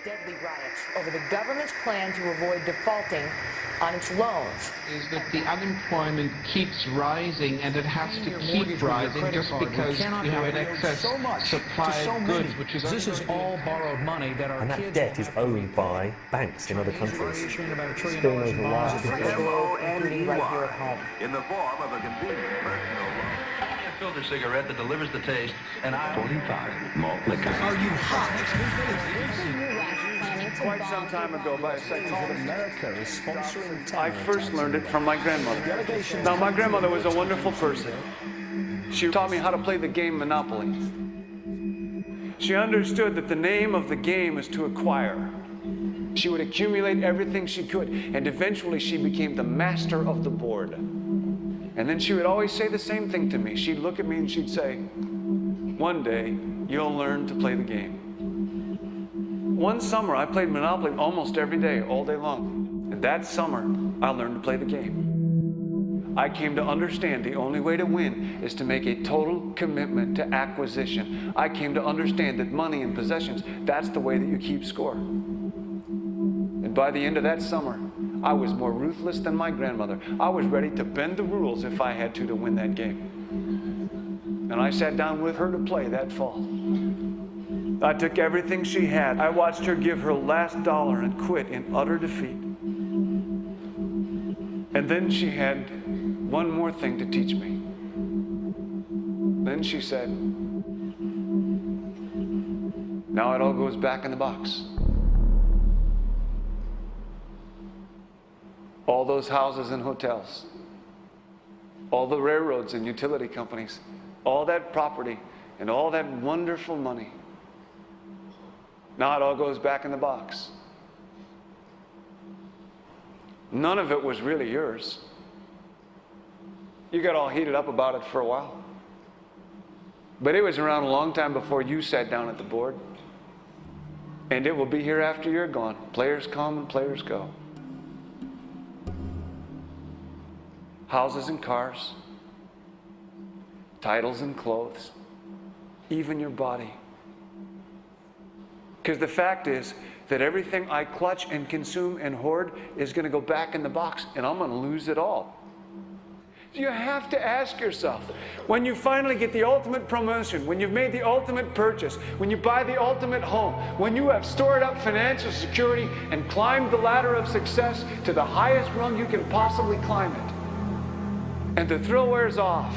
deadly riots over the government's plan to avoid defaulting on its loans. Is that the unemployment keeps rising, and it has to keep rising just because you have an excess supply of goods, which is this is all borrowed money that our and that debt is owned by banks in other countries. It's been over Including right here at home. In the form of a convenient personal loan. A filter cigarette that delivers the taste, and 45 malt liquor. Are you hot? Quite some time ago, by a section of America is sponsoring I first learned it from my grandmother. Now, my grandmother was a wonderful person. She taught me how to play the game Monopoly. She understood that the name of the game is to acquire. She would accumulate everything she could, and eventually she became the master of the board. And then she would always say the same thing to me. She'd look at me and she'd say, "One day, you'll learn to play the game." One summer, I played Monopoly almost every day, all day long. And that summer, I learned to play the game. I came to understand the only way to win is to make a total commitment to acquisition. I came to understand that money and possessions, that's the way that you keep score. And by the end of that summer, I was more ruthless than my grandmother. I was ready to bend the rules if I had to win that game. And I sat down with her to play that fall. I took everything she had. I watched her give her last dollar and quit in utter defeat. And then she had one more thing to teach me. Then she said, "Now it all goes back in the box." All those houses and hotels, all the railroads and utility companies, all that property and all that wonderful money. Now it all goes back in the box. None of it was really yours. You got all heated up about it for a while. But it was around a long time before you sat down at the board. And it will be here after you're gone. Players come and players go. Houses and cars, titles and clothes, even your body. Because the fact is that everything I clutch and consume and hoard is going to go back in the box, and I'm going to lose it all. You have to ask yourself, when you finally get the ultimate promotion, when you've made the ultimate purchase, when you buy the ultimate home, when you have stored up financial security and climbed the ladder of success to the highest rung you can possibly climb it, and the thrill wears off,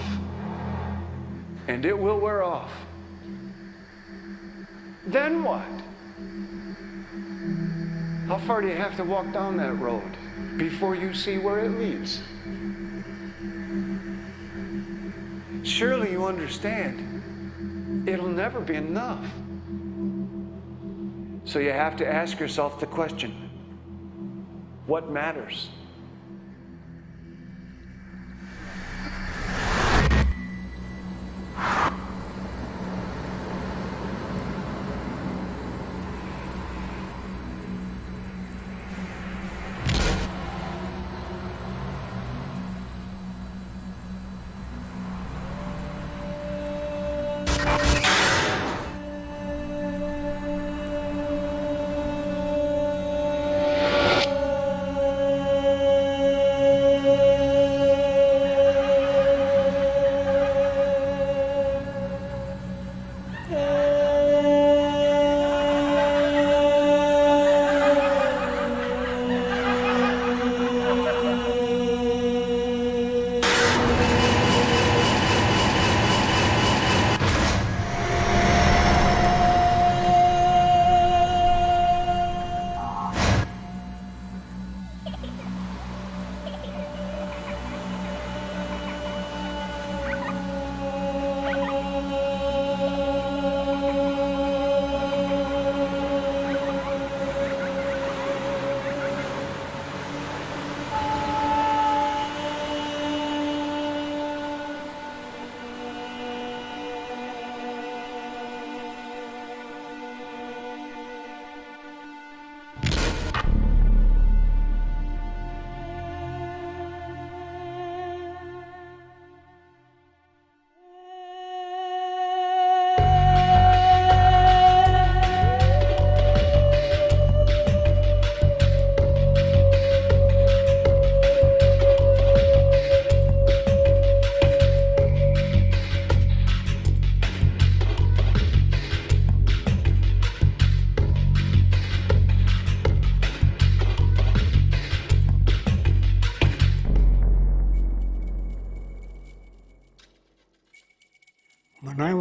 and it will wear off, then what? How far do you have to walk down that road before you see where it leads? Surely you understand, it'll never be enough. So you have to ask yourself the question, what matters?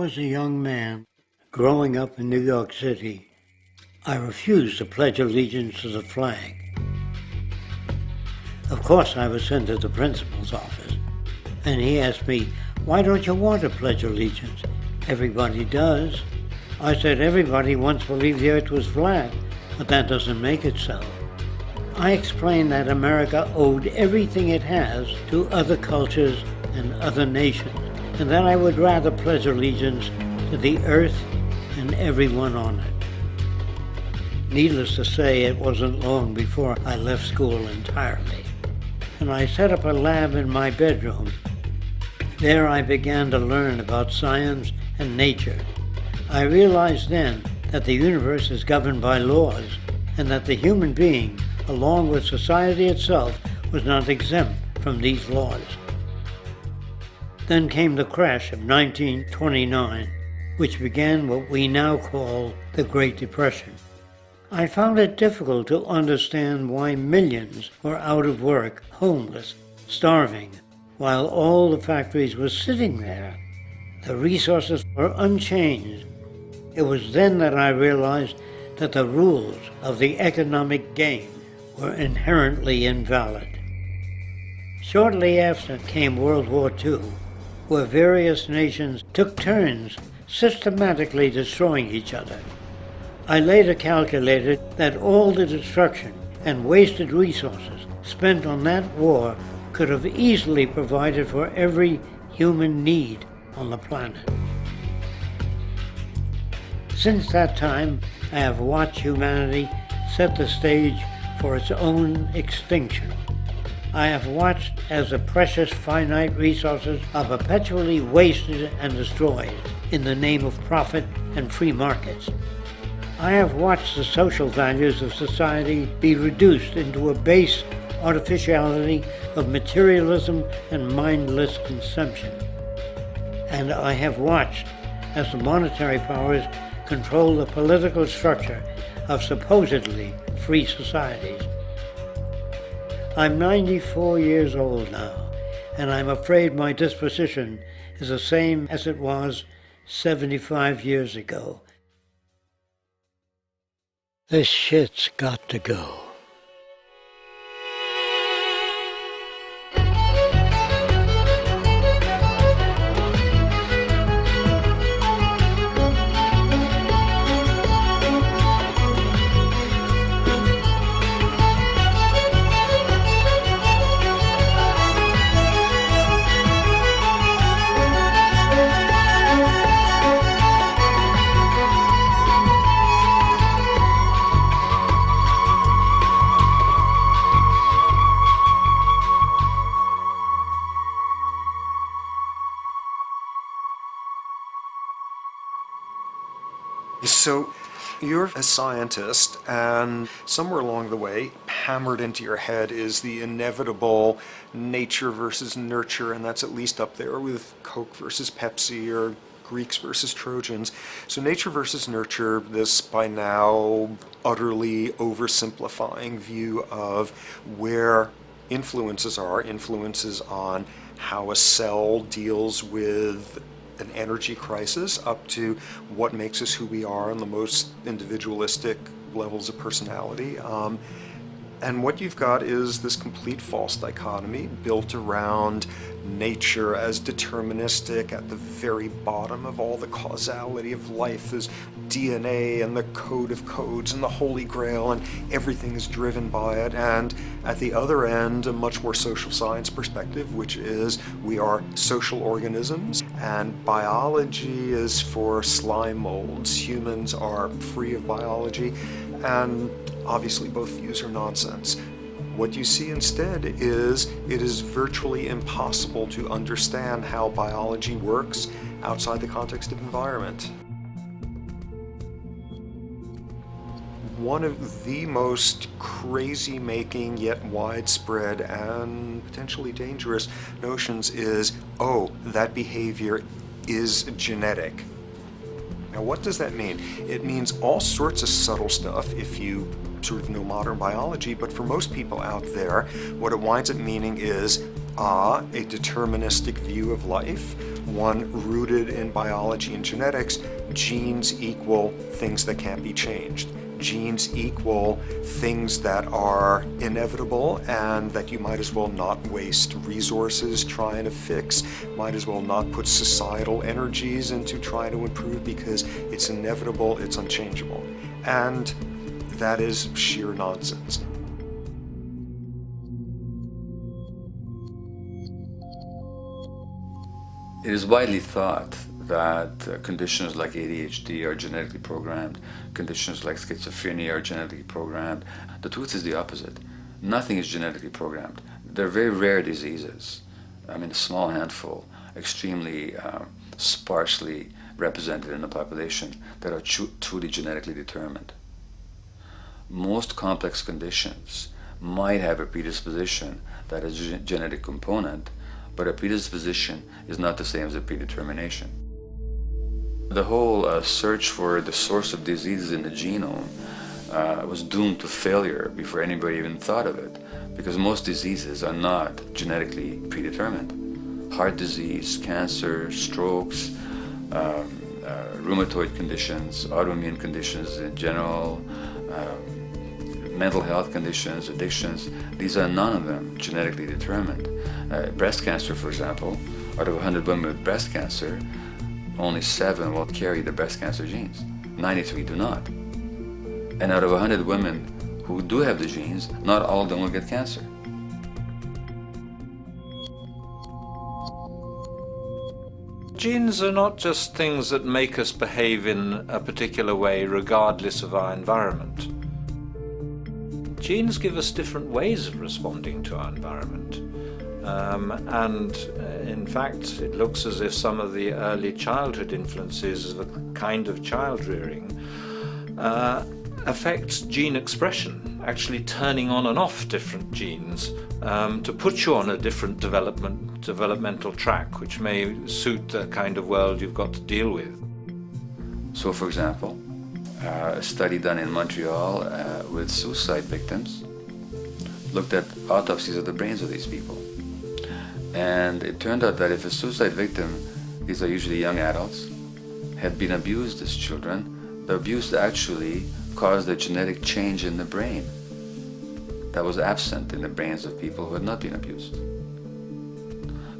was a young man growing up in New York City, I refused to pledge allegiance to the flag. Of course, I was sent to the principal's office, and he asked me, "Why don't you want to pledge allegiance? Everybody does." I said, "Everybody once believed the earth was flat, but that doesn't make it so." I explained that America owed everything it has to other cultures and other nations, and that I would rather pledge allegiance to the earth and everyone on it. Needless to say, it wasn't long before I left school entirely, and I set up a lab in my bedroom. There I began to learn about science and nature. I realized then that the universe is governed by laws, and that the human being, along with society itself, was not exempt from these laws. Then came the crash of 1929, which began what we now call the Great Depression. I found it difficult to understand why millions were out of work, homeless, starving, while all the factories were sitting there. The resources were unchanged. It was then that I realized that the rules of the economic game were inherently invalid. Shortly after came World War II, where various nations took turns systematically destroying each other. I later calculated that all the destruction and wasted resources spent on that war could have easily provided for every human need on the planet. Since that time, I have watched humanity set the stage for its own extinction. I have watched as the precious finite resources are perpetually wasted and destroyed in the name of profit and free markets. I have watched the social values of society be reduced into a base artificiality of materialism and mindless consumption. And I have watched as the monetary powers control the political structure of supposedly free societies. I'm 94 years old now, and I'm afraid my disposition is the same as it was 75 years ago. This shit's got to go. So you're a scientist, and somewhere along the way, hammered into your head is the inevitable nature versus nurture, and that's at least up there with Coke versus Pepsi or Greeks versus Trojans. So nature versus nurture, this by now utterly oversimplifying view of where influences on how a cell deals with an energy crisis, up to what makes us who we are on the most individualistic levels of personality. And what you've got is this complete false dichotomy built around nature as deterministic. At the very bottom of all the causality of life is DNA and the code of codes and the Holy Grail, and everything is driven by it. And at the other end, a much more social science perspective, which is we are social organisms, and biology is for slime molds. Humans are free of biology, and obviously both views are nonsense. What you see instead is it is virtually impossible to understand how biology works outside the context of environment. One of the most crazy-making yet widespread and potentially dangerous notions is, oh, that behavior is genetic. Now, what does that mean? It means all sorts of subtle stuff if you sort of know modern biology, but for most people out there, what it winds up meaning is a deterministic view of life, one rooted in biology and genetics, genes equal things that can't be changed. Genes equal things that are inevitable and that you might as well not waste resources trying to fix, might as well not put societal energies into trying to improve because it's inevitable, it's unchangeable. And that is sheer nonsense. It is widely thought that conditions like ADHD are genetically programmed, conditions like schizophrenia are genetically programmed. The truth is the opposite. Nothing is genetically programmed. They're very rare diseases. I mean, a small handful, extremely sparsely represented in the population, that are truly genetically determined. Most complex conditions might have a predisposition that is a genetic component, but a predisposition is not the same as a predetermination. The whole search for the source of diseases in the genome was doomed to failure before anybody even thought of it, because most diseases are not genetically predetermined. Heart disease, cancer, strokes, rheumatoid conditions, autoimmune conditions in general, mental health conditions, addictions, these are none of them genetically determined. Breast cancer, for example, out of 100 women with breast cancer, only 7 will carry the breast cancer genes. 93 do not. And out of 100 women who do have the genes, not all of them will get cancer. Genes are not just things that make us behave in a particular way regardless of our environment. Genes give us different ways of responding to our environment. In fact, it looks as if some of the early childhood influences of a kind of child rearing affect gene expression, actually turning on and off different genes to put you on a different developmental track, which may suit the kind of world you've got to deal with. So, for example, a study done in Montreal with suicide victims looked at autopsies of the brains of these people. And it turned out that if a suicide victim, these are usually young adults, had been abused as children, the abuse actually caused a genetic change in the brain that was absent in the brains of people who had not been abused.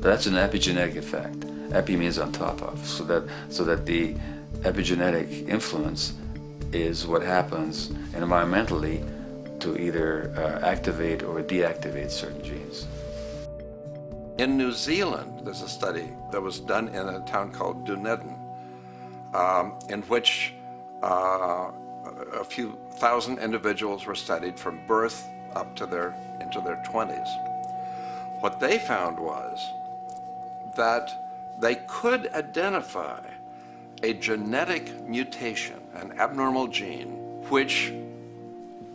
That's an epigenetic effect. Epi means on top of, so that the epigenetic influence is what happens environmentally to either activate or deactivate certain genes. In New Zealand, there's a study that was done in a town called Dunedin, in which a few thousand individuals were studied from birth up to into their 20s. What they found was that they could identify a genetic mutation, an abnormal gene, which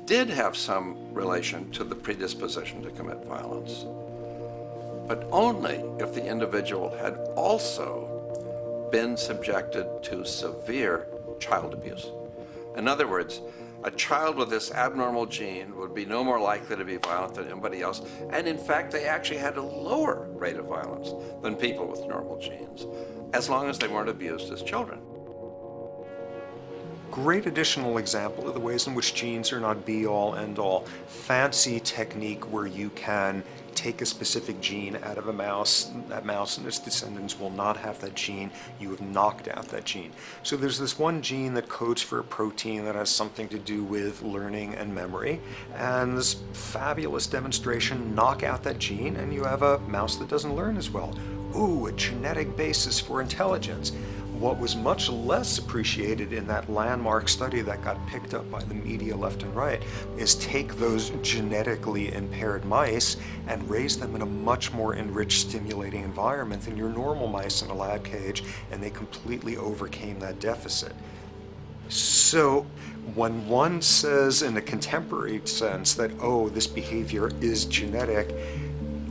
did have some relation to the predisposition to commit violence, but only if the individual had also been subjected to severe child abuse. In other words, a child with this abnormal gene would be no more likely to be violent than anybody else, and in fact they actually had a lower rate of violence than people with normal genes, as long as they weren't abused as children. Great additional example of the ways in which genes are not be-all, end-all. Fancy technique where you can take a specific gene out of a mouse, that mouse and its descendants will not have that gene, you have knocked out that gene. So there's this one gene that codes for a protein that has something to do with learning and memory, and this fabulous demonstration, knock out that gene and you have a mouse that doesn't learn as well. Ooh, a genetic basis for intelligence. What was much less appreciated in that landmark study that got picked up by the media left and right is take those genetically impaired mice and raise them in a much more enriched, stimulating environment than your normal mice in a lab cage, and they completely overcame that deficit. So when one says in a contemporary sense that, oh, this behavior is genetic,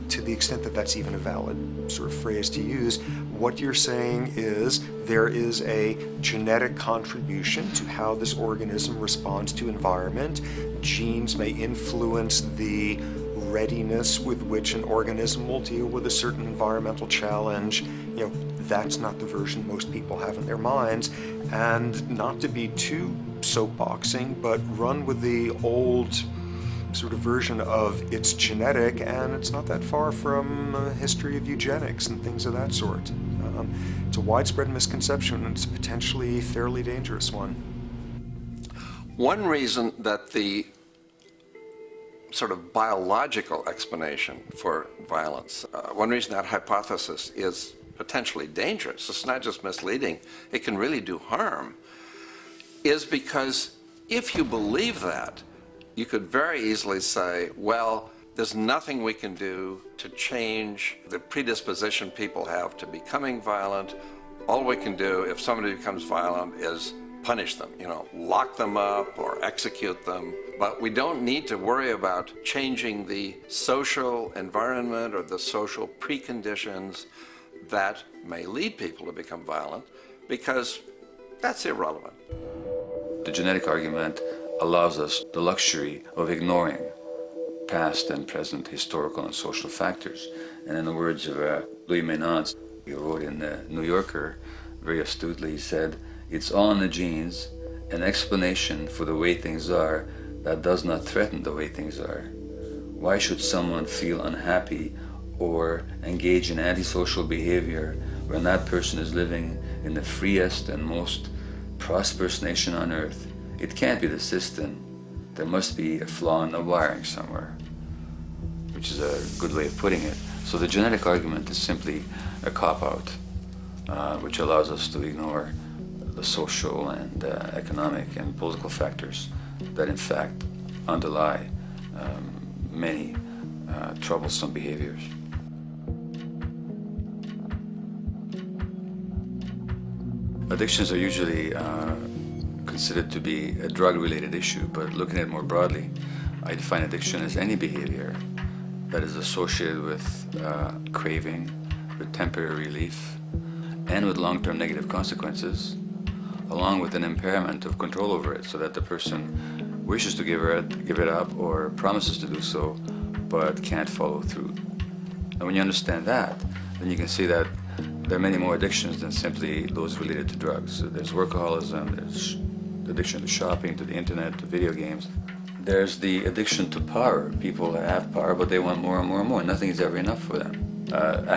to the extent that that's even a valid sort of phrase to use, what you're saying is there is a genetic contribution to how this organism responds to environment. Genes may influence the readiness with which an organism will deal with a certain environmental challenge. You know, that's not the version most people have in their minds, and not to be too soapboxing, but run with the old sort of version of it's genetic, and it's not that far from a history of eugenics and things of that sort. It's a widespread misconception, and it's a potentially fairly dangerous one. One reason that the sort of biological explanation for violence, one reason that hypothesis is potentially dangerous, it's not just misleading, it can really do harm, is because if you believe that, you could very easily say, well, there's nothing we can do to change the predisposition people have to becoming violent. All we can do if somebody becomes violent is punish them, lock them up or execute them. But we don't need to worry about changing the social environment or the social preconditions that may lead people to become violent, because that's irrelevant. The genetic argument allows us the luxury of ignoring past and present historical and social factors. And in the words of Louis Menand, he wrote in the New Yorker, very astutely, he said, "It's all in the genes, an explanation for the way things are that does not threaten the way things are. Why should someone feel unhappy or engage in antisocial behavior when that person is living in the freest and most prosperous nation on earth? It can't be the system. There must be a flaw in the wiring somewhere," which is a good way of putting it. So the genetic argument is simply a cop-out, which allows us to ignore the social and economic and political factors that in fact underlie many troublesome behaviors. Addictions are usually considered to be a drug-related issue, but looking at it more broadly, I define addiction as any behavior that is associated with craving, with temporary relief, and with long-term negative consequences, along with an impairment of control over it, so that the person wishes to give it up or promises to do so, but can't follow through. And when you understand that, then you can see that there are many more addictions than simply those related to drugs. So there's workaholism, there's addiction to shopping, to the internet, to video games. There's the addiction to power. People have power, but they want more and more and more. Nothing is ever enough for them.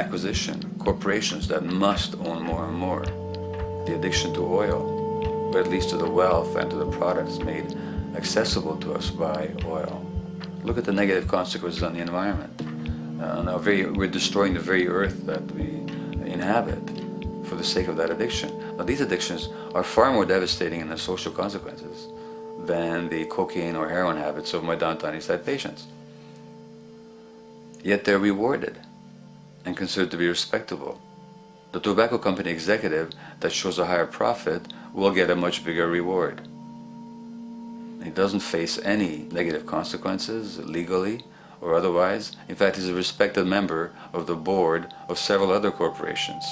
Acquisition, corporations that must own more and more. The addiction to oil, or at least to the wealth and to the products made accessible to us by oil. Look at the negative consequences on the environment. We're destroying the very earth that we inhabit for the sake of that addiction. Now, these addictions are far more devastating in their social consequences than the cocaine or heroin habits of my downtown East Side patients. Yet they're rewarded and considered to be respectable. The tobacco company executive that shows a higher profit will get a much bigger reward. He doesn't face any negative consequences legally or otherwise. In fact, he's a respected member of the board of several other corporations.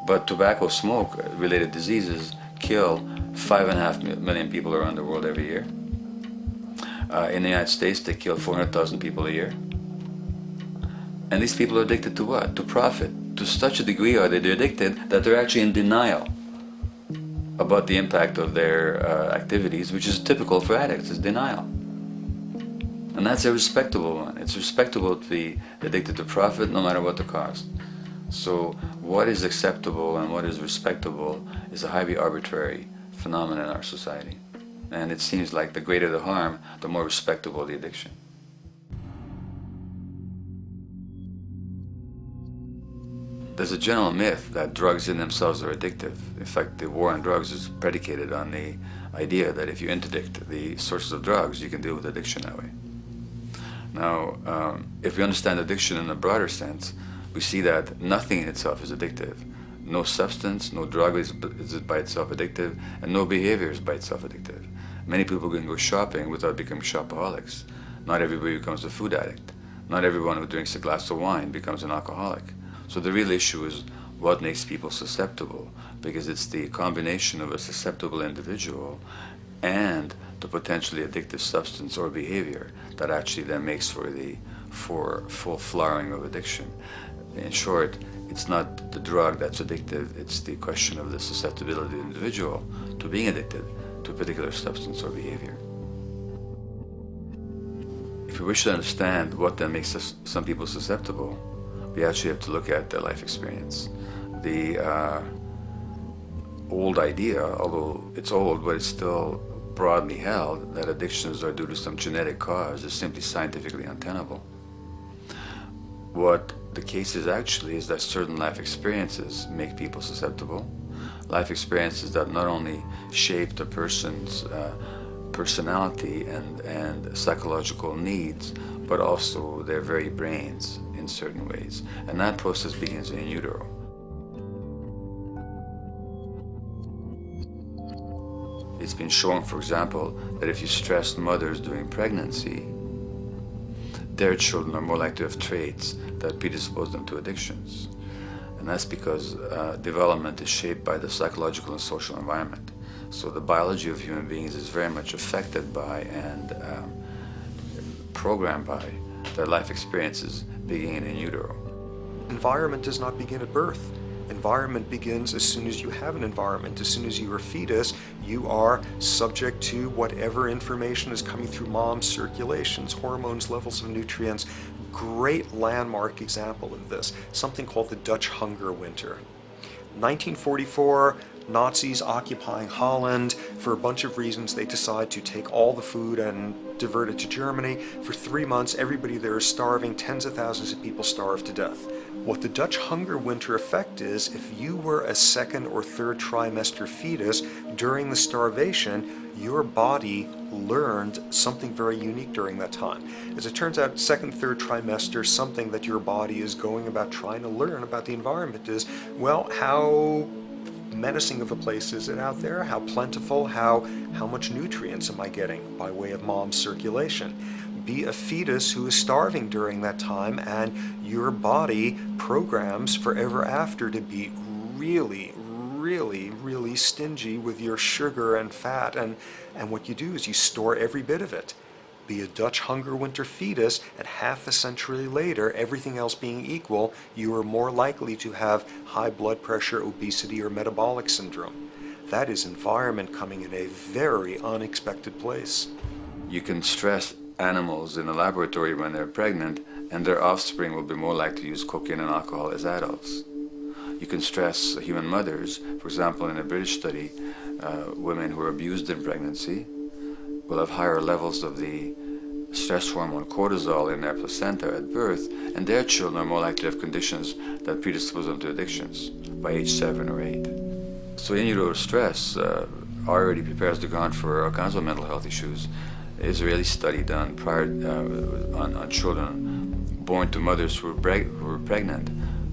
But tobacco smoke-related diseases kill 5.5 million people around the world every year. In the United States, they kill 400,000 people a year. And these people are addicted to what? To profit. To such a degree are they addicted that they're actually in denial about the impact of their activities, which is typical for addicts, is denial. And that's a respectable one. It's respectable to be addicted to profit no matter what the cost. So what is acceptable and what is respectable is a highly arbitrary phenomenon in our society. And it seems like the greater the harm, the more respectable the addiction. There's a general myth that drugs in themselves are addictive. In fact, the war on drugs is predicated on the idea that if you interdict the sources of drugs, you can deal with addiction that way. Now, if we understand addiction in a broader sense, we see that nothing in itself is addictive. No substance, no drug is by itself addictive, and no behavior is by itself addictive. Many people can go shopping without becoming shopaholics. Not everybody becomes a food addict. Not everyone who drinks a glass of wine becomes an alcoholic. So the real issue is what makes people susceptible, because it's the combination of a susceptible individual and the potentially addictive substance or behavior that actually then makes for the full flowering of addiction. In short, It's not the drug that's addictive, it's the question of the susceptibility of the individual to being addicted to a particular substance or behavior. If we wish to understand what then makes some people susceptible, we actually have to look at their life experience. The old idea, although it's old, but it's still broadly held, that addictions are due to some genetic cause is simply scientifically untenable. What the case is actually is that certain life experiences make people susceptible. Life experiences that not only shape the person's personality and psychological needs, but also their very brains in certain ways. And that process begins in utero. It's been shown, for example, that if you stress mothers during pregnancy, their children are more likely to have traits that predispose them to addictions. And that's because development is shaped by the psychological and social environment. So the biology of human beings is very much affected by and programmed by their life experiences beginning in utero. Environment does not begin at birth. Environment begins as soon as you have an environment. As soon as you're a fetus, you are subject to whatever information is coming through mom's circulations, hormones, levels of nutrients. Great landmark example of this, something called the Dutch hunger winter. 1944, Nazis occupying Holland. For a bunch of reasons, they decide to take all the food and divert it to Germany. For 3 months, everybody there is starving. Tens of thousands of people starve to death. What the Dutch hunger winter effect is, if you were a second or third trimester fetus during the starvation, your body learned something very unique during that time. As it turns out, second, third trimester, something that your body is going about trying to learn about the environment is, well, how menacing of a place is it out there? How plentiful? How much nutrients am I getting by way of mom's circulation? Be a fetus who is starving during that time, and your body programs forever after to be really, really, really stingy with your sugar and fat, and what you do is you store every bit of it. Be a Dutch hunger winter fetus, and half a century later, everything else being equal, you are more likely to have high blood pressure, obesity, or metabolic syndrome. That is environment coming in a very unexpected place. You can stress animals in a laboratory when they're pregnant, and their offspring will be more likely to use cocaine and alcohol as adults. You can stress human mothers. For example, in a British study, women who are abused in pregnancy will have higher levels of the stress hormone cortisol in their placenta at birth, and their children are more likely to have conditions that predispose them to addictions by age 7 or 8. So in utero stress already prepares the ground for all kinds of mental health issues. Israeli study done prior on children born to mothers who were pregnant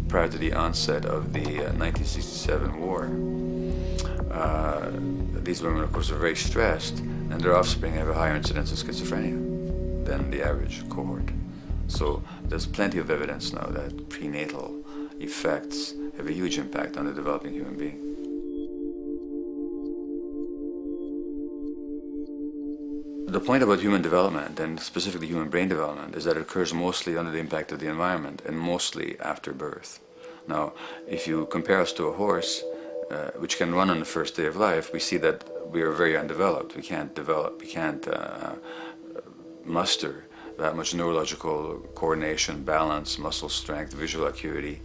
prior to the onset of the 1967 war. These women, of course, are very stressed, and their offspring have a higher incidence of schizophrenia than the average cohort. So there's plenty of evidence now that prenatal effects have a huge impact on the developing human being. The point about human development, and specifically human brain development, is that it occurs mostly under the impact of the environment and mostly after birth. Now, if you compare us to a horse, which can run on the first day of life, we see that we are very undeveloped. We can't muster that much neurological coordination, balance, muscle strength, visual acuity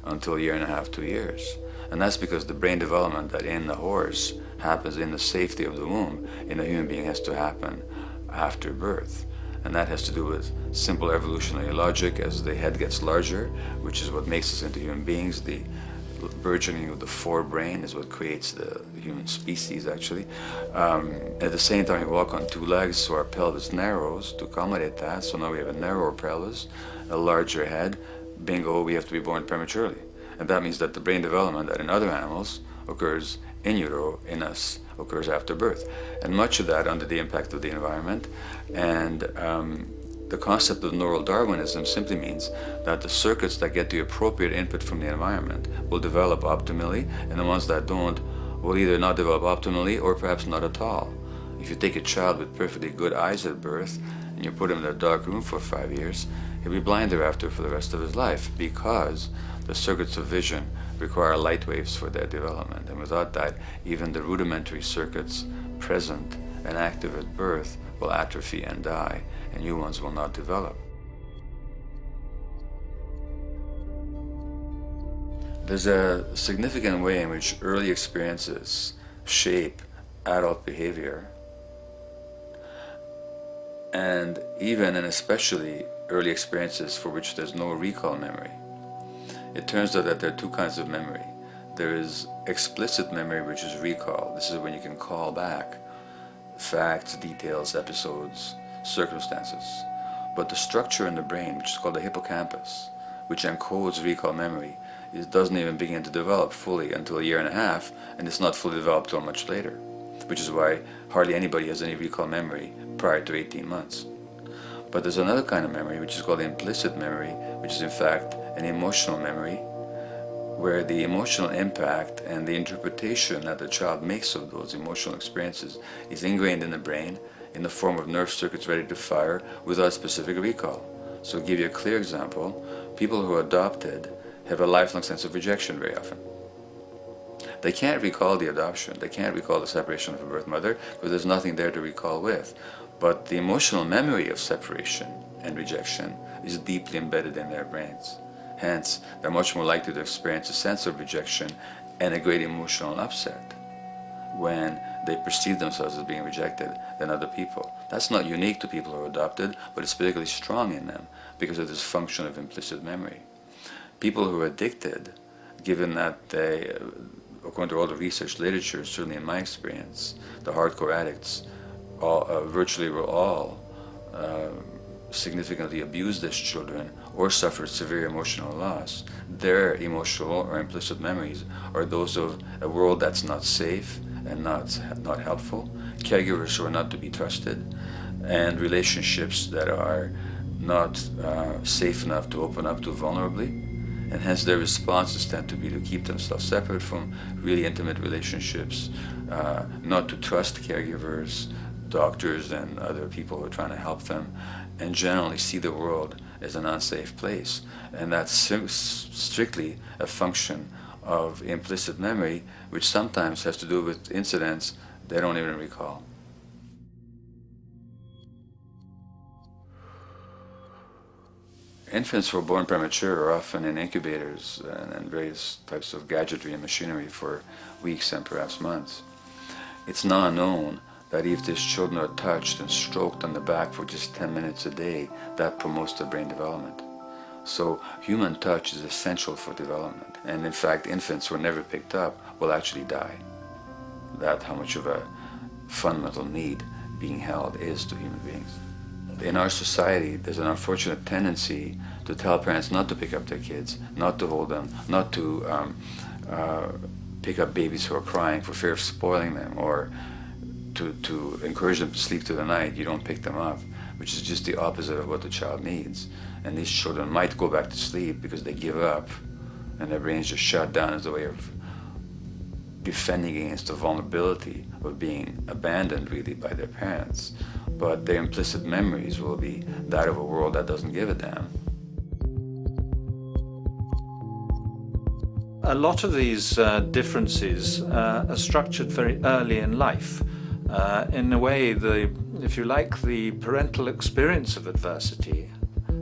until a year and a half, 2 years. And that's because the brain development that in the horse happens in the safety of the womb, in a human being has to happen after birth. And that has to do with simple evolutionary logic. As the head gets larger, which is what makes us into human beings, the burgeoning of the forebrain is what creates the human species, actually. At the same time, we walk on 2 legs, so our pelvis narrows to accommodate that. So now we have a narrower pelvis, a larger head. Bingo, we have to be born prematurely. And that means that the brain development that in other animals occurs in utero, in us, occurs after birth. And much of that under the impact of the environment. And the concept of neural Darwinism simply means that the circuits that get the appropriate input from the environment will develop optimally, and the ones that don't will either not develop optimally or perhaps not at all. If you take a child with perfectly good eyes at birth and you put him in a dark room for 5 years, he'll be blind thereafter for the rest of his life, because the circuits of vision require light waves for their development. And without that, even the rudimentary circuits present and active at birth will atrophy and die, and new ones will not develop. There's a significant way in which early experiences shape adult behavior, and even and especially early experiences for which there's no recall memory. It turns out that there are two kinds of memory. There is explicit memory, which is recall. This is when you can call back facts, details, episodes, circumstances. But the structure in the brain, which is called the hippocampus, which encodes recall memory, it doesn't even begin to develop fully until 1.5 years, and it's not fully developed till much later, which is why hardly anybody has any recall memory prior to 18 months. But there's another kind of memory, which is called implicit memory, which is in fact an emotional memory, where the emotional impact and the interpretation that the child makes of those emotional experiences is ingrained in the brain in the form of nerve circuits ready to fire without specific recall. So to give you a clear example, people who are adopted have a lifelong sense of rejection very often. They can't recall the adoption, they can't recall the separation of a birth mother, because there's nothing there to recall with. But the emotional memory of separation and rejection is deeply embedded in their brains. Hence, they're much more likely to experience a sense of rejection and a great emotional upset when they perceive themselves as being rejected than other people. That's not unique to people who are adopted, but it's particularly strong in them because of this function of implicit memory. People who are addicted, given that they, according to all the research literature, certainly in my experience, the hardcore addicts virtually were all significantly abused as children or suffered severe emotional loss. Their emotional or implicit memories are those of a world that's not safe and not helpful, caregivers who are not to be trusted, and relationships that are not safe enough to open up to vulnerably. And hence their responses tend to be to keep themselves separate from really intimate relationships, not to trust caregivers, doctors and other people who are trying to help them, and generally see the world as an unsafe place. And that's strictly a function of implicit memory, which sometimes has to do with incidents they don't even recall. Infants who are born premature are often in incubators and various types of gadgetry and machinery for weeks and perhaps months. It's now known that if these children are touched and stroked on the back for just 10 minutes a day, that promotes their brain development. So human touch is essential for development. And in fact, infants who are never picked up will actually die. That's how much of a fundamental need being held is to human beings. In our society, there's an unfortunate tendency to tell parents not to pick up their kids, not to hold them, not to pick up babies who are crying for fear of spoiling them, or to encourage them to sleep through the night. You don't pick them up, which is just the opposite of what the child needs. And these children might go back to sleep because they give up and their brains just shut down as a way of defending against the vulnerability of being abandoned really by their parents. But their implicit memories will be that of a world that doesn't give a damn. A lot of these differences are structured very early in life. In a way, if you like, the parental experience of adversity,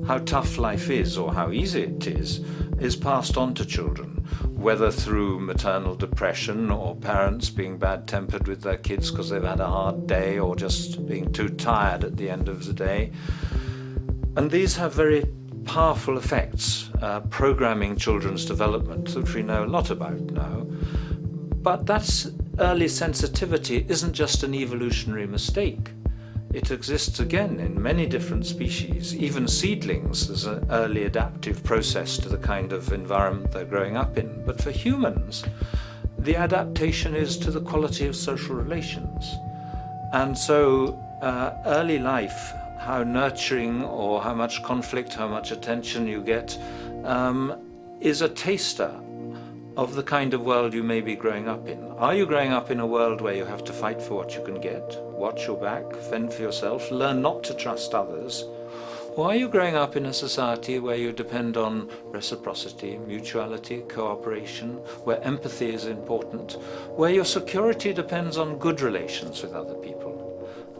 how tough life is or how easy it is passed on to children, whether through maternal depression or parents being bad-tempered with their kids because they've had a hard day or just being too tired at the end of the day. And these have very powerful effects, programming children's development, which we know a lot about now. But that's early sensitivity isn't just an evolutionary mistake. It exists again in many different species. Even seedlings, there's an early adaptive process to the kind of environment they're growing up in. But for humans, the adaptation is to the quality of social relations. And so early life, how nurturing or how much conflict, how much attention you get, is a taster of the kind of world you may be growing up in. Are you growing up in a world where you have to fight for what you can get, watch your back, fend for yourself, learn not to trust others? Or are you growing up in a society where you depend on reciprocity, mutuality, cooperation, where empathy is important, where your security depends on good relations with other people?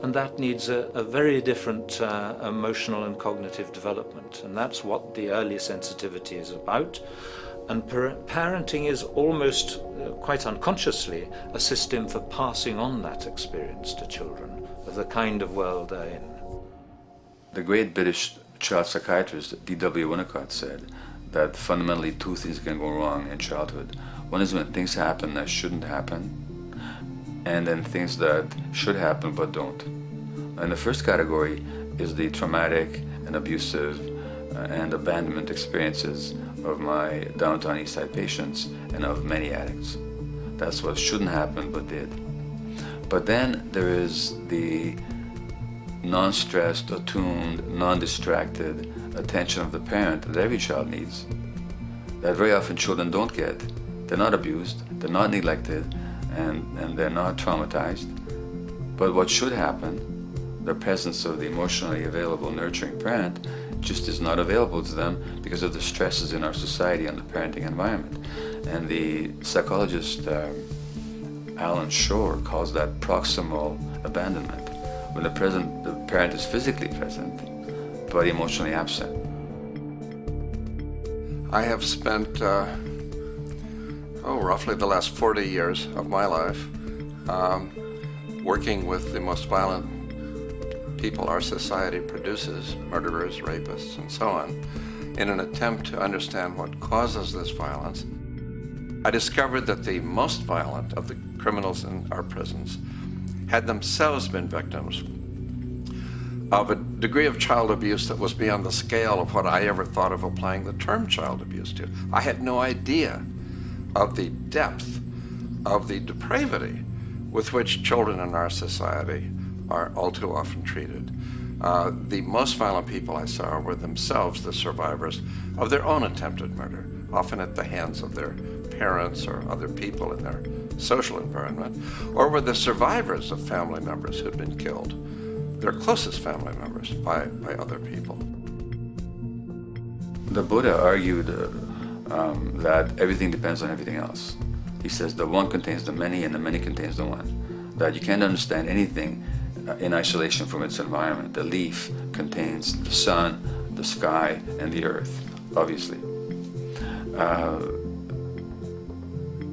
And that needs a very different emotional and cognitive development. And that's what the early sensitivity is about. And parenting is almost, quite unconsciously, a system for passing on that experience to children of the kind of world they're in. The great British child psychiatrist D.W. Winnicott said that fundamentally two things can go wrong in childhood. One is when things happen that shouldn't happen, and then things that should happen but don't. And the first category is the traumatic and abusive and abandonment experiences of my downtown East Side patients and of many addicts. That's what shouldn't happen but did. But then there is the non-stressed, attuned, non-distracted attention of the parent that every child needs, that very often children don't get. They're not abused, they're not neglected, and they're not traumatized. But what should happen, the presence of the emotionally available, nurturing parent, just is not available to them because of the stresses in our society and the parenting environment. And the psychologist Alan Shore calls that proximal abandonment, when the parent is physically present but emotionally absent. I have spent roughly the last 40 years of my life working with the most violent people our society produces, murderers, rapists, and so on, in an attempt to understand what causes this violence. I discovered that the most violent of the criminals in our prisons had themselves been victims of a degree of child abuse that was beyond the scale of what I ever thought of applying the term child abuse to. I had no idea of the depth of the depravity with which children in our society are all too often treated. The most violent people I saw were themselves the survivors of their own attempted murder, often at the hands of their parents or other people in their social environment, or were the survivors of family members who'd been killed, their closest family members, by other people. The Buddha argued that everything depends on everything else. He says the one contains the many and the many contains the one. That you can't understand anything in isolation from its environment. The leaf contains the sun, the sky, and the earth, obviously.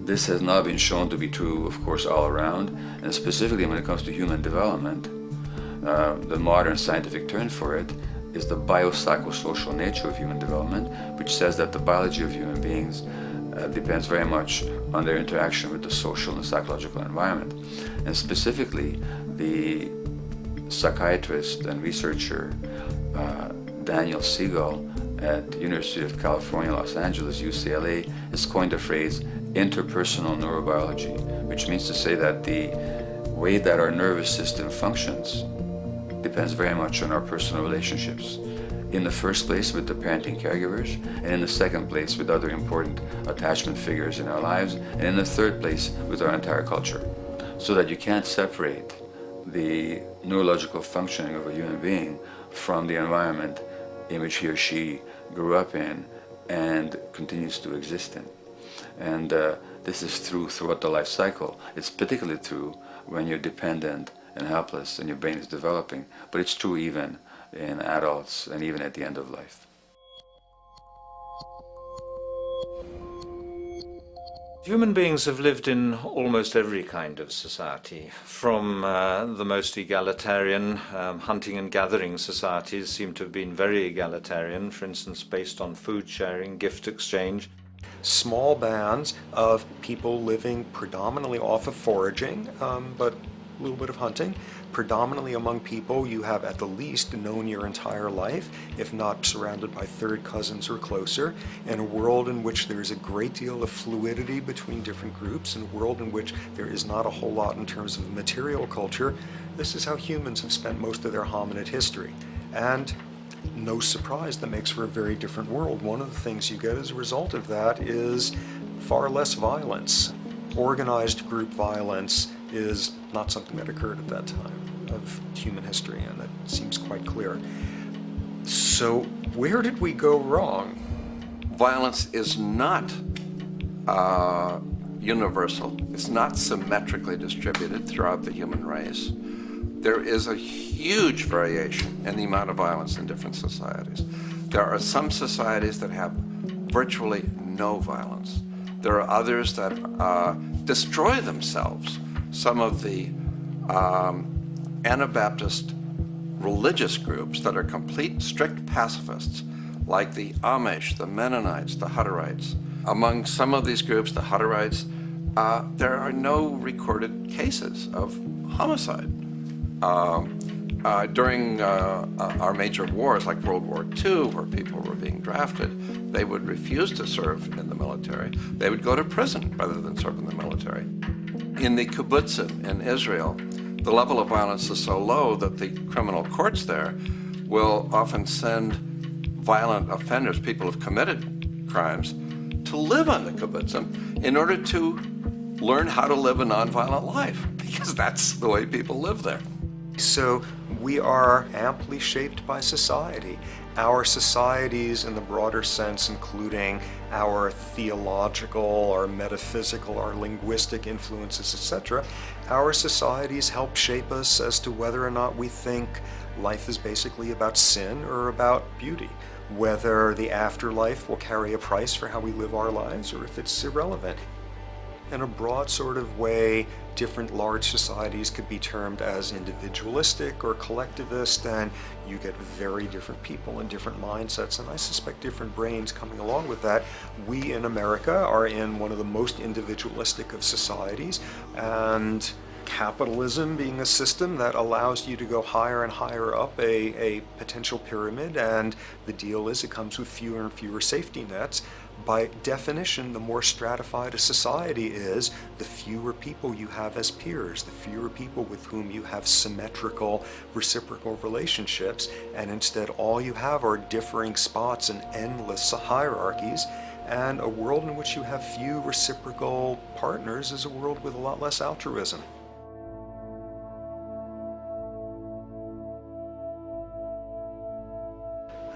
This has not been shown to be true, of course, all around, and specifically when it comes to human development. The modern scientific term for it is the biopsychosocial nature of human development, which says that the biology of human beings depends very much on their interaction with the social and psychological environment. And specifically, the psychiatrist and researcher Daniel Siegel at the University of California, Los Angeles, UCLA, has coined the phrase interpersonal neurobiology, which means to say that the way that our nervous system functions depends very much on our personal relationships. In the first place with the parenting caregivers, and in the second place with other important attachment figures in our lives, and in the third place with our entire culture. So that you can't separate the neurological functioning of a human being from the environment in which he or she grew up in and continues to exist in. And this is true throughout the life cycle. It's particularly true when you're dependent and helpless and your brain is developing, but it's true even in adults and even at the end of life. Human beings have lived in almost every kind of society, from the most egalitarian, hunting and gathering societies seem to have been very egalitarian, for instance based on food sharing, gift exchange. Small bands of people living predominantly off of foraging, but a little bit of hunting. Predominantly among people you have at the least known your entire life, if not surrounded by third cousins or closer, in a world in which there is a great deal of fluidity between different groups, in a world in which there is not a whole lot in terms of material culture. This is how humans have spent most of their hominid history. And no surprise, that makes for a very different world. One of the things you get as a result of that is far less violence. Organized group violence is not something that occurred at that time of human history, and that seems quite clear. So where did we go wrong? Violence is not universal. It's not symmetrically distributed throughout the human race. There is a huge variation in the amount of violence in different societies. There are some societies that have virtually no violence. There are others that destroy themselves. Some of the Anabaptist religious groups that are complete, strict pacifists, like the Amish, the Mennonites, the Hutterites. Among some of these groups, the Hutterites, there are no recorded cases of homicide. During our major wars, like World War II, where people were being drafted, they would refuse to serve in the military. They would go to prison rather than serve in the military. In the kibbutzim in Israel, the level of violence is so low that the criminal courts there will often send violent offenders, people who've committed crimes, to live on the kibbutzim in order to learn how to live a nonviolent life, because that's the way people live there. So we are amply shaped by society. Our societies in the broader sense, including our theological, our metaphysical, our linguistic influences, etc., our societies help shape us as to whether or not we think life is basically about sin or about beauty, whether the afterlife will carry a price for how we live our lives or if it's irrelevant. In a broad sort of way, different large societies could be termed as individualistic or collectivist, and you get very different people and different mindsets, and I suspect different brains coming along with that. We in America are in one of the most individualistic of societies, and capitalism being a system that allows you to go higher and higher up a potential pyramid, and the deal is it comes with fewer and fewer safety nets. By definition, the more stratified a society is, the fewer people you have as peers, the fewer people with whom you have symmetrical, reciprocal relationships, and instead all you have are differing spots and endless hierarchies. And a world in which you have few reciprocal partners is a world with a lot less altruism.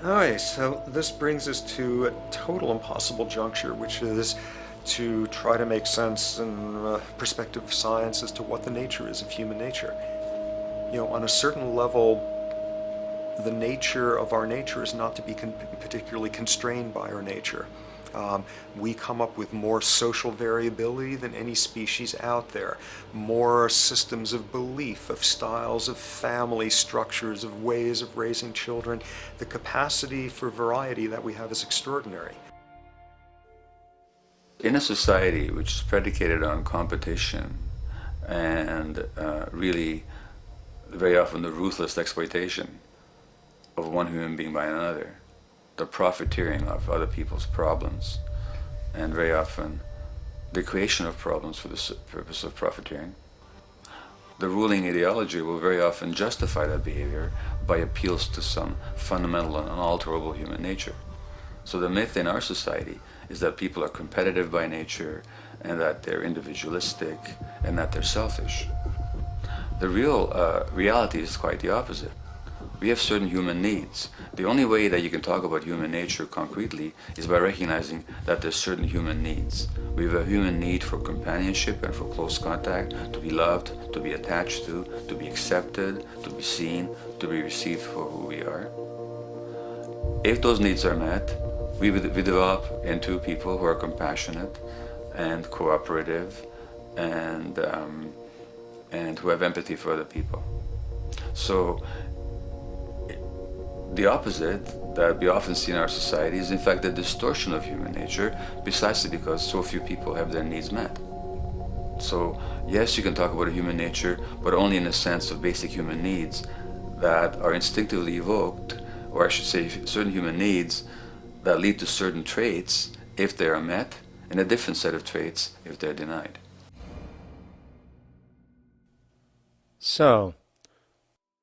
Alright, so this brings us to a total impossible juncture, which is to try to make sense in perspective of science as to what the nature is of human nature. You know, on a certain level, the nature of our nature is not to be particularly constrained by our nature. We come up with more social variability than any species out there, more systems of belief, of styles of family structures, of ways of raising children. The capacity for variety that we have is extraordinary. In a society which is predicated on competition and really very often the ruthless exploitation of one human being by another, the profiteering of other people's problems, and very often the creation of problems for the purpose of profiteering, the ruling ideology will very often justify that behavior by appeals to some fundamental and unalterable human nature. So the myth in our society is that people are competitive by nature, and that they're individualistic, and that they're selfish. The real reality is quite the opposite. We have certain human needs. The only way that you can talk about human nature concretely is by recognizing that there's certain human needs. We have a human need for companionship and for close contact, to be loved, to be attached to be accepted, to be seen, to be received for who we are. If those needs are met, we develop into people who are compassionate and cooperative and who have empathy for other people. So the opposite that we often see in our society is in fact the distortion of human nature, precisely because so few people have their needs met. So yes, you can talk about a human nature, but only in the sense of basic human needs that are instinctively evoked, or I should say certain human needs that lead to certain traits if they are met, and a different set of traits if they're denied. So,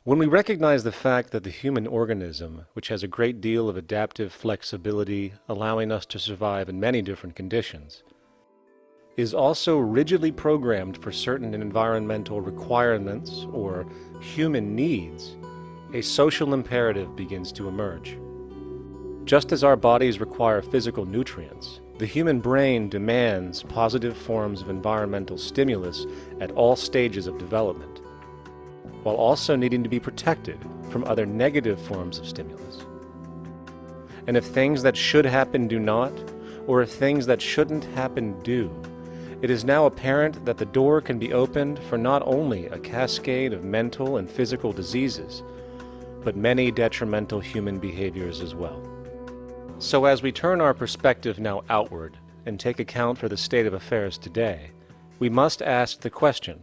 when we recognize the fact that the human organism, which has a great deal of adaptive flexibility, allowing us to survive in many different conditions, is also rigidly programmed for certain environmental requirements or human needs, a social imperative begins to emerge. Just as our bodies require physical nutrients, the human brain demands positive forms of environmental stimulus at all stages of development, while also needing to be protected from other negative forms of stimulus. And if things that should happen do not, or if things that shouldn't happen do, it is now apparent that the door can be opened for not only a cascade of mental and physical diseases, but many detrimental human behaviors as well. So as we turn our perspective now outward and take account for the state of affairs today, we must ask the question,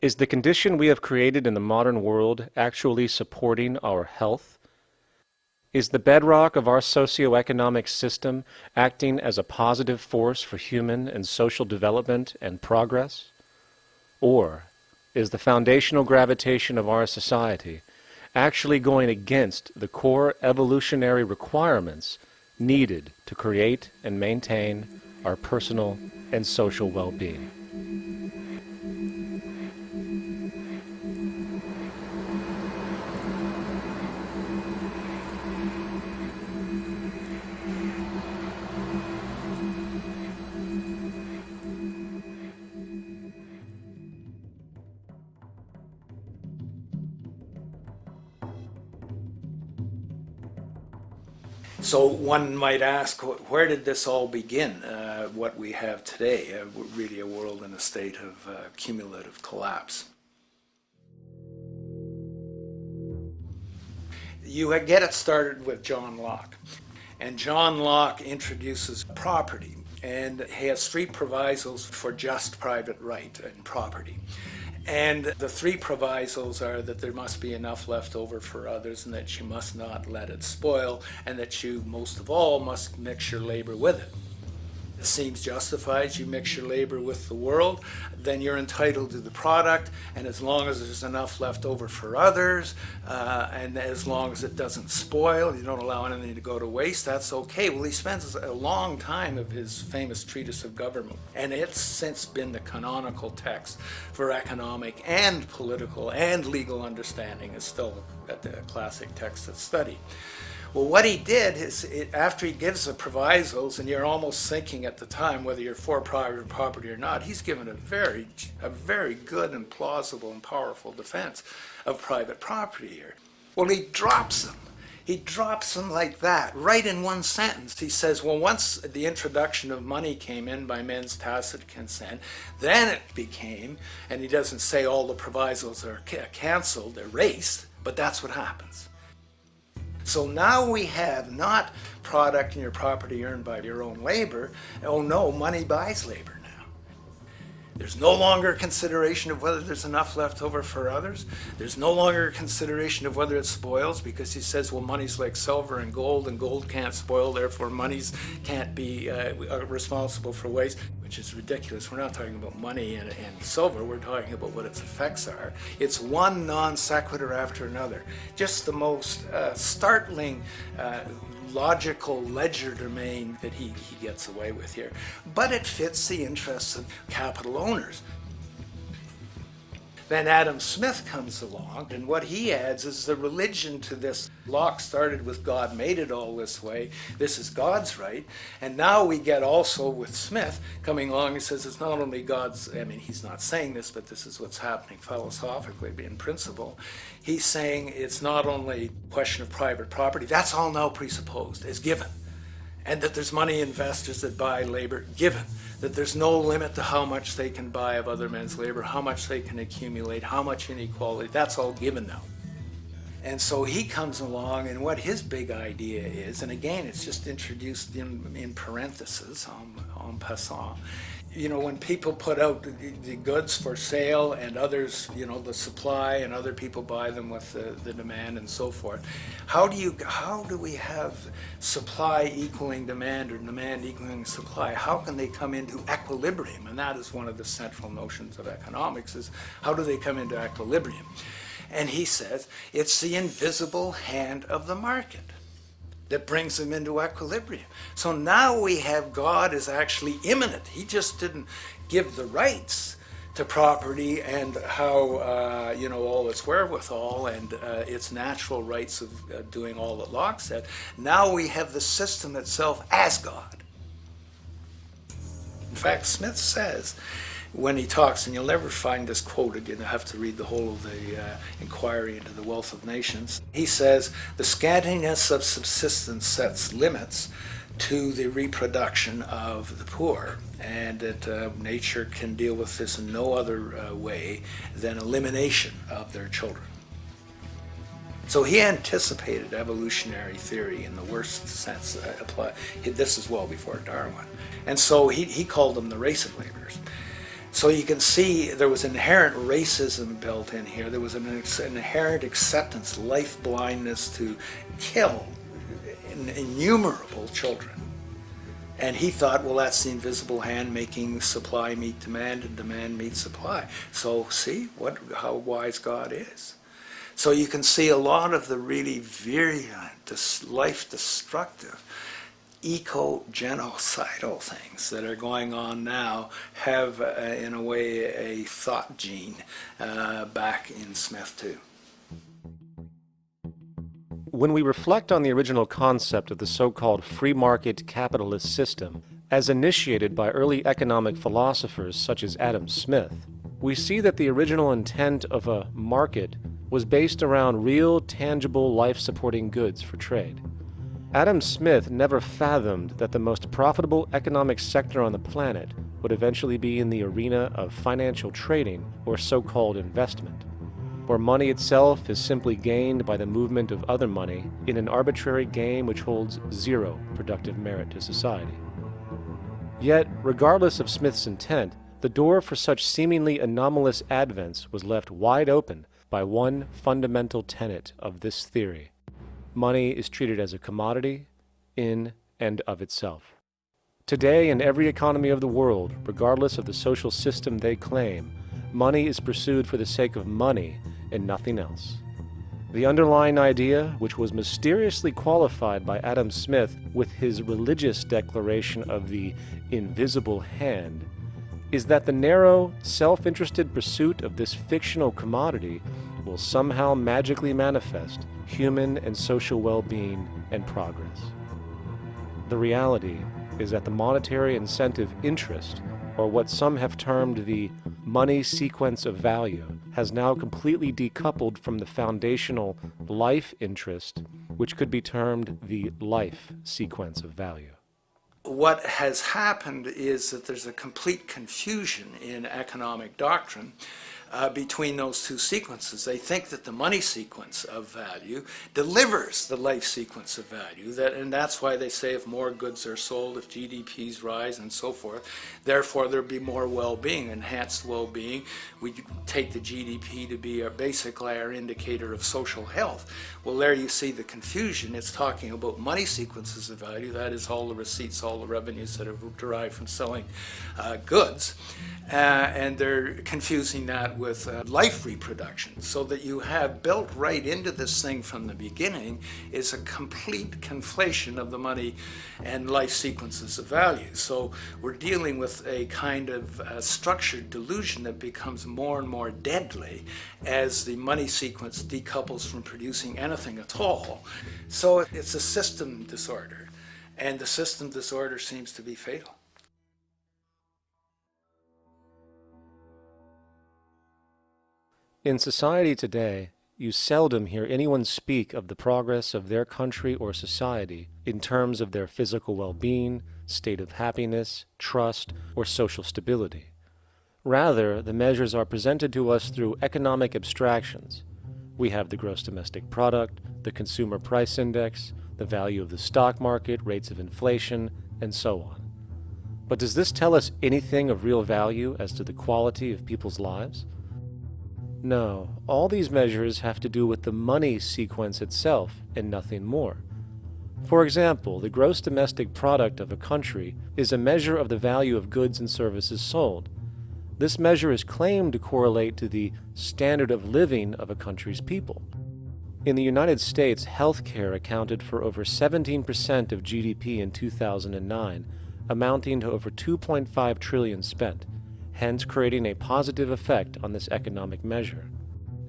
is the condition we have created in the modern world actually supporting our health? Is the bedrock of our socio-economic system acting as a positive force for human and social development and progress? Or is the foundational gravitation of our society actually going against the core evolutionary requirements needed to create and maintain our personal and social well-being? So one might ask, where did this all begin, what we have today, really a world in a state of cumulative collapse? You get it started with John Locke. And John Locke introduces property, and he has three provisos for just private right and property. And the three provisos are that there must be enough left over for others, and that you must not let it spoil, and that you, most of all, must mix your labor with it. It seems justified. You mix your labor with the world, then you're entitled to the product, and as long as there's enough left over for others, and as long as it doesn't spoil, you don't allow anything to go to waste, that's okay. Well, he spends a long time of his famous treatise of government, and it's since been the canonical text for economic and political and legal understanding. Is still a classic text of study. Well, what he did is, after he gives the provisos, and you're almost thinking at the time whether you're for private property or not, he's given a very good and plausible and powerful defense of private property here. Well, he drops them. He drops them like that, right in one sentence. He says, well, once the introduction of money came in by men's tacit consent, then it became, and he doesn't say all the provisos are canceled, erased, but that's what happens. So now we have not product and your property earned by your own labor. Oh no, money buys labor now. There's no longer a consideration of whether there's enough left over for others. There's no longer a consideration of whether it spoils, because he says, well, money's like silver and gold can't spoil, therefore monies can't be responsible for waste, which is ridiculous. We're not talking about money and silver, we're talking about what its effects are. It's one non sequitur after another. Just the most startling logical legerdemain that he gets away with here. But it fits the interests of capital owners. Then Adam Smith comes along, and what he adds is the religion to this. Locke started with God made it all this way. This is God's right. And now we get also with Smith coming along and says it's not only God's, I mean, he's not saying this, but this is what's happening philosophically in principle. He's saying it's not only a question of private property, that's all now presupposed, is given. And that there's money investors that buy labor, given. That there's no limit to how much they can buy of other men's labor, how much they can accumulate, how much inequality, that's all given now. And so he comes along, and what his big idea is, and again, it's just introduced in parentheses, en passant. You know, when people put out the goods for sale and others, you know, the supply, and other people buy them with the demand and so forth, how do we have supply equaling demand or demand equaling supply? How can they come into equilibrium? And that is one of the central notions of economics, is how do they come into equilibrium? And he says it's the invisible hand of the market that brings them into equilibrium. So now we have God is actually immanent. He just didn't give the rights to property and how, you know, all its wherewithal and its natural rights of doing all that Locke said. Now we have the system itself as God. In fact, Smith says, when he talks, and you'll never find this quoted, you'll have to read the whole of the Inquiry into the Wealth of Nations. He says, the scantiness of subsistence sets limits to the reproduction of the poor, and that nature can deal with this in no other way than elimination of their children. So he anticipated evolutionary theory in the worst sense. This is well before Darwin. And so he called them the race of laborers. So you can see there was inherent racism built in here. There was an inherent acceptance, life blindness to kill innumerable children. And he thought, well, that's the invisible hand making supply meet demand and demand meet supply. So see how wise God is. So you can see a lot of the really virulent, life-destructive, eco-genocidal things that are going on now have, in a way, a thought gene back in Smith too. When we reflect on the original concept of the so-called free market capitalist system, as initiated by early economic philosophers such as Adam Smith, we see that the original intent of a market was based around real, tangible, life-supporting goods for trade. Adam Smith never fathomed that the most profitable economic sector on the planet would eventually be in the arena of financial trading or so-called investment, where money itself is simply gained by the movement of other money in an arbitrary game which holds zero productive merit to society. Yet, regardless of Smith's intent, the door for such seemingly anomalous advents was left wide open by one fundamental tenet of this theory. Money is treated as a commodity in and of itself. Today, in every economy of the world, regardless of the social system they claim, money is pursued for the sake of money and nothing else. The underlying idea, which was mysteriously qualified by Adam Smith with his religious declaration of the invisible hand, is that the narrow, self-interested pursuit of this fictional commodity will somehow magically manifest human and social well-being and progress. The reality is that the monetary incentive interest, or what some have termed the money sequence of value, has now completely decoupled from the foundational life interest, which could be termed the life sequence of value. What has happened is that there's a complete confusion in economic doctrine between those two sequences. They think that the money sequence of value delivers the life sequence of value, and that's why they say if more goods are sold, if GDPs rise and so forth, therefore there'll be more well-being, enhanced well-being. We take the GDP to be basically our indicator of social health. Well, there you see the confusion. It's talking about money sequences of value, that is all the receipts, all the revenues that are derived from selling goods, and they're confusing that with life reproduction, so that you have built right into this thing from the beginning is a complete conflation of the money and life sequences of value. So we're dealing with a kind of structured delusion that becomes more and more deadly as the money sequence decouples from producing anything at all. So it's a system disorder, and the system disorder seems to be fatal. In society today, you seldom hear anyone speak of the progress of their country or society in terms of their physical well-being, state of happiness, trust, or social stability. Rather, the measures are presented to us through economic abstractions. We have the gross domestic product, the consumer price index, the value of the stock market, rates of inflation, and so on. But does this tell us anything of real value as to the quality of people's lives? No, all these measures have to do with the money sequence itself and nothing more. For example, the gross domestic product of a country is a measure of the value of goods and services sold. This measure is claimed to correlate to the standard of living of a country's people. In the United States, healthcare accounted for over 17% of GDP in 2009, amounting to over $2.5 trillion spent, hence creating a positive effect on this economic measure.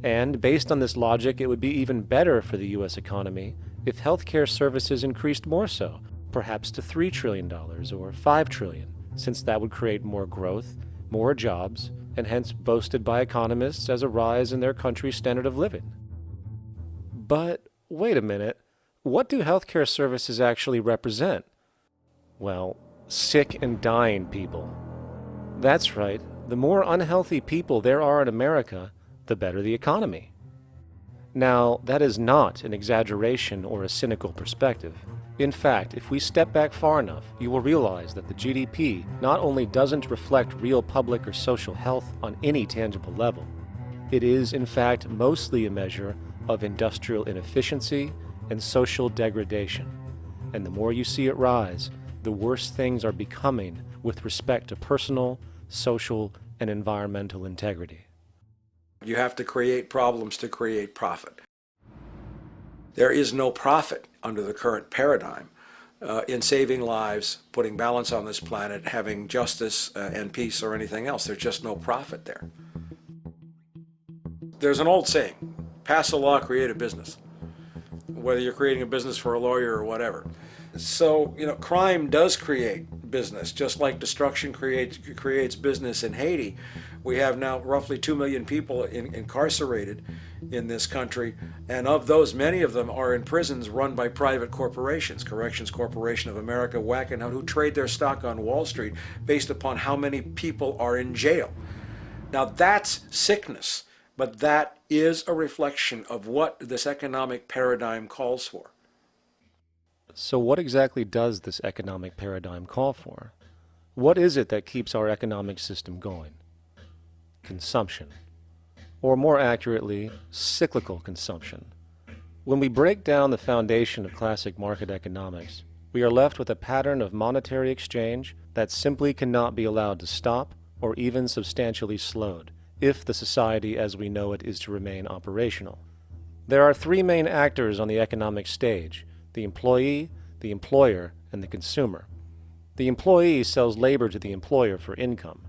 And based on this logic, it would be even better for the U.S. economy if healthcare services increased more so, perhaps to $3 trillion or $5 trillion, since that would create more growth, more jobs, and hence boasted by economists as a rise in their country's standard of living. But wait a minute, what do healthcare services actually represent? Well, sick and dying people. That's right, the more unhealthy people there are in America, the better the economy. Now, that is not an exaggeration or a cynical perspective. In fact, if we step back far enough, you will realize that the GDP not only doesn't reflect real public or social health on any tangible level, it is, in fact, mostly a measure of industrial inefficiency and social degradation. And the more you see it rise, the worse things are becoming with respect to personal, social, and environmental integrity. You have to create problems to create profit. There is no profit under the current paradigm in saving lives, putting balance on this planet, having justice and peace or anything else. There's just no profit there. There's an old saying, pass a law, create a business. Whether you're creating a business for a lawyer or whatever. So, crime does create business, just like destruction creates business in Haiti. We have now roughly 2 million people incarcerated in this country, and of those, many of them are in prisons run by private corporations, Corrections Corporation of America, Wackenhut, who trade their stock on Wall Street based upon how many people are in jail. Now that's sickness, but that is a reflection of what this economic paradigm calls for. So what exactly does this economic paradigm call for? What is it that keeps our economic system going? Consumption. Or more accurately, cyclical consumption. When we break down the foundation of classic market economics, we are left with a pattern of monetary exchange that simply cannot be allowed to stop or even substantially slowed, if the society as we know it is to remain operational. There are three main actors on the economic stage: the employee, the employer, and the consumer. The employee sells labor to the employer for income.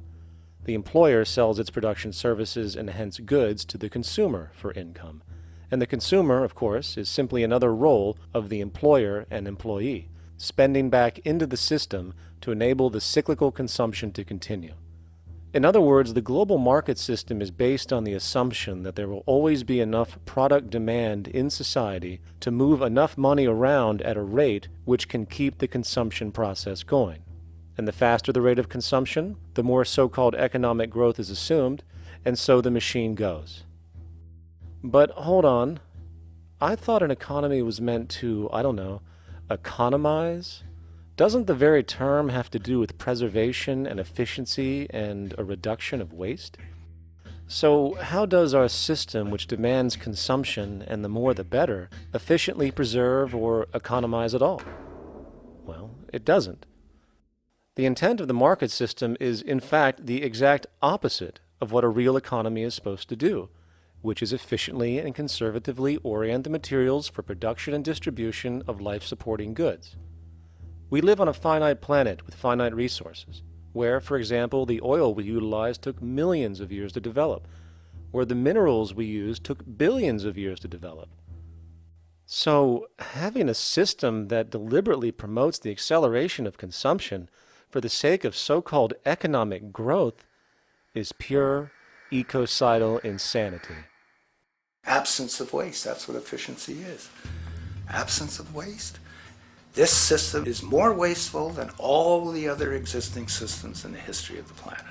The employer sells its production services and hence goods to the consumer for income. And the consumer, of course, is simply another role of the employer and employee, spending back into the system to enable the cyclical consumption to continue. In other words, the global market system is based on the assumption that there will always be enough product demand in society to move enough money around at a rate which can keep the consumption process going. And the faster the rate of consumption, the more so-called economic growth is assumed, and so the machine goes. But hold on, I thought an economy was meant to, economize? Doesn't the very term have to do with preservation and efficiency and a reduction of waste? So how does our system, which demands consumption and the more the better, efficiently preserve or economize at all? Well, it doesn't. The intent of the market system is, in fact, the exact opposite of what a real economy is supposed to do, which is efficiently and conservatively orient the materials for production and distribution of life-supporting goods. We live on a finite planet with finite resources, where, for example, the oil we utilize took millions of years to develop, where the minerals we use took billions of years to develop. So, having a system that deliberately promotes the acceleration of consumption for the sake of so-called economic growth is pure ecocidal insanity. Absence of waste, that's what efficiency is. Absence of waste. This system is more wasteful than all the other existing systems in the history of the planet.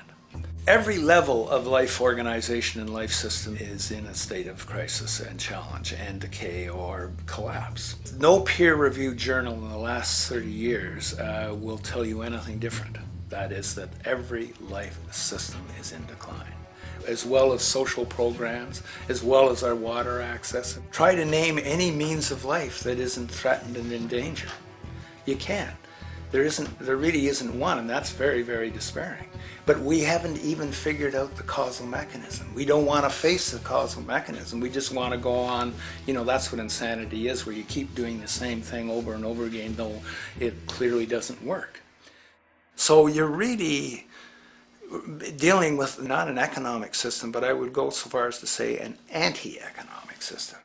Every level of life organization and life system is in a state of crisis and challenge and decay or collapse. No peer-reviewed journal in the last 30 years will tell you anything different. That is that every life system is in decline, as well as social programs, as well as our water access. Try to name any means of life that isn't threatened and in danger. You can't. There really isn't one, and that's very, very despairing. But we haven't even figured out the causal mechanism. We don't want to face the causal mechanism. We just want to go on, that's what insanity is, where you keep doing the same thing over and over again, though it clearly doesn't work. So you're really dealing with not an economic system, but I would go so far as to say an anti-economic system.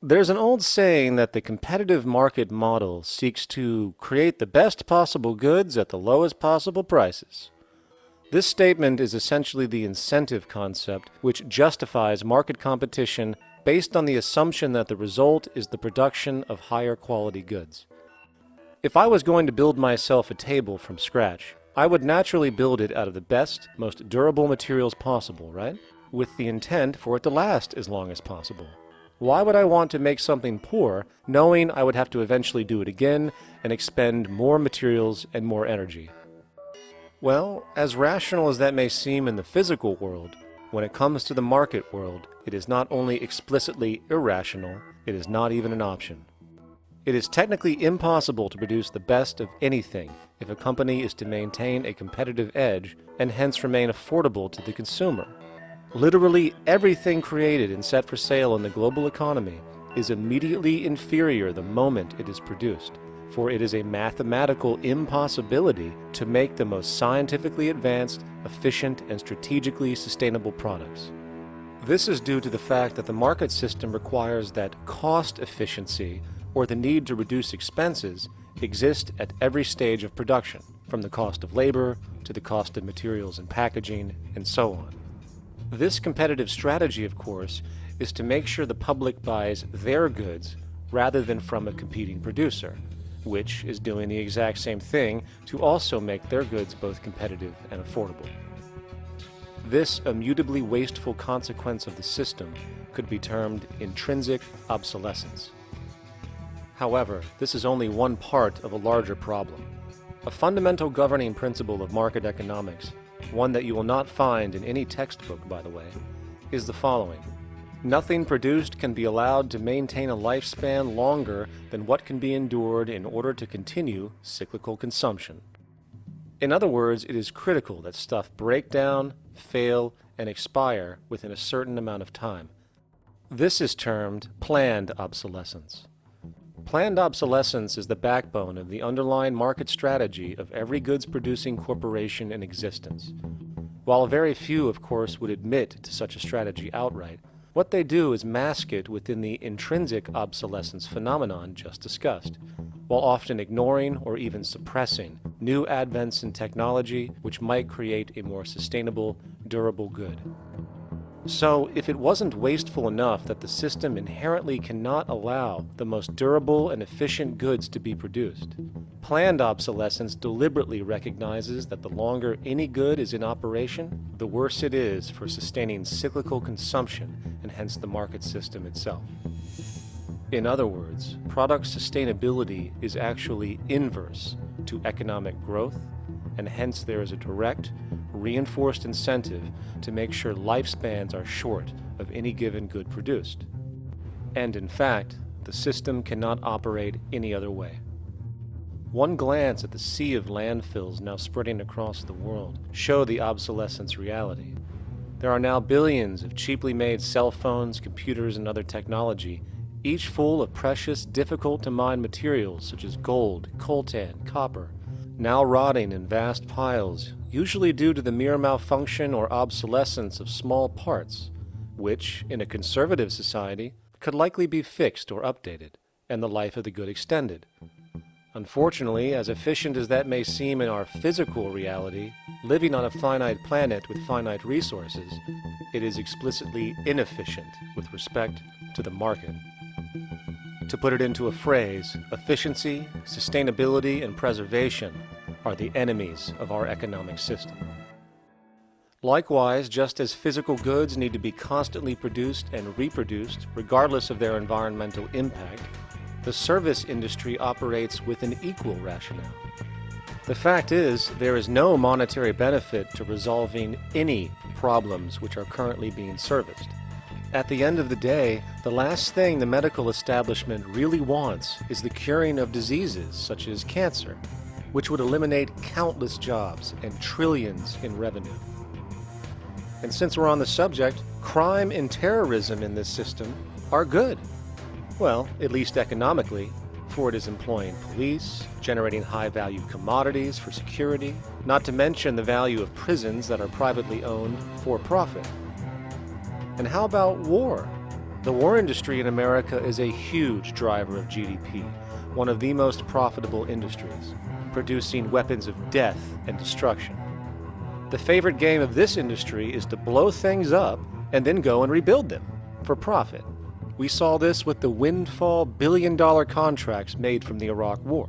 There's an old saying that the competitive market model seeks to create the best possible goods at the lowest possible prices. This statement is essentially the incentive concept, which justifies market competition based on the assumption that the result is the production of higher quality goods. If I was going to build myself a table from scratch, I would naturally build it out of the best, most durable materials possible, right? With the intent for it to last as long as possible. Why would I want to make something poor, knowing I would have to eventually do it again and expend more materials and more energy? Well, as rational as that may seem in the physical world, when it comes to the market world, it is not only explicitly irrational, it is not even an option. It is technically impossible to produce the best of anything if a company is to maintain a competitive edge and hence remain affordable to the consumer. Literally everything created and set for sale in the global economy is immediately inferior the moment it is produced, for it is a mathematical impossibility to make the most scientifically advanced, efficient, and strategically sustainable products. This is due to the fact that the market system requires that cost efficiency, or the need to reduce expenses, exist at every stage of production, from the cost of labor to the cost of materials and packaging, and so on. This competitive strategy, of course, is to make sure the public buys their goods rather than from a competing producer, which is doing the exact same thing to also make their goods both competitive and affordable. This immutably wasteful consequence of the system could be termed intrinsic obsolescence. However, this is only one part of a larger problem. A fundamental governing principle of market economics, one that you will not find in any textbook, by the way, is the following. Nothing produced can be allowed to maintain a lifespan longer than what can be endured in order to continue cyclical consumption. In other words, it is critical that stuff break down, fail, and expire within a certain amount of time. This is termed planned obsolescence. Planned obsolescence is the backbone of the underlying market strategy of every goods-producing corporation in existence. While very few, of course, would admit to such a strategy outright, what they do is mask it within the intrinsic obsolescence phenomenon just discussed, while often ignoring or even suppressing new advents in technology which might create a more sustainable, durable good. So, if it wasn't wasteful enough that the system inherently cannot allow the most durable and efficient goods to be produced, planned obsolescence deliberately recognizes that the longer any good is in operation, the worse it is for sustaining cyclical consumption and hence the market system itself. In other words, product sustainability is actually inverse to economic growth, and hence there is a direct, reinforced incentive to make sure lifespans are short of any given good produced. And in fact, the system cannot operate any other way. One glance at the sea of landfills now spreading across the world show the obsolescence reality. There are now billions of cheaply made cell phones, computers, and other technology, each full of precious, difficult-to-mine materials such as gold, coltan, copper, now rotting in vast piles, usually due to the mere malfunction or obsolescence of small parts, which, in a conservative society, could likely be fixed or updated, and the life of the good extended. Unfortunately, as efficient as that may seem in our physical reality, living on a finite planet with finite resources, it is explicitly inefficient with respect to the market. To put it into a phrase, efficiency, sustainability, and preservation are the enemies of our economic system. Likewise, just as physical goods need to be constantly produced and reproduced, regardless of their environmental impact, the service industry operates with an equal rationale. The fact is, there is no monetary benefit to resolving any problems which are currently being serviced, At the end of the day, the last thing the medical establishment really wants is the curing of diseases such as cancer, which would eliminate countless jobs and trillions in revenue. And since we're on the subject, crime and terrorism in this system are good. Well, at least economically, for it is employing police, generating high-valued commodities for security, not to mention the value of prisons that are privately owned for profit. And how about war? The war industry in America is a huge driver of GDP, one of the most profitable industries, producing weapons of death and destruction. The favorite game of this industry is to blow things up and then go and rebuild them for profit. We saw this with the windfall billion-dollar contracts made from the Iraq War.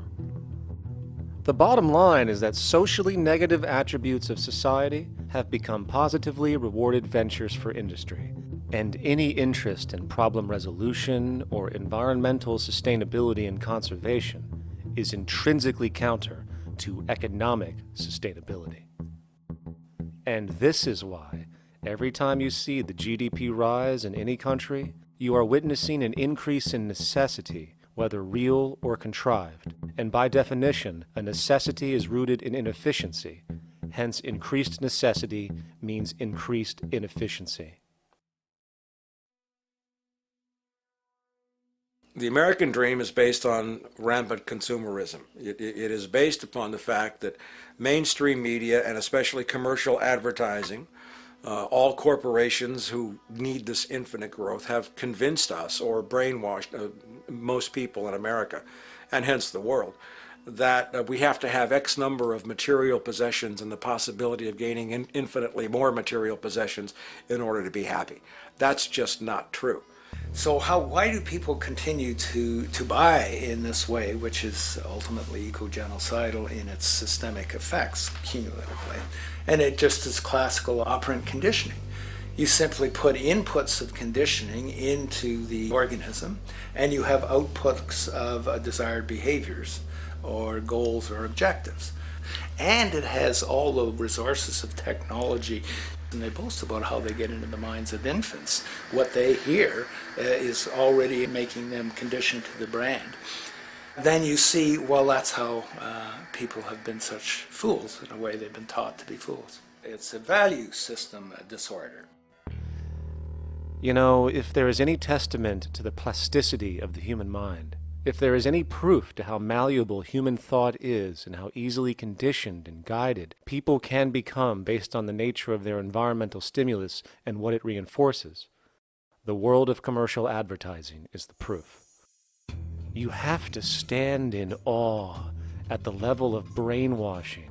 The bottom line is that socially negative attributes of society have become positively rewarded ventures for industry, and any interest in problem resolution or environmental sustainability and conservation is intrinsically counter to economic sustainability. And this is why, every time you see the GDP rise in any country, you are witnessing an increase in necessity, whether real or contrived. And by definition, a necessity is rooted in inefficiency. Hence, increased necessity means increased inefficiency. The American dream is based on rampant consumerism. It is based upon the fact that mainstream media, and especially commercial advertising, all corporations who need this infinite growth have convinced us or brainwashed most people in America, and hence the world, that we have to have X number of material possessions and the possibility of gaining infinitely more material possessions in order to be happy. That's just not true. So why do people continue to buy in this way, which is ultimately eco-genocidal in its systemic effects cumulatively? And it just is classical operant conditioning. You simply put inputs of conditioning into the organism, and you have outputs of desired behaviors or goals or objectives. And it has all the resources of technology. And they boast about how they get into the minds of infants. What they hear is already making them conditioned to the brand. Then you see, well, that's how people have been such fools. In a way, they've been taught to be fools. It's a value system disorder. You know, if there is any testament to the plasticity of the human mind, if there is any proof to how malleable human thought is and how easily conditioned and guided people can become based on the nature of their environmental stimulus and what it reinforces, the world of commercial advertising is the proof. You have to stand in awe at the level of brainwashing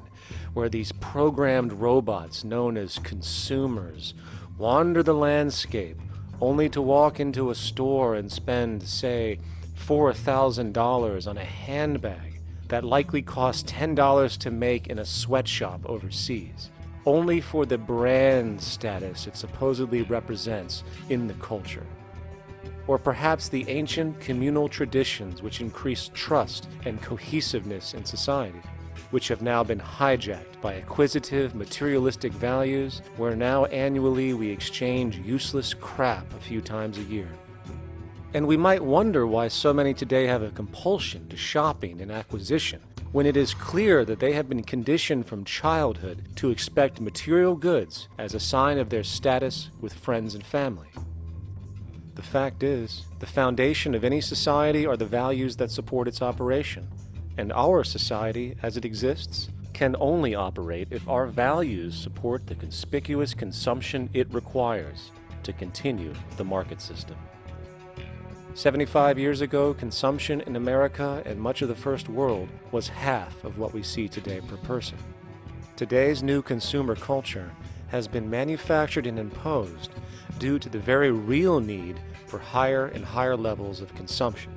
where these programmed robots known as consumers wander the landscape only to walk into a store and spend, say, $4,000 on a handbag that likely costs $10 to make in a sweatshop overseas, only for the brand status it supposedly represents in the culture. Or perhaps the ancient communal traditions which increased trust and cohesiveness in society, which have now been hijacked by acquisitive, materialistic values, where now annually we exchange useless crap a few times a year. And we might wonder why so many today have a compulsion to shopping and acquisition, when it is clear that they have been conditioned from childhood to expect material goods as a sign of their status with friends and family. The fact is, the foundation of any society are the values that support its operation, and our society, as it exists, can only operate if our values support the conspicuous consumption it requires to continue the market system. 75 years ago, consumption in America and much of the First World was half of what we see today per person. Today's new consumer culture has been manufactured and imposed due to the very real need for higher and higher levels of consumption.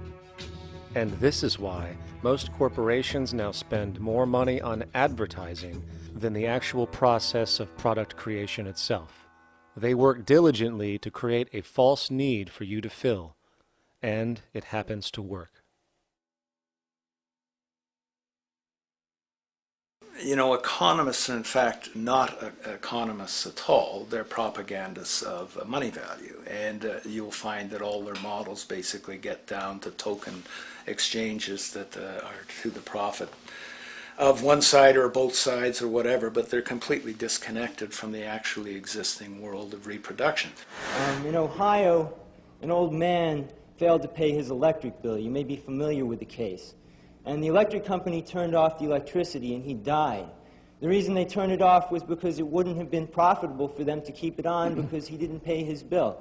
And this is why most corporations now spend more money on advertising than the actual process of product creation itself. They work diligently to create a false need for you to fill, and it happens to work. You know, economists are in fact not economists at all. They're propagandists of money value, and you'll find that all their models basically get down to token exchanges that are to the profit of one side or both sides or whatever, but they're completely disconnected from the actually existing world of reproduction. In Ohio, an old man failed to pay his electric bill. You may be familiar with the case. And the electric company turned off the electricity and he died. The reason they turned it off was because it wouldn't have been profitable for them to keep it on because he didn't pay his bill.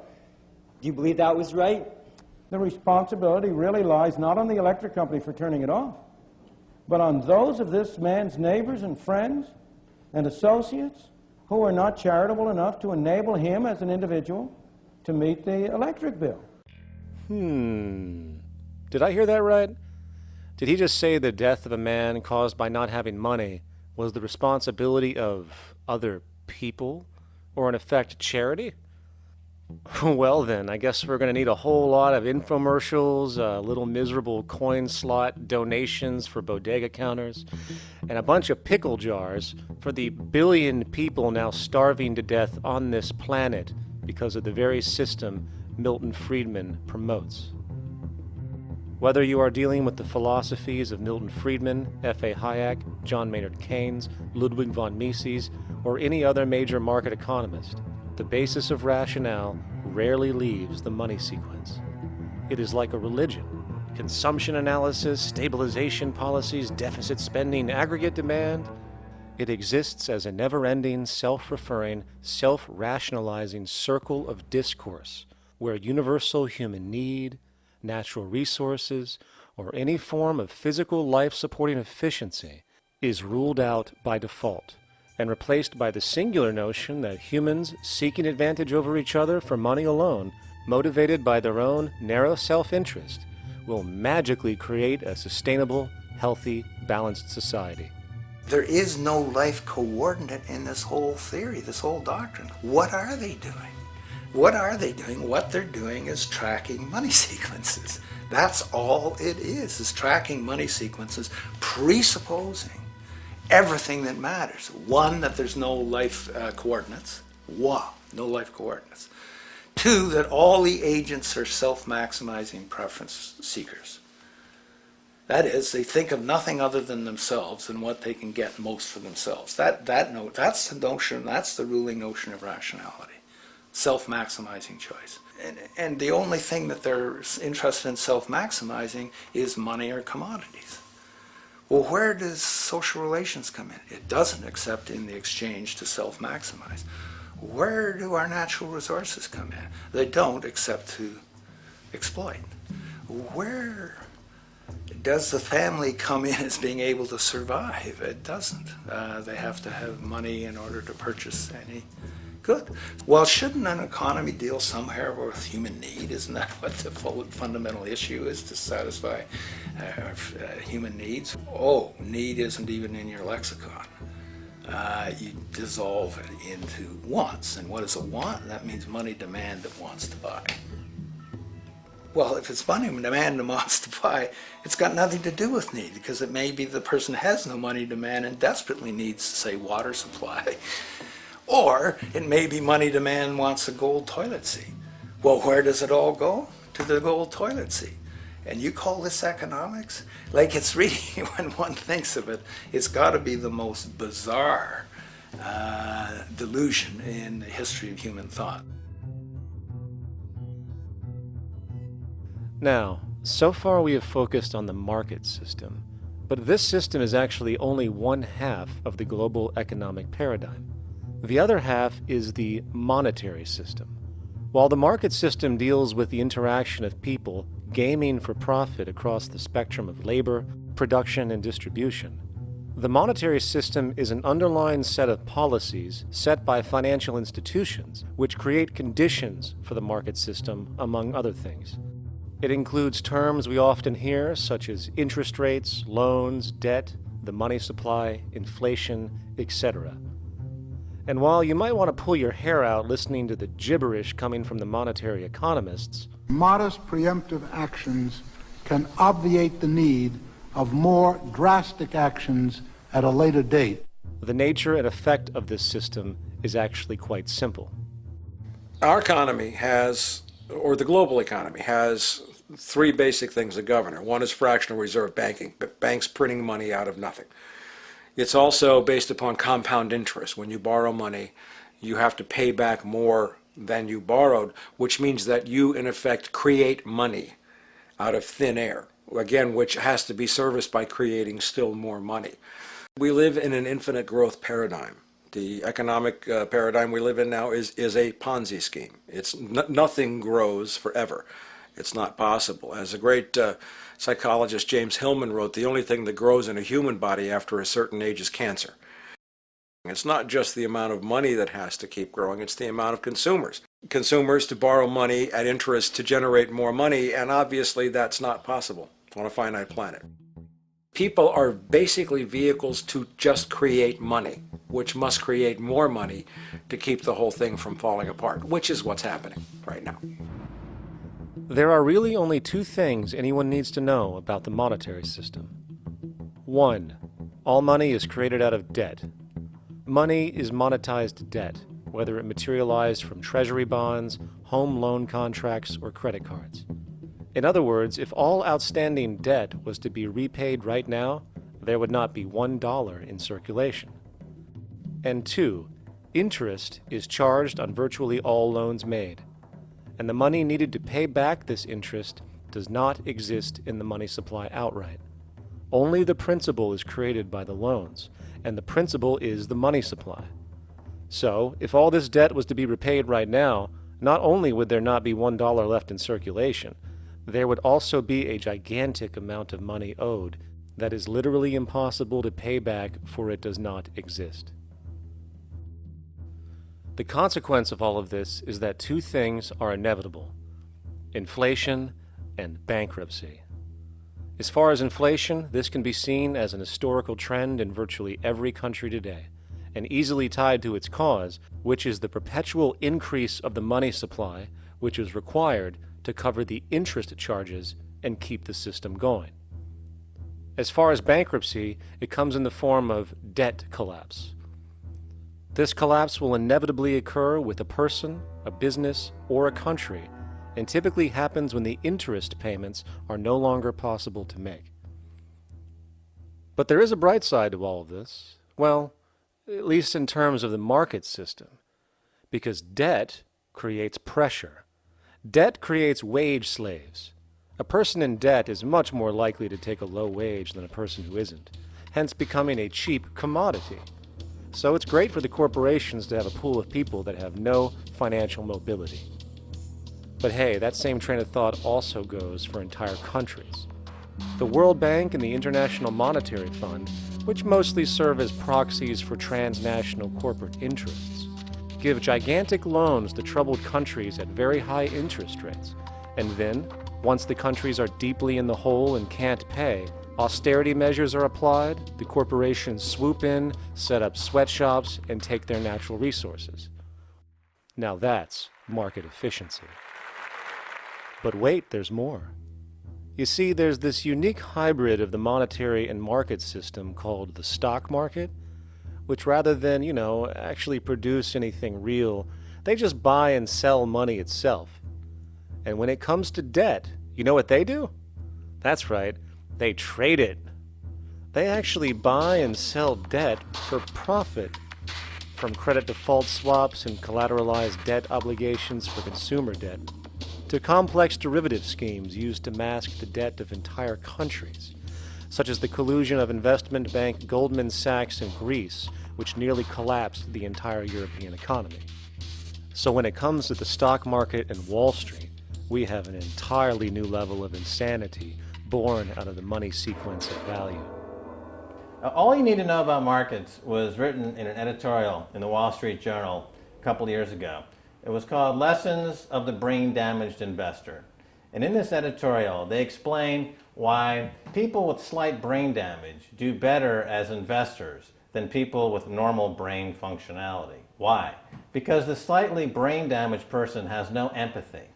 Do you believe that was right? The responsibility really lies not on the electric company for turning it off, but on those of this man's neighbors and friends and associates who are not charitable enough to enable him as an individual to meet the electric bill. Did I hear that right? Did he just say the death of a man caused by not having money was the responsibility of other people, or in effect, charity? Well then, I guess we're going to need a whole lot of infomercials, little miserable coin slot donations for bodega counters, and a bunch of pickle jars for the billion people now starving to death on this planet because of the very system Milton Friedman promotes. Whether you are dealing with the philosophies of Milton Friedman, F.A. Hayek, John Maynard Keynes, Ludwig von Mises, or any other major market economist, the basis of rationale rarely leaves the money sequence. It is like a religion. Consumption analysis, stabilization policies, deficit spending, aggregate demand. It exists as a never-ending, self-referring, self-rationalizing circle of discourse where universal human need, natural resources, or any form of physical life-supporting efficiency is ruled out by default and replaced by the singular notion that humans seeking advantage over each other for money alone, motivated by their own narrow self-interest, will magically create a sustainable, healthy, balanced society. There is no life coordinate in this whole theory, this whole doctrine. What are they doing? What are they doing? What they're doing is tracking money sequences. That's all it is tracking money sequences, presupposing everything that matters. One, that there's no life coordinates. Wow, no life coordinates. Two, that all the agents are self-maximizing preference seekers. That is, they think of nothing other than themselves and what they can get most for themselves. That's the notion, that's the ruling notion of rationality. Self-maximizing choice. And the only thing that they're interested in self-maximizing is money or commodities. Well, where does social relations come in? It doesn't, except in the exchange to self-maximize. Where do our natural resources come in? They don't, except to exploit. Where does the family come in as being able to survive? It doesn't. They have to have money in order to purchase any good. Well, shouldn't an economy deal somewhere with human need? Isn't that what the fundamental issue is, to satisfy human needs? Oh, need isn't even in your lexicon. You dissolve it into wants. And what is a want? That means money demand that wants to buy. Well, if it's money demand that wants to buy, it's got nothing to do with need, because it may be the person has no money demand and desperately needs, say, water supply. Or it may be money demand wants a gold toilet seat. Well, where does it all go? To the gold toilet seat. And you call this economics? Like, it's really, when one thinks of it, it's got to be the most bizarre delusion in the history of human thought. Now, so far we have focused on the market system, but this system is actually only one half of the global economic paradigm. The other half is the monetary system. While the market system deals with the interaction of people gaming for profit across the spectrum of labor, production, and distribution, the monetary system is an underlying set of policies set by financial institutions which create conditions for the market system, among other things. It includes terms we often hear, such as interest rates, loans, debt, the money supply, inflation, etc. And while you might want to pull your hair out listening to the gibberish coming from the monetary economists, modest preemptive actions can obviate the need of more drastic actions at a later date. The nature and effect of this system is actually quite simple. Our economy has, or the global economy, has three basic things that govern it. One is fractional reserve banking, banks printing money out of nothing. It's also based upon compound interest. When you borrow money, you have to pay back more than you borrowed, which means that you, in effect, create money out of thin air, again, which has to be serviced by creating still more money. We live in an infinite growth paradigm. The economic paradigm we live in now is a Ponzi scheme. Nothing grows forever. It's not possible. As a great psychologist James Hillman wrote, the only thing that grows in a human body after a certain age is cancer. It's not just the amount of money that has to keep growing, it's the amount of consumers. Consumers to borrow money at interest to generate more money, and obviously that's not possible on a finite planet. People are basically vehicles to just create money, which must create more money to keep the whole thing from falling apart, which is what's happening right now. There are really only two things anyone needs to know about the monetary system. 1. All money is created out of debt. Money is monetized debt, whether it materialized from treasury bonds, home loan contracts, or credit cards. In other words, if all outstanding debt was to be repaid right now, there would not be $1 in circulation. And 2, interest is charged on virtually all loans made, and the money needed to pay back this interest does not exist in the money supply outright. Only the principal is created by the loans, and the principal is the money supply. So, if all this debt was to be repaid right now, not only would there not be $1 left in circulation, there would also be a gigantic amount of money owed that is literally impossible to pay back, for it does not exist. The consequence of all of this is that two things are inevitable: inflation and bankruptcy. As far as inflation, this can be seen as an historical trend in virtually every country today, and easily tied to its cause, which is the perpetual increase of the money supply, which is required to cover the interest charges and keep the system going. As far as bankruptcy, it comes in the form of debt collapse. This collapse will inevitably occur with a person, a business, or a country, and typically happens when the interest payments are no longer possible to make. But there is a bright side to all of this. Well, at least in terms of the market system, because debt creates pressure. Debt creates wage slaves. A person in debt is much more likely to take a low wage than a person who isn't, hence becoming a cheap commodity. So it's great for the corporations to have a pool of people that have no financial mobility. But hey, that same train of thought also goes for entire countries. The World Bank and the International Monetary Fund, which mostly serve as proxies for transnational corporate interests, give gigantic loans to troubled countries at very high interest rates, and then, once the countries are deeply in the hole and can't pay, austerity measures are applied, the corporations swoop in, set up sweatshops, and take their natural resources. Now that's market efficiency. But wait, there's more. You see, there's this unique hybrid of the monetary and market system called the stock market, which rather than, actually produce anything real, they just buy and sell money itself. And when it comes to debt, you know what they do? That's right, they trade it. They actually buy and sell debt for profit, from credit default swaps and collateralized debt obligations for consumer debt, to complex derivative schemes used to mask the debt of entire countries, such as the collusion of investment bank Goldman Sachs in Greece, which nearly collapsed the entire European economy. So when it comes to the stock market and Wall Street, we have an entirely new level of insanity born out of the money sequence of value. All you need to know about markets was written in an editorial in the Wall Street Journal a couple of years ago. It was called Lessons of the Brain-Damaged Investor. And in this editorial, they explain why people with slight brain damage do better as investors than people with normal brain functionality. Why? Because the slightly brain-damaged person has no empathy.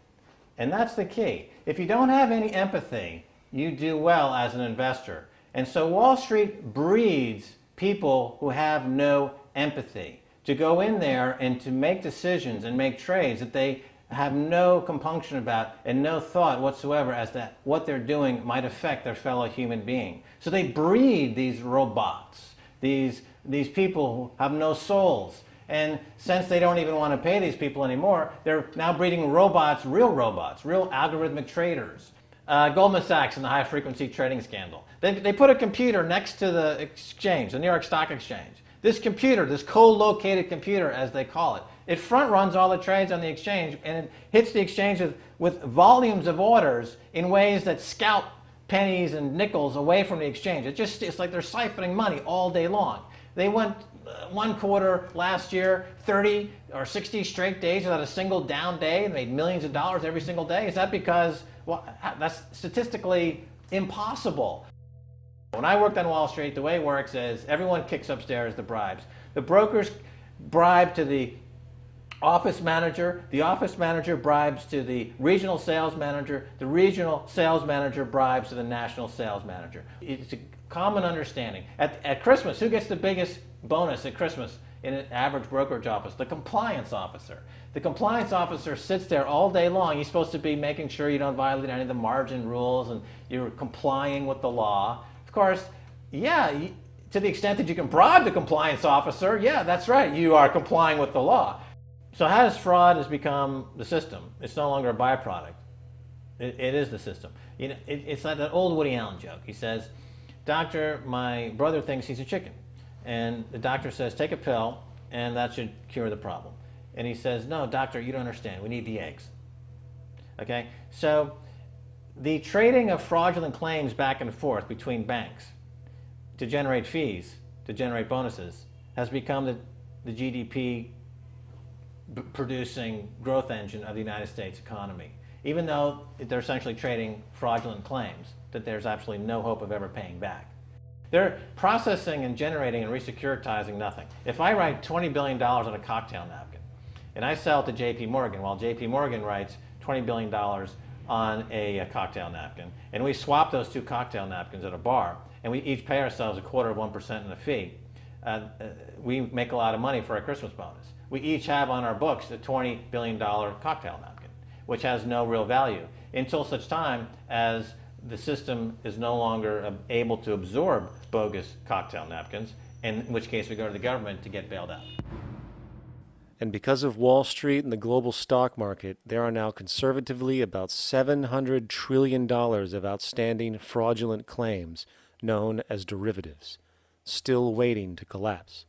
And that's the key. If you don't have any empathy, you do well as an investor. And so Wall Street breeds people who have no empathy, to go in there and to make decisions and make trades that they have no compunction about and no thought whatsoever as to what they're doing might affect their fellow human being. So they breed these robots, these people who have no souls. And since they don't even want to pay these people anymore, they're now breeding robots, real algorithmic traders. Goldman Sachs and the high-frequency trading scandal. They put a computer next to the exchange, the New York Stock Exchange. This computer, this co-located computer, as they call it, it front-runs all the trades on the exchange, and it hits the exchange with volumes of orders in ways that scalp pennies and nickels away from the exchange. It's like they're siphoning money all day long. They went one quarter last year, 30 or 60 straight days without a single down day and made millions of dollars every single day. Is that because, well, that's statistically impossible. When I worked on Wall Street, the way it works is everyone kicks upstairs the bribes. The brokers bribe to the office manager bribes to the regional sales manager bribes to the national sales manager. It's a common understanding. At Christmas, who gets the biggest bonus at Christmas in an average brokerage office? The compliance officer. The compliance officer sits there all day long. He's supposed to be making sure you don't violate any of the margin rules and you're complying with the law. Of course, yeah, to the extent that you can bribe the compliance officer, yeah, that's right, you are complying with the law. So how does fraud has become the system? It's no longer a byproduct. It is the system. You know, it's like that old Woody Allen joke. He says, "Doctor, my brother thinks he's a chicken." And the doctor says, "Take a pill, and that should cure the problem." And he says, "No, doctor, you don't understand. We need the eggs." Okay? So the trading of fraudulent claims back and forth between banks to generate fees, to generate bonuses, has become the GDP producing growth engine of the United States economy. Even though they're essentially trading fraudulent claims that there's absolutely no hope of ever paying back. They're processing and generating and resecuritizing nothing. If I write $20 billion on a cocktail napkin and I sell it to JP Morgan, while JP Morgan writes $20 billion on a cocktail napkin, and we swap those two cocktail napkins at a bar, and we each pay ourselves 1/4% in a fee, we make a lot of money for our Christmas bonus. We each have on our books a $20 billion cocktail napkin, which has no real value until such time as the system is no longer able to absorb bogus cocktail napkins, in which case we go to the government to get bailed out. And because of Wall Street and the global stock market, there are now conservatively about $700 trillion of outstanding fraudulent claims known as derivatives, still waiting to collapse,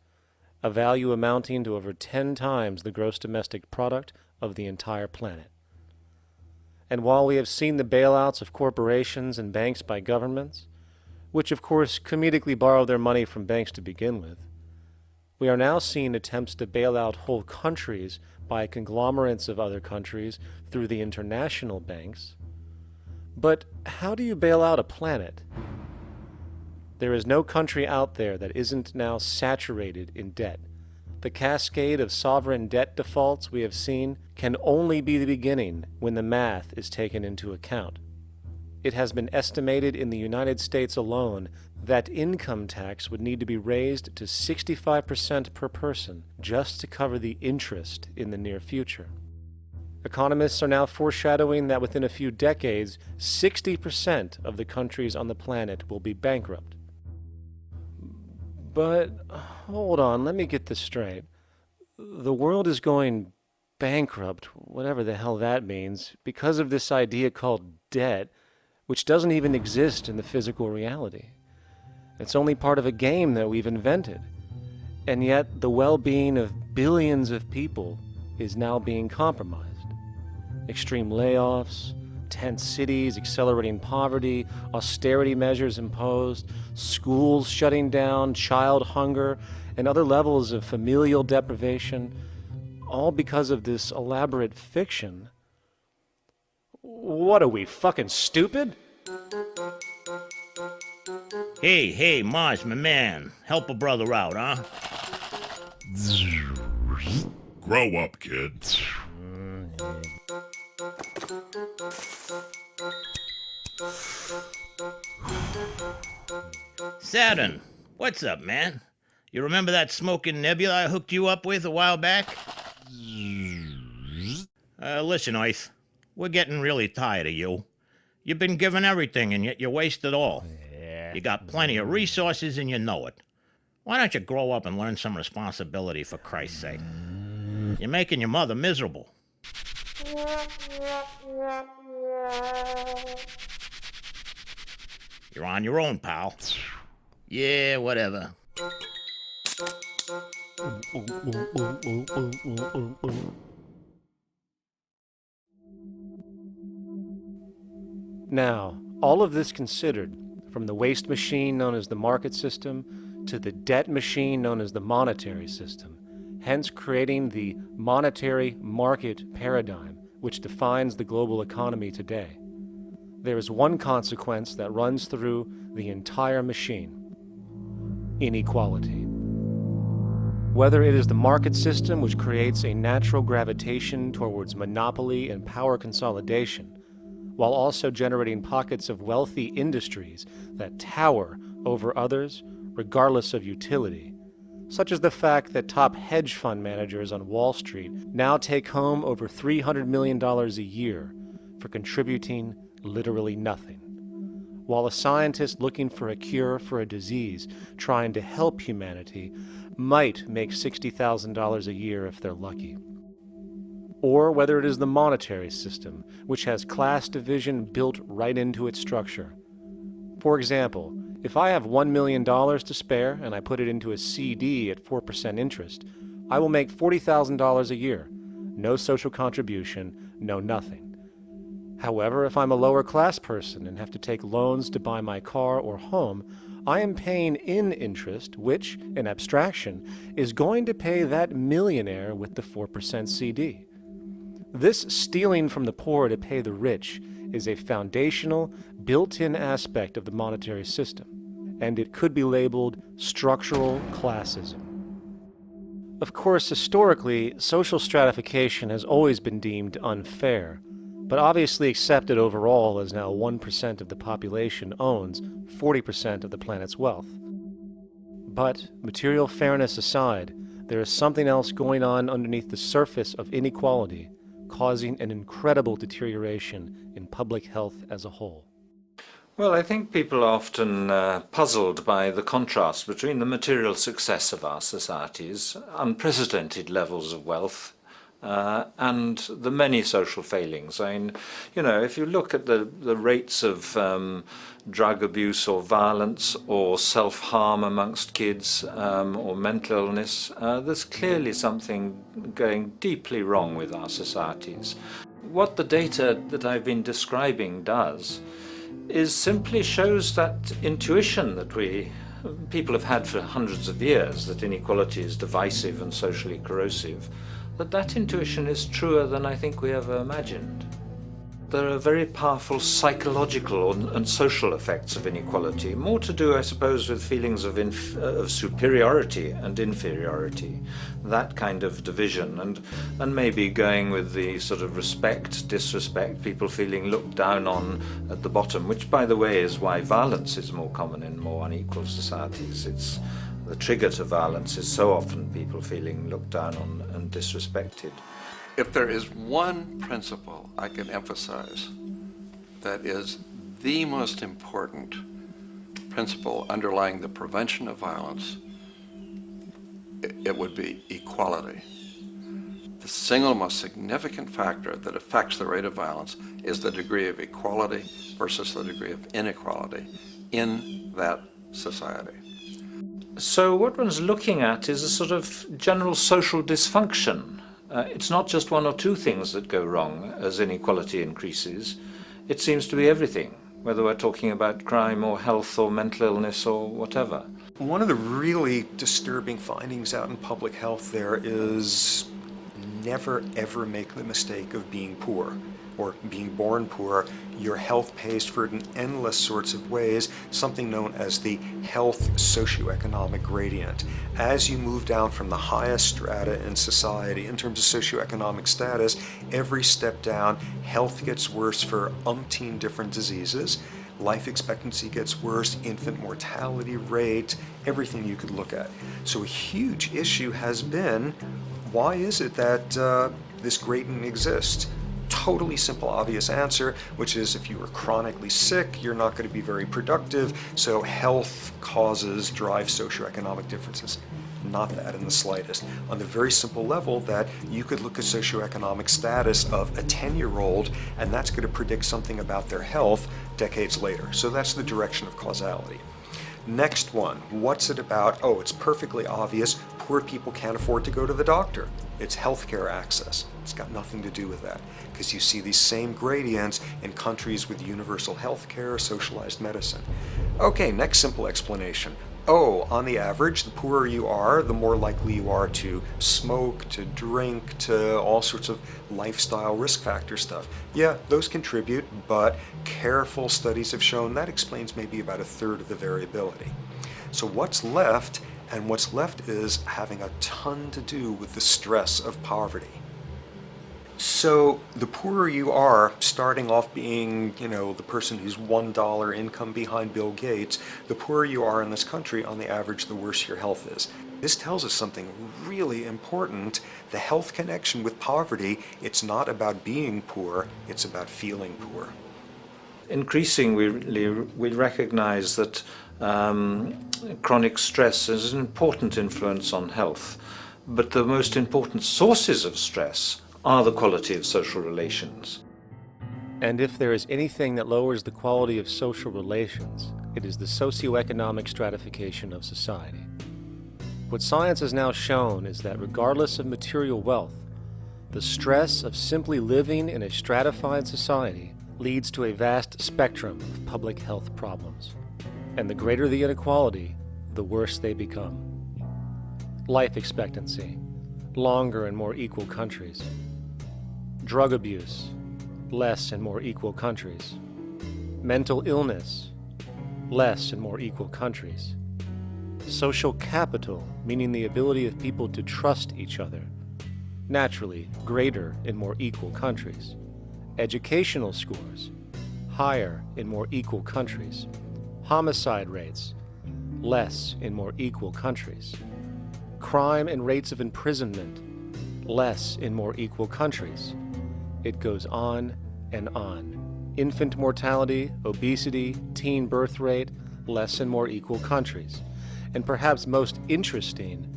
a value amounting to over 10 times the gross domestic product of the entire planet. And while we have seen the bailouts of corporations and banks by governments, which of course comedically borrow their money from banks to begin with, we are now seeing attempts to bail out whole countries by conglomerates of other countries through the international banks. But how do you bail out a planet? There is no country out there that isn't now saturated in debt. The cascade of sovereign debt defaults we have seen can only be the beginning when the math is taken into account. It has been estimated in the United States alone that income tax would need to be raised to 65% per person just to cover the interest in the near future. Economists are now foreshadowing that within a few decades, 60% of the countries on the planet will be bankrupt. But, hold on, let me get this straight. The world is going bankrupt, whatever the hell that means, because of this idea called debt, which doesn't even exist in the physical reality. It's only part of a game that we've invented. And yet, the well-being of billions of people is now being compromised. Extreme layoffs, tent cities, accelerating poverty, austerity measures imposed, schools shutting down, child hunger, and other levels of familial deprivation, all because of this elaborate fiction. What are we, fucking stupid? Hey, Mars, my man. Help a brother out, huh? Grow up, kid. Saturn, what's up, man? You remember that smoking nebula I hooked you up with a while back? Listen, Earth, we're getting really tired of you. You've been given everything, and yet you waste it all. You got plenty of resources, and you know it. Why don't you grow up and learn some responsibility, for Christ's sake? You're making your mother miserable. You're on your own, pal. Yeah, whatever. Now, all of this considered, from the waste machine known as the market system to the debt machine known as the monetary system, hence creating the monetary market paradigm which defines the global economy today, there is one consequence that runs through the entire machine: inequality. Whether it is the market system which creates a natural gravitation towards monopoly and power consolidation, while also generating pockets of wealthy industries that tower over others regardless of utility, such as the fact that top hedge fund managers on Wall Street now take home over $300 million a year for contributing literally nothing, while a scientist looking for a cure for a disease trying to help humanity might make $60,000 a year if they're lucky. Or whether it is the monetary system, which has class division built right into its structure. For example, if I have $1 million to spare and I put it into a CD at 4% interest, I will make $40,000 a year. No social contribution, no nothing. However, if I'm a lower class person and have to take loans to buy my car or home, I am paying in interest, which, in abstraction, is going to pay that millionaire with the 4% CD. This stealing from the poor to pay the rich is a foundational, built-in aspect of the monetary system, and it could be labeled structural classism. Of course, historically, social stratification has always been deemed unfair, but obviously accepted overall as now 1% of the population owns 40% of the planet's wealth. But, material fairness aside, there is something else going on underneath the surface of inequality, causing an incredible deterioration in public health as a whole. Well, I think people are often puzzled by the contrast between the material success of our societies, unprecedented levels of wealth, and the many social failings. I mean, you know, if you look at the rates of drug abuse or violence or self-harm amongst kids or mental illness, there's clearly something going deeply wrong with our societies. What the data that I've been describing does is simply shows that intuition that people have had for hundreds of years, that inequality is divisive and socially corrosive, that intuition is truer than I think we ever imagined. There are very powerful psychological and social effects of inequality, more to do, I suppose, with feelings of superiority and inferiority, that kind of division, and maybe going with the sort of respect, disrespect, people feeling looked down on at the bottom, which, by the way, is why violence is more common in more unequal societies. It's the trigger to violence is so often people feeling looked down on and disrespected. If there is one principle I can emphasize that is the most important principle underlying the prevention of violence, it would be equality. The single most significant factor that affects the rate of violence is the degree of equality versus the degree of inequality in that society. So what one's looking at is a sort of general social dysfunction. It's not just one or two things that go wrong as inequality increases. It seems to be everything, whether we're talking about crime or health or mental illness or whatever. One of the really disturbing findings out in public health there is never ever make the mistake of being poor. or being born poor, your health pays for it in endless sorts of ways, something known as the health socioeconomic gradient. As you move down from the highest strata in society in terms of socioeconomic status, every step down, health gets worse for umpteen different diseases. Life expectancy gets worse, infant mortality rate, everything you could look at. So a huge issue has been, why is it that this gradient exists? Totally simple, obvious answer, which is if you are chronically sick, you're not going to be very productive, so health causes drive socioeconomic differences. Not that in the slightest. On the very simple level that you could look at socioeconomic status of a 10-year-old, and that's going to predict something about their health decades later. So that's the direction of causality. Next one, what's it about? Oh, it's perfectly obvious. Poor people can't afford to go to the doctor. It's healthcare access. It's got nothing to do with that, because you see these same gradients in countries with universal healthcare, socialized medicine. Okay, next simple explanation. Oh, on the average, the poorer you are, the more likely you are to smoke, to drink, to all sorts of lifestyle risk factor stuff. Yeah, those contribute, but careful studies have shown that explains maybe about a third of the variability. So what's left? And what's left is having a ton to do with the stress of poverty. So the poorer you are, starting off being, the person who's $1 income behind Bill Gates, the poorer you are in this country, on the average, the worse your health is. This tells us something really important. The health connection with poverty, it's not about being poor, it's about feeling poor. Increasingly, we recognize that chronic stress is an important influence on health, but the most important sources of stress are the quality of social relations. And if there is anything that lowers the quality of social relations, it is the socioeconomic stratification of society. What science has now shown is that regardless of material wealth, the stress of simply living in a stratified society leads to a vast spectrum of public health problems. And the greater the inequality, the worse they become. Life expectancy, longer in more equal countries. Drug abuse, less in more equal countries. Mental illness, less in more equal countries. Social capital, meaning the ability of people to trust each other, naturally greater in more equal countries. Educational scores, higher in more equal countries. Homicide rates, less in more equal countries. Crime and rates of imprisonment, less in more equal countries. It goes on and on. Infant mortality, obesity, teen birth rate, less in more equal countries. And perhaps most interesting,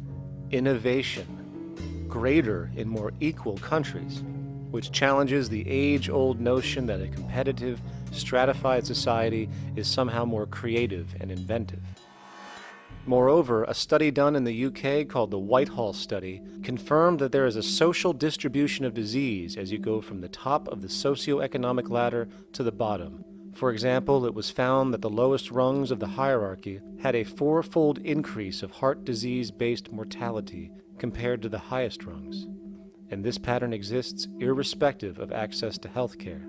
innovation, greater in more equal countries, which challenges the age-old notion that a competitive, stratified society is somehow more creative and inventive. Moreover, a study done in the UK called the Whitehall Study confirmed that there is a social distribution of disease as you go from the top of the socioeconomic ladder to the bottom. For example, it was found that the lowest rungs of the hierarchy had a 4-fold increase of heart disease-based mortality compared to the highest rungs. And this pattern exists irrespective of access to health care.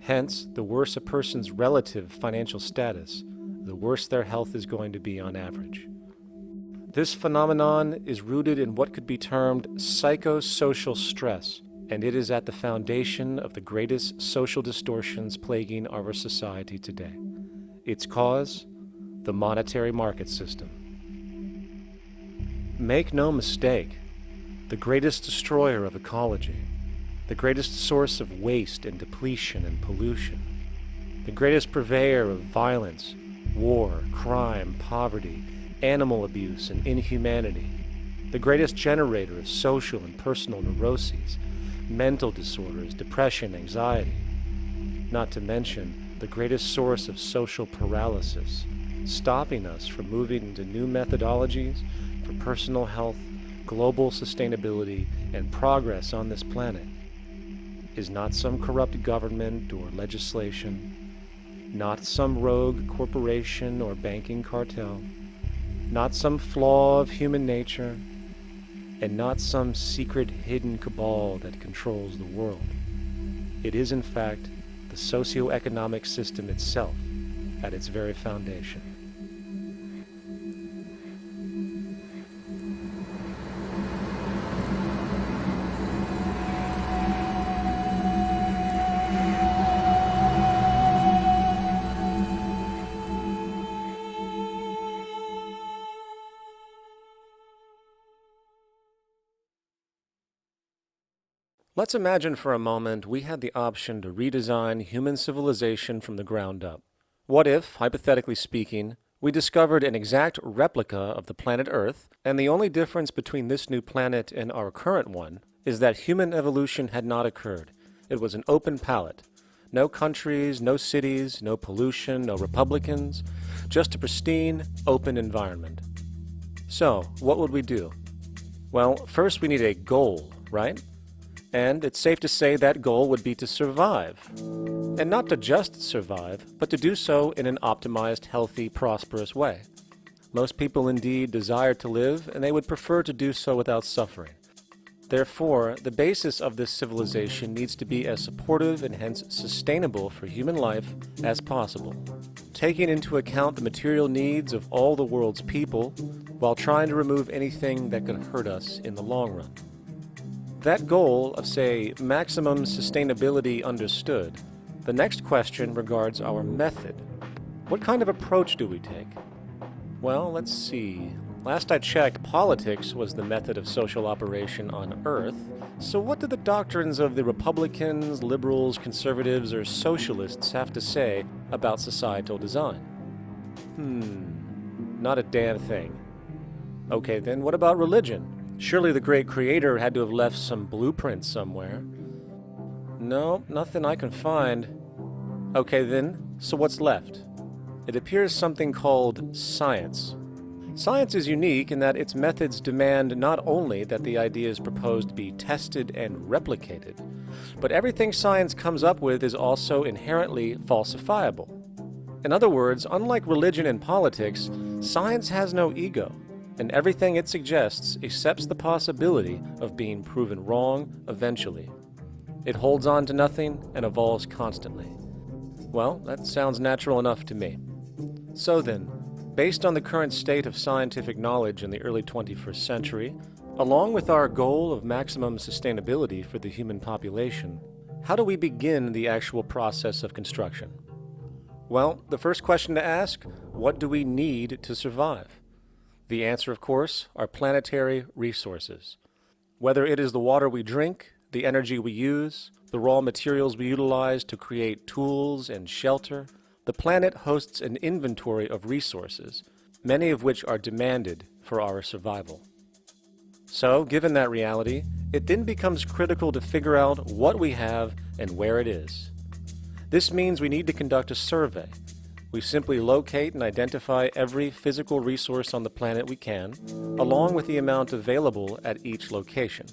Hence, the worse a person's relative financial status, the worse their health is going to be on average. This phenomenon is rooted in what could be termed psychosocial stress, and it is at the foundation of the greatest social distortions plaguing our society today. Its cause? The monetary market system. Make no mistake, the greatest destroyer of ecology, the greatest source of waste and depletion and pollution, the greatest purveyor of violence, war, crime, poverty, animal abuse, and inhumanity, the greatest generator of social and personal neuroses, mental disorders, depression, anxiety, not to mention the greatest source of social paralysis, stopping us from moving into new methodologies for personal health, global sustainability, and progress on this planet, is not some corrupt government or legislation, not some rogue corporation or banking cartel, not some flaw of human nature, and not some secret hidden cabal that controls the world. It is, in fact, the socio-economic system itself at its very foundation. Let's imagine for a moment we had the option to redesign human civilization from the ground up. What if, hypothetically speaking, we discovered an exact replica of the planet Earth, and the only difference between this new planet and our current one is that human evolution had not occurred. It was an open palette. No countries, no cities, no pollution, no Republicans, just a pristine, open environment. So, what would we do? Well, first we need a goal, right? And it's safe to say that goal would be to survive. And not to just survive, but to do so in an optimized, healthy, prosperous way. Most people indeed desire to live, and they would prefer to do so without suffering. Therefore, the basis of this civilization needs to be as supportive and hence sustainable for human life as possible, taking into account the material needs of all the world's people while trying to remove anything that could hurt us in the long run. That goal of, say, maximum sustainability understood, the next question regards our method. What kind of approach do we take? Well, let's see. Last I checked, politics was the method of social operation on Earth. So what do the doctrines of the Republicans, liberals, conservatives, or socialists have to say about societal design? Not a damn thing. Okay, then what about religion? Surely the great creator had to have left some blueprint somewhere. No, nothing I can find. Okay then, so what's left? It appears something called science. Science is unique in that its methods demand not only that the ideas proposed be tested and replicated, but everything science comes up with is also inherently falsifiable. In other words, unlike religion and politics, science has no ego, and everything it suggests accepts the possibility of being proven wrong eventually. It holds on to nothing and evolves constantly. Well, that sounds natural enough to me. So then, based on the current state of scientific knowledge in the early 21st century, along with our goal of maximum sustainability for the human population, how do we begin the actual process of construction? Well, the first question to ask, what do we need to survive? The answer, of course, are planetary resources. Whether it is the water we drink, the energy we use, the raw materials we utilize to create tools and shelter, the planet hosts an inventory of resources, many of which are demanded for our survival. So, given that reality, it then becomes critical to figure out what we have and where it is. This means we need to conduct a survey. We simply locate and identify every physical resource on the planet we can, along with the amount available at each location,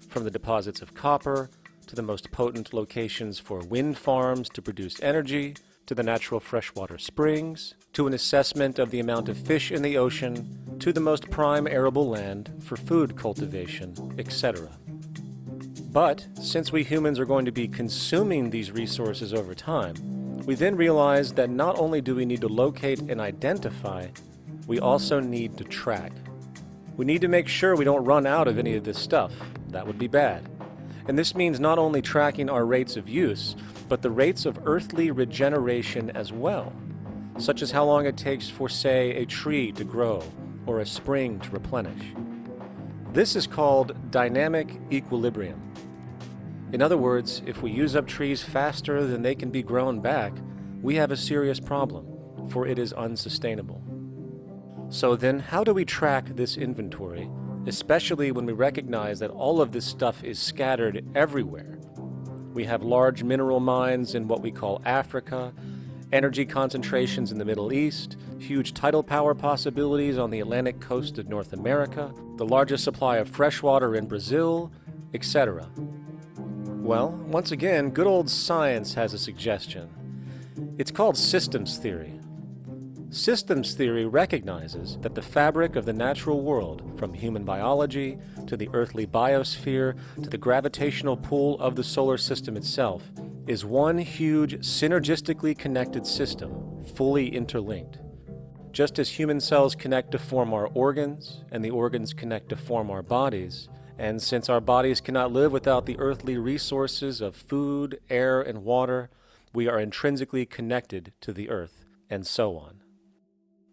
from the deposits of copper, to the most potent locations for wind farms to produce energy, to the natural freshwater springs, to an assessment of the amount of fish in the ocean, to the most prime arable land for food cultivation, etc. But, since we humans are going to be consuming these resources over time, we then realize that not only do we need to locate and identify, we also need to track. We need to make sure we don't run out of any of this stuff. That would be bad. And this means not only tracking our rates of use, but the rates of earthly regeneration as well, such as how long it takes for, say, a tree to grow or a spring to replenish. This is called dynamic equilibrium. In other words, if we use up trees faster than they can be grown back, we have a serious problem, for it is unsustainable. So then, how do we track this inventory, especially when we recognize that all of this stuff is scattered everywhere? We have large mineral mines in what we call Africa, energy concentrations in the Middle East, huge tidal power possibilities on the Atlantic coast of North America, the largest supply of fresh water in Brazil, etc. Well, once again, good old science has a suggestion. It's called systems theory. Systems theory recognizes that the fabric of the natural world, from human biology to the earthly biosphere to the gravitational pull of the solar system itself, is one huge synergistically connected system, fully interlinked. Just as human cells connect to form our organs, and the organs connect to form our bodies, and since our bodies cannot live without the earthly resources of food, air, and water, we are intrinsically connected to the earth, and so on.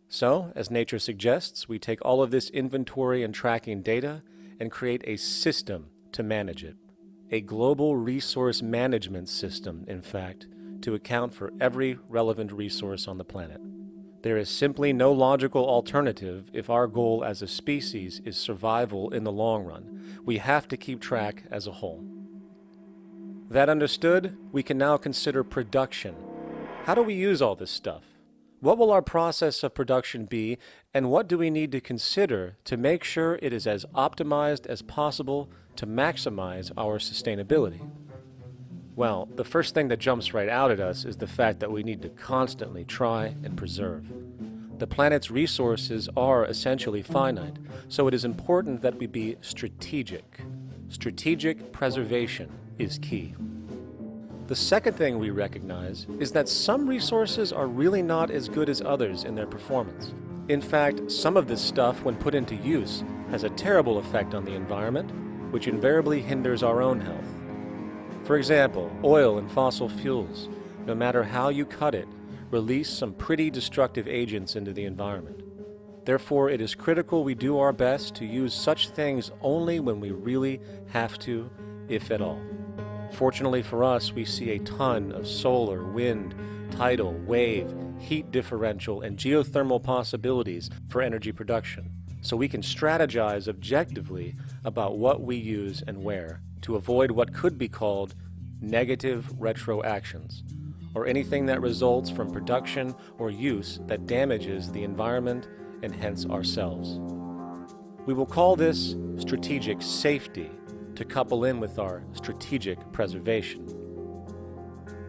So, as nature suggests, we take all of this inventory and tracking data and create a system to manage it. A global resource management system, in fact, to account for every relevant resource on the planet. There is simply no logical alternative if our goal as a species is survival in the long run. We have to keep track as a whole. That understood, we can now consider production. How do we use all this stuff? What will our process of production be, and what do we need to consider to make sure it is as optimized as possible to maximize our sustainability? Well, the first thing that jumps right out at us is the fact that we need to constantly try and preserve. The planet's resources are essentially finite, so it is important that we be strategic. Strategic preservation is key. The second thing we recognize is that some resources are really not as good as others in their performance. In fact, some of this stuff, when put into use, has a terrible effect on the environment, which invariably hinders our own health. For example, oil and fossil fuels, no matter how you cut it, release some pretty destructive agents into the environment. Therefore, it is critical we do our best to use such things only when we really have to, if at all. Fortunately for us, we see a ton of solar, wind, tidal, wave, heat differential, and geothermal possibilities for energy production, so we can strategize objectively about what we use and where to avoid what could be called negative retroactions, or anything that results from production or use that damages the environment and hence ourselves. We will call this strategic safety, to couple in with our strategic preservation.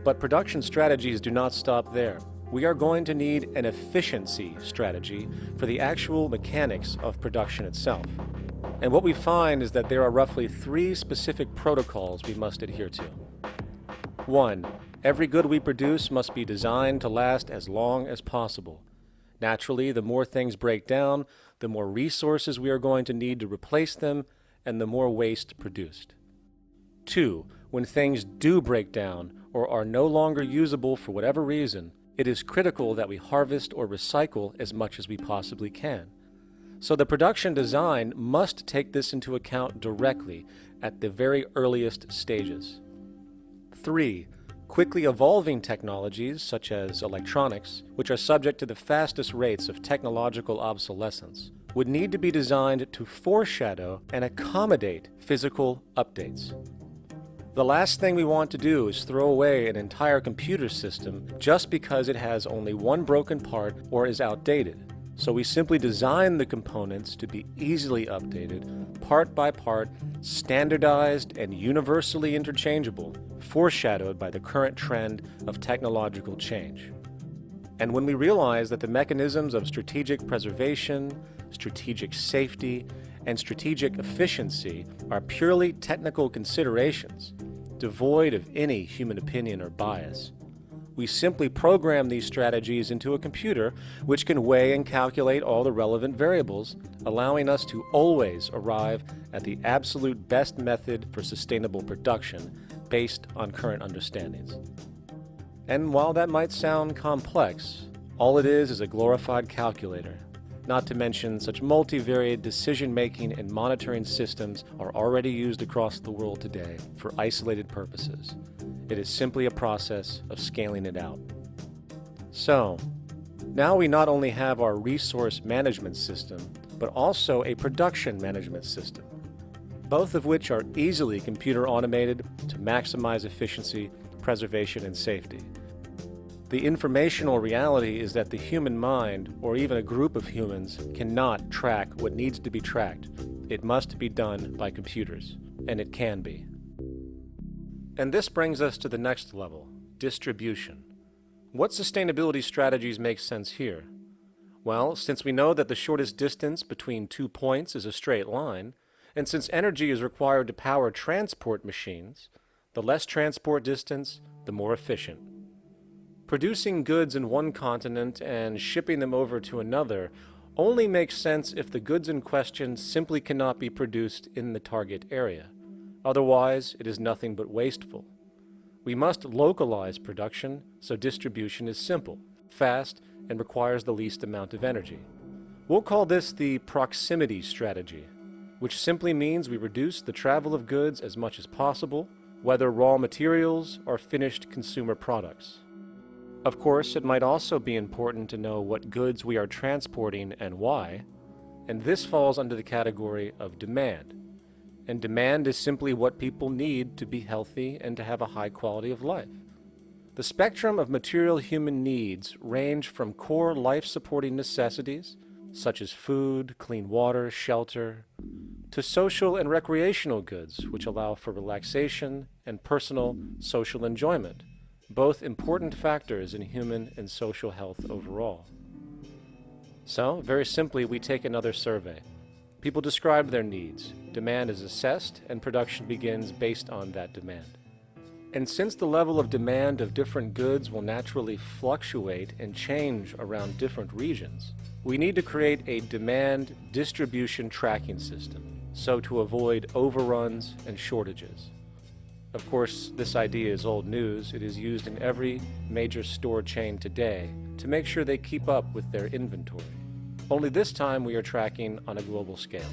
But production strategies do not stop there. We are going to need an efficiency strategy for the actual mechanics of production itself. And what we find is that there are roughly 3 specific protocols we must adhere to. 1. Every good we produce must be designed to last as long as possible. Naturally, the more things break down, the more resources we are going to need to replace them, and the more waste produced. 2. When things do break down or are no longer usable for whatever reason, it is critical that we harvest or recycle as much as we possibly can. So the production design must take this into account directly at the very earliest stages. 3. Quickly evolving technologies, such as electronics, which are subject to the fastest rates of technological obsolescence, would need to be designed to foreshadow and accommodate physical updates. The last thing we want to do is throw away an entire computer system just because it has only one broken part or is outdated. So we simply design the components to be easily updated, part by part, standardized and universally interchangeable, foreshadowed by the current trend of technological change. And when we realize that the mechanisms of strategic preservation, strategic safety, and strategic efficiency are purely technical considerations, devoid of any human opinion or bias, we simply program these strategies into a computer which can weigh and calculate all the relevant variables, allowing us to always arrive at the absolute best method for sustainable production based on current understandings. And while that might sound complex, all it is a glorified calculator. Not to mention such multivariate decision-making and monitoring systems are already used across the world today for isolated purposes. It is simply a process of scaling it out. So, now we not only have our resource management system, but also a production management system, both of which are easily computer automated to maximize efficiency, preservation, and safety. The informational reality is that the human mind, or even a group of humans, cannot track what needs to be tracked. It must be done by computers, and it can be. And this brings us to the next level, distribution. What sustainability strategies make sense here? Well, since we know that the shortest distance between 2 points is a straight line, and since energy is required to power transport machines, the less transport distance, the more efficient. Producing goods in one continent and shipping them over to another only makes sense if the goods in question simply cannot be produced in the target area. Otherwise, it is nothing but wasteful. We must localize production so distribution is simple, fast, and requires the least amount of energy. We'll call this the proximity strategy, which simply means we reduce the travel of goods as much as possible, whether raw materials or finished consumer products. Of course, it might also be important to know what goods we are transporting and why, and this falls under the category of demand. And demand is simply what people need to be healthy and to have a high quality of life. The spectrum of material human needs range from core life-supporting necessities, such as food, clean water, shelter, to social and recreational goods, which allow for relaxation and personal social enjoyment, both important factors in human and social health overall. So, very simply, we take another survey. People describe their needs, demand is assessed, and production begins based on that demand. And since the level of demand of different goods will naturally fluctuate and change around different regions, we need to create a demand distribution tracking system, so to avoid overruns and shortages. Of course, this idea is old news. It is used in every major store chain today to make sure they keep up with their inventory. Only this time we are tracking on a global scale.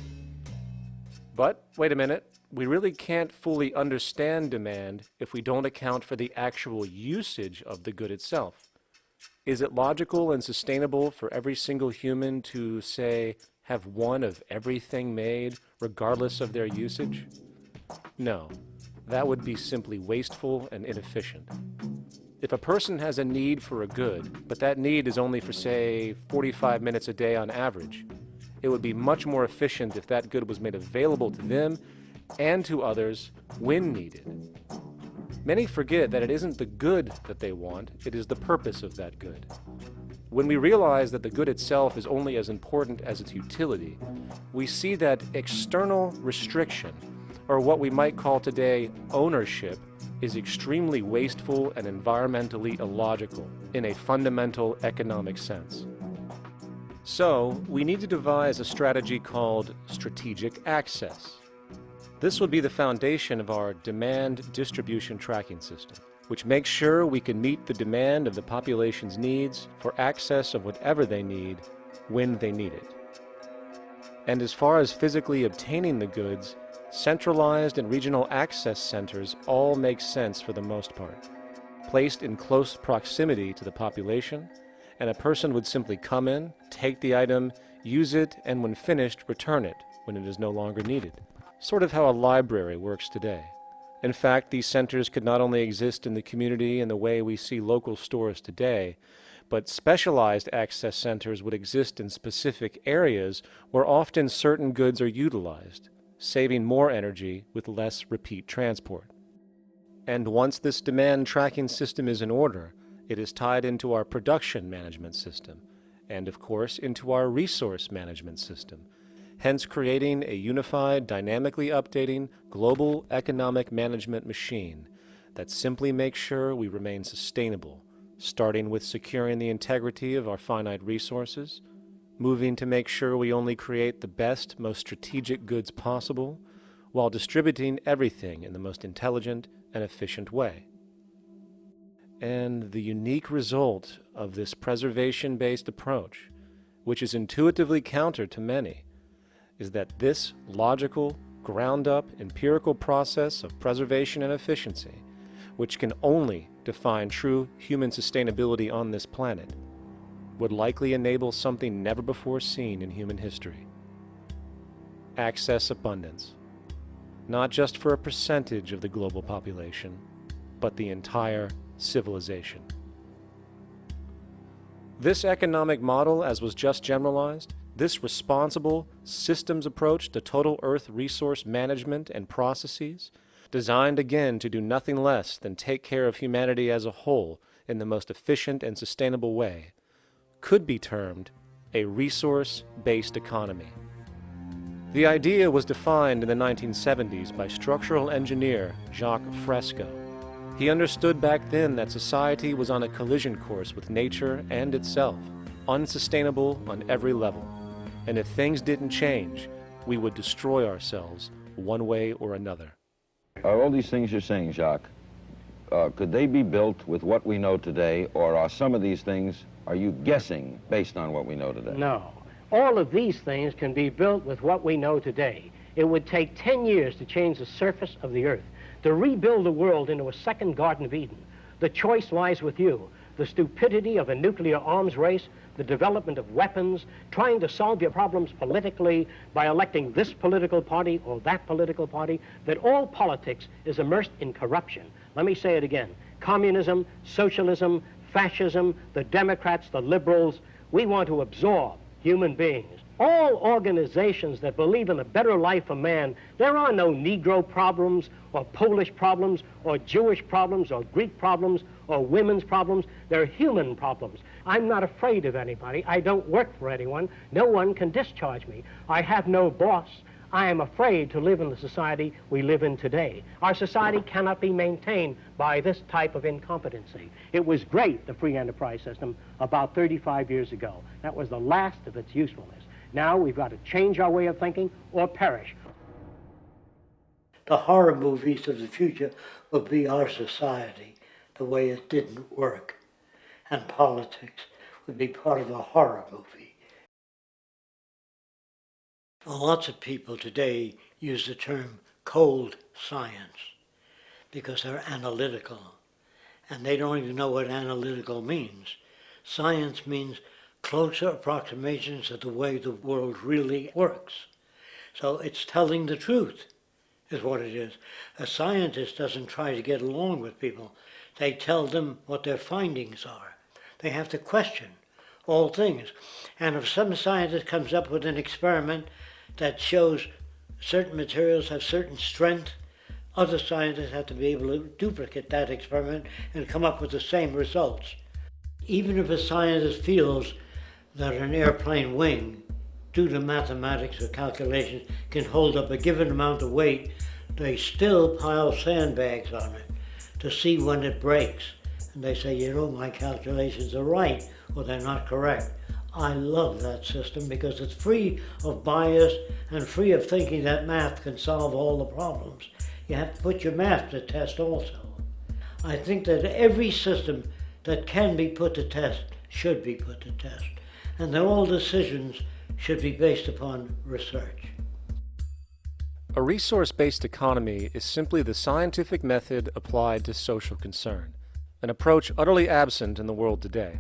But, wait a minute, we really can't fully understand demand if we don't account for the actual usage of the good itself. Is it logical and sustainable for every single human to, say, have one of everything made, regardless of their usage? No, that would be simply wasteful and inefficient. If a person has a need for a good, but that need is only for, say, 45 minutes a day on average, it would be much more efficient if that good was made available to them and to others when needed. Many forget that it isn't the good that they want, it is the purpose of that good. When we realize that the good itself is only as important as its utility, we see that external restriction, or what we might call today ownership, is extremely wasteful and environmentally illogical in a fundamental economic sense. So, we need to devise a strategy called strategic access. This will be the foundation of our demand distribution tracking system, which makes sure we can meet the demand of the population's needs for access of whatever they need when they need it. And as far as physically obtaining the goods, centralized and regional access centers all make sense for the most part, placed in close proximity to the population, and a person would simply come in, take the item, use it, and when finished, return it when it is no longer needed. Sort of how a library works today. In fact, these centers could not only exist in the community in the way we see local stores today, but specialized access centers would exist in specific areas where often certain goods are utilized, saving more energy with less repeat transport. And once this demand tracking system is in order, it is tied into our production management system, and of course into our resource management system, hence creating a unified, dynamically updating, global economic management machine that simply makes sure we remain sustainable, starting with securing the integrity of our finite resources, moving to make sure we only create the best, most strategic goods possible, while distributing everything in the most intelligent and efficient way. And the unique result of this preservation-based approach, which is intuitively counter to many, is that this logical, ground-up, empirical process of preservation and efficiency, which can only define true human sustainability on this planet, would likely enable something never before seen in human history. Access abundance, not just for a percentage of the global population, but the entire civilization. This economic model, as was just generalized, this responsible systems approach to total Earth resource management and processes, designed again to do nothing less than take care of humanity as a whole in the most efficient and sustainable way, could be termed a resource-based economy. The idea was defined in the 1970s by structural engineer Jacques Fresno. He understood back then that society was on a collision course with nature and itself, unsustainable on every level. And if things didn't change, we would destroy ourselves one way or another. Are all these things you're saying, Jacques, could they be built with what we know today, or are some of these things, are you guessing based on what we know today? No. All of these things can be built with what we know today. It would take 10 years to change the surface of the earth, to rebuild the world into a second Garden of Eden. The choice lies with you. The stupidity of a nuclear arms race, the development of weapons, trying to solve your problems politically by electing this political party or that political party, that all politics is immersed in corruption. Let me say it again. Communism, socialism, fascism, the Democrats, the liberals, we want to absorb human beings. All organizations that believe in a better life for man, there are no Negro problems or Polish problems or Jewish problems or Greek problems or women's problems. They're human problems. I'm not afraid of anybody. I don't work for anyone. No one can discharge me. I have no boss. I am afraid to live in the society we live in today. Our society cannot be maintained by this type of incompetency. It was great, the free enterprise system, about 35 years ago. That was the last of its usefulness. Now we've got to change our way of thinking or perish. The horror movies of the future will be our society, the way it didn't work. And politics would be part of a horror movie. Lots of people today use the term cold science because they're analytical. And they don't even know what analytical means. Science means closer approximations of the way the world really works. So it's telling the truth, is what it is. A scientist doesn't try to get along with people. They tell them what their findings are. They have to question all things. And if some scientist comes up with an experiment that shows certain materials have certain strength, other scientists have to be able to duplicate that experiment and come up with the same results. Even if a scientist feels that an airplane wing, due to mathematics or calculations, can hold up a given amount of weight, they still pile sandbags on it to see when it breaks. And they say, you know, my calculations are right, or they're not correct. I love that system because it's free of bias and free of thinking that math can solve all the problems. You have to put your math to test also. I think that every system that can be put to test should be put to test, and that all decisions should be based upon research. A resource-based economy is simply the scientific method applied to social concern, an approach utterly absent in the world today.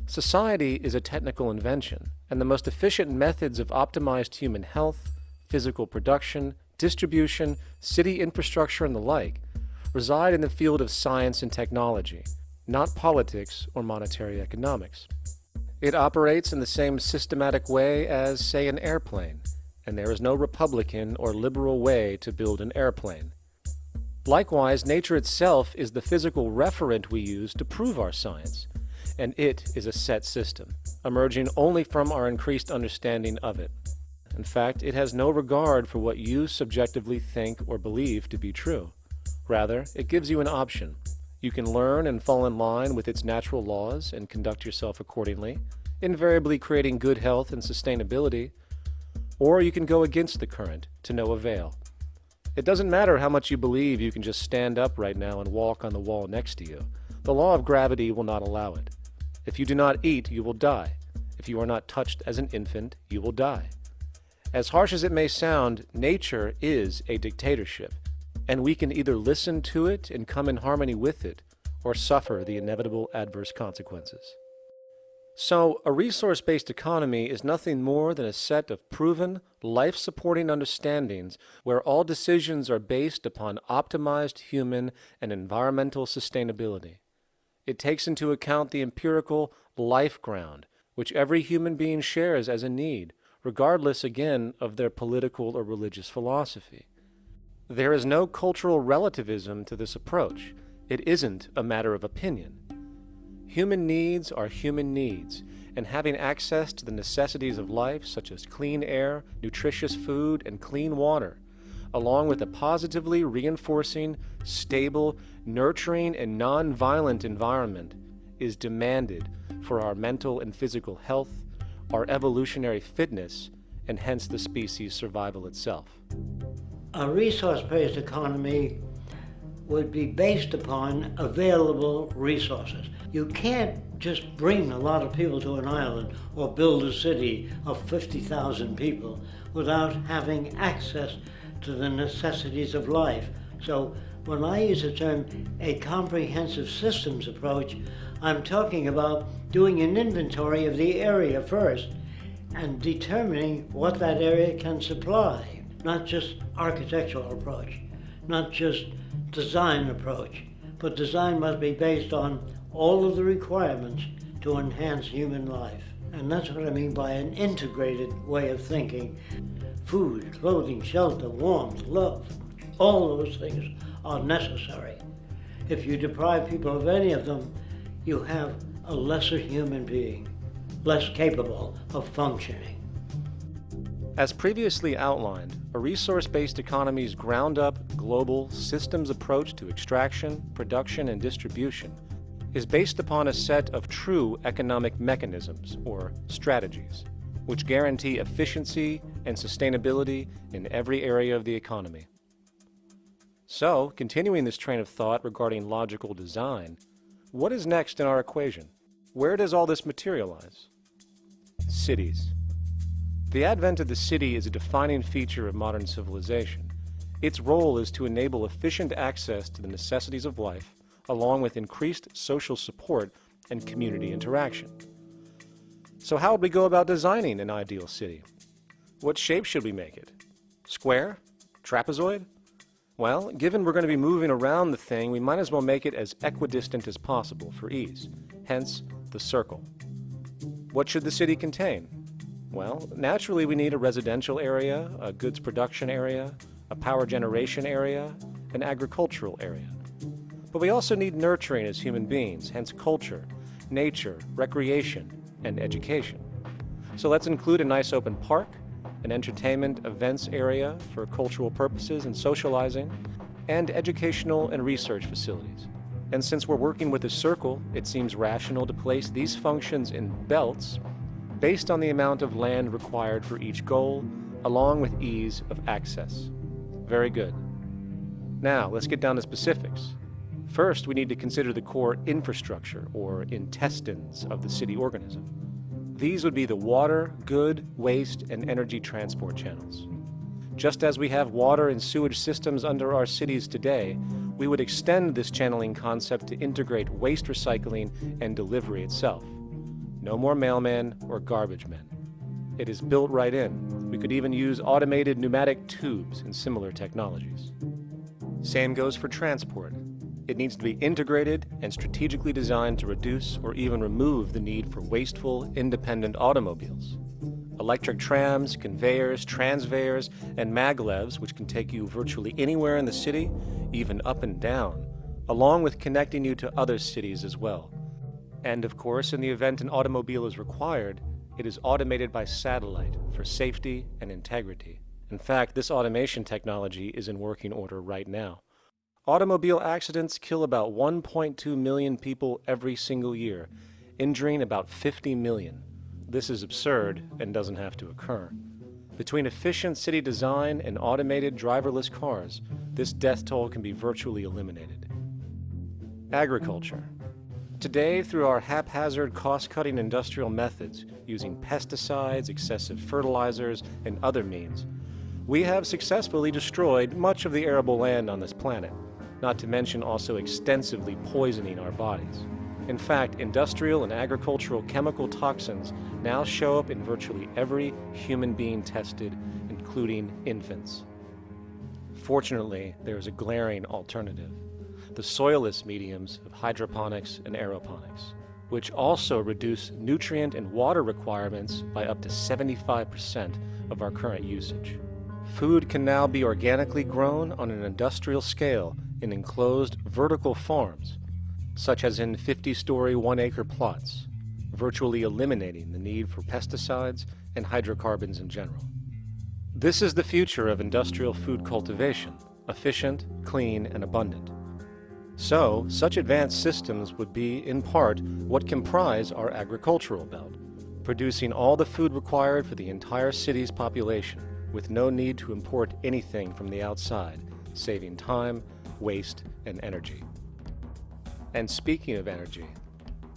Society is a technical invention, and the most efficient methods of optimized human health, physical production, distribution, city infrastructure, and the like reside in the field of science and technology, not politics or monetary economics. It operates in the same systematic way as, say, an airplane, and there is no Republican or liberal way to build an airplane. Likewise, nature itself is the physical referent we use to prove our science, and it is a set system, emerging only from our increased understanding of it. In fact, it has no regard for what you subjectively think or believe to be true. Rather, it gives you an option. You can learn and fall in line with its natural laws and conduct yourself accordingly, invariably creating good health and sustainability, or you can go against the current to no avail. It doesn't matter how much you believe you can just stand up right now and walk on the wall next to you. The law of gravity will not allow it. If you do not eat, you will die. If you are not touched as an infant, you will die. As harsh as it may sound, nature is a dictatorship, and we can either listen to it and come in harmony with it, or suffer the inevitable adverse consequences. So, a resource-based economy is nothing more than a set of proven, life-supporting understandings where all decisions are based upon optimized human and environmental sustainability. It takes into account the empirical life ground, which every human being shares as a need, regardless, again, of their political or religious philosophy. There is no cultural relativism to this approach. It isn't a matter of opinion. Human needs are human needs, and having access to the necessities of life, such as clean air, nutritious food, and clean water, along with a positively reinforcing, stable, nurturing, and non-violent environment, is demanded for our mental and physical health, our evolutionary fitness, and hence the species' survival itself. A resource-based economy would be based upon available resources. You can't just bring a lot of people to an island or build a city of 50,000 people without having access to the necessities of life. So when I use the term a comprehensive systems approach, I'm talking about doing an inventory of the area first and determining what that area can supply, not just architectural approach, not just design approach, but design must be based on all of the requirements to enhance human life. And that's what I mean by an integrated way of thinking. Food, clothing, shelter, warmth, love, all those things are necessary. If you deprive people of any of them, you have a lesser human being, less capable of functioning. As previously outlined, a resource-based economy's ground-up, global, systems approach to extraction, production, and distribution is based upon a set of true economic mechanisms, or strategies, which guarantee efficiency and sustainability in every area of the economy. So, continuing this train of thought regarding logical design, what is next in our equation? Where does all this materialize? Cities. The advent of the city is a defining feature of modern civilization. Its role is to enable efficient access to the necessities of life, along with increased social support and community interaction. So how would we go about designing an ideal city? What shape should we make it? Square? Trapezoid? Well, given we're going to be moving around the thing, we might as well make it as equidistant as possible for ease, hence the circle. What should the city contain? Well, naturally we need a residential area, a goods production area, a power generation area, an agricultural area. But we also need nurturing as human beings, hence culture, nature, recreation, and education. So let's include a nice open park, an entertainment events area for cultural purposes and socializing, and educational and research facilities. And since we're working with a circle, it seems rational to place these functions in belts based on the amount of land required for each goal, along with ease of access. Very good. Now, let's get down to specifics. First, we need to consider the core infrastructure, or intestines, of the city organism. These would be the water, good, waste, and energy transport channels. Just as we have water and sewage systems under our cities today, we would extend this channeling concept to integrate waste recycling and delivery itself. No more mailmen or garbage men. It is built right in. We could even use automated pneumatic tubes and similar technologies. Same goes for transport. It needs to be integrated and strategically designed to reduce or even remove the need for wasteful, independent automobiles. Electric trams, conveyors, transveyors, and maglevs, which can take you virtually anywhere in the city, even up and down, along with connecting you to other cities as well. And of course, in the event an automobile is required, it is automated by satellite for safety and integrity. In fact, this automation technology is in working order right now. Automobile accidents kill about 1.2 million people every single year, injuring about 50 million. This is absurd and doesn't have to occur. Between efficient city design and automated driverless cars, this death toll can be virtually eliminated. Agriculture. Today, through our haphazard, cost-cutting industrial methods, using pesticides, excessive fertilizers, and other means, we have successfully destroyed much of the arable land on this planet, not to mention also extensively poisoning our bodies. In fact, industrial and agricultural chemical toxins now show up in virtually every human being tested, including infants. Fortunately, there is a glaring alternative: the soilless mediums of hydroponics and aeroponics, which also reduce nutrient and water requirements by up to 75% of our current usage. Food can now be organically grown on an industrial scale in enclosed vertical farms, such as in 50-story 1-acre plots, virtually eliminating the need for pesticides and hydrocarbons in general. This is the future of industrial food cultivation, efficient, clean, and abundant. So, such advanced systems would be, in part, what comprise our agricultural belt, producing all the food required for the entire city's population, with no need to import anything from the outside, saving time, waste, and energy. And speaking of energy,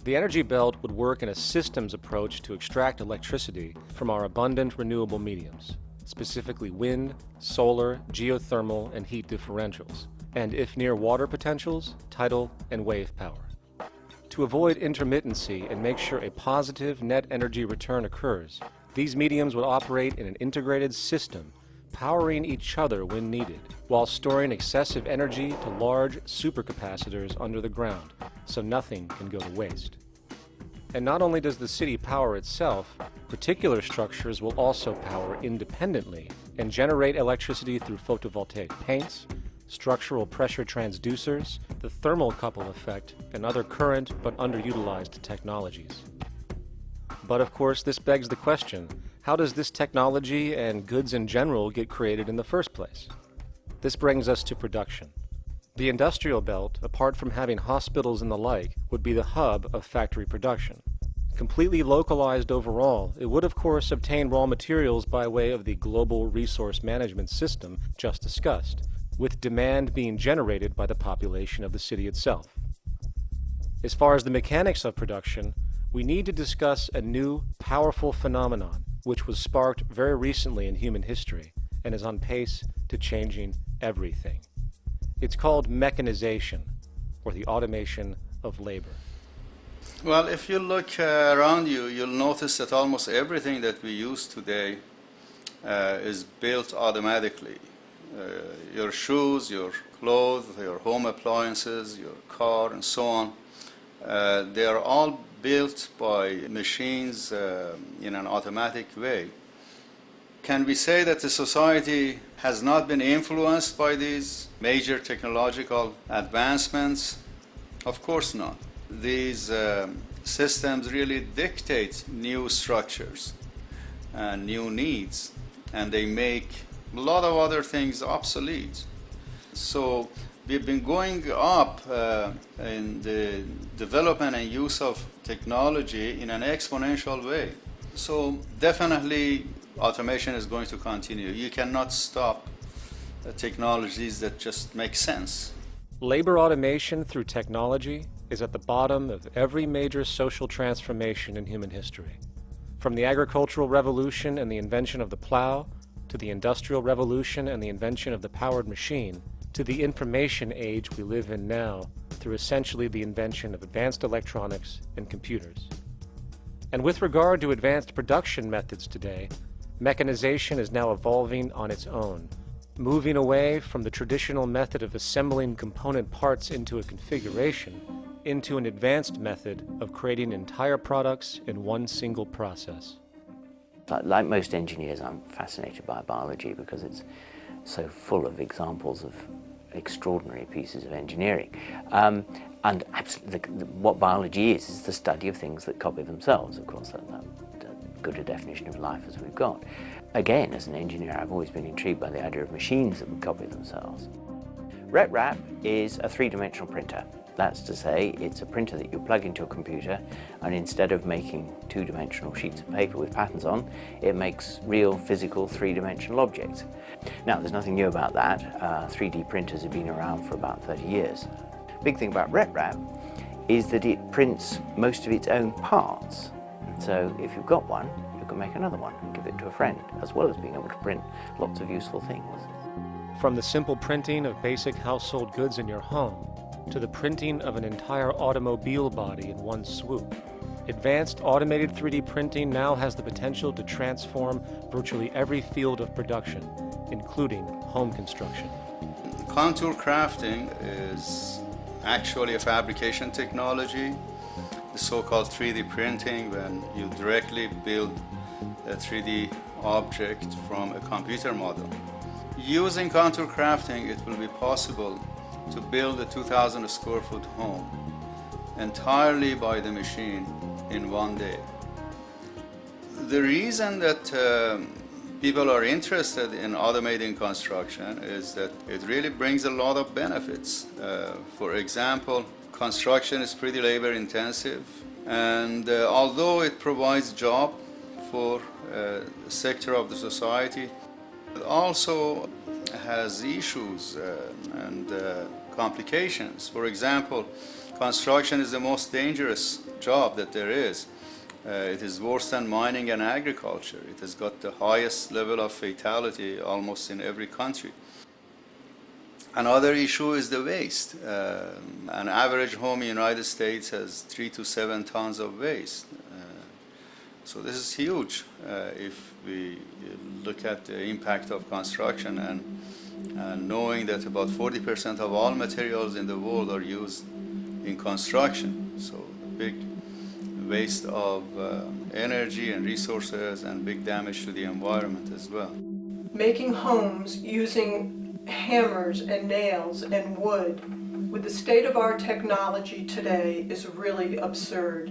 the energy belt would work in a systems approach to extract electricity from our abundant renewable mediums, specifically wind, solar, geothermal, and heat differentials, and if near water potentials, tidal and wave power. To avoid intermittency and make sure a positive net energy return occurs, these mediums would operate in an integrated system, powering each other when needed, while storing excessive energy to large supercapacitors under the ground, so nothing can go to waste. And not only does the city power itself, particular structures will also power independently and generate electricity through photovoltaic paints, structural pressure transducers, the thermocouple effect, and other current but underutilized technologies. But of course, this begs the question, how does this technology and goods in general get created in the first place? This brings us to production. The industrial belt, apart from having hospitals and the like, would be the hub of factory production. Completely localized overall, it would of course obtain raw materials by way of the global resource management system just discussed, with demand being generated by the population of the city itself. As far as the mechanics of production, we need to discuss a new, powerful phenomenon which was sparked very recently in human history and is on pace to changing everything. It's called mechanization, or the automation of labor. Well, if you look around you, you'll notice that almost everything that we use today is built automatically. Your shoes, your clothes, your home appliances, your car, and so on, they are all built by machines in an automatic way. Can we say that the society has not been influenced by these major technological advancements? Of course not. These systems really dictate new structures and new needs, and they make a lot of other things obsolete. So we've been going up in the development and use of technology in an exponential way. So definitely automation is going to continue. You cannot stop technologies that just make sense. Labor automation through technology is at the bottom of every major social transformation in human history. From the agricultural revolution and the invention of the plow, to the industrial revolution and the invention of the powered machine, to the information age we live in now through essentially the invention of advanced electronics and computers. And with regard to advanced production methods today, mechanization is now evolving on its own, moving away from the traditional method of assembling component parts into a configuration into an advanced method of creating entire products in one single process. Like most engineers, I'm fascinated by biology because it's so full of examples of extraordinary pieces of engineering. And absolutely, what biology is the study of things that copy themselves. Of course, that's good a definition of life as we've got. Again, as an engineer, I've always been intrigued by the idea of machines that would copy themselves. RepRap is a three-dimensional printer. That's to say, it's a printer that you plug into a computer, and instead of making two-dimensional sheets of paper with patterns on, it makes real, physical, three-dimensional objects. Now, there's nothing new about that. 3D printers have been around for about 30 years. The big thing about RepRap is that it prints most of its own parts. So if you've got one, you can make another one and give it to a friend, as well as being able to print lots of useful things. From the simple printing of basic household goods in your home, to the printing of an entire automobile body in one swoop, advanced automated 3D printing now has the potential to transform virtually every field of production, including home construction. Contour crafting is actually a fabrication technology. The so-called 3D printing, when you directly build a 3D object from a computer model. Using contour crafting, it will be possible to build a 2,000 square foot home entirely by the machine in one day. The reason that people are interested in automating construction is that it really brings a lot of benefits. For example, construction is pretty labor intensive, and although it provides job for a sector of the society, it also has issues and complications. For example, construction is the most dangerous job that there is. It is worse than mining and agriculture. It has got the highest level of fatality almost in every country. Another issue is the waste. An average home in the United States has 3 to 7 tons of waste. So this is huge if we look at the impact of construction and knowing that about 40% of all materials in the world are used in construction. So big waste of energy and resources and big damage to the environment as well. Making homes using hammers and nails and wood with the state of our technology today is really absurd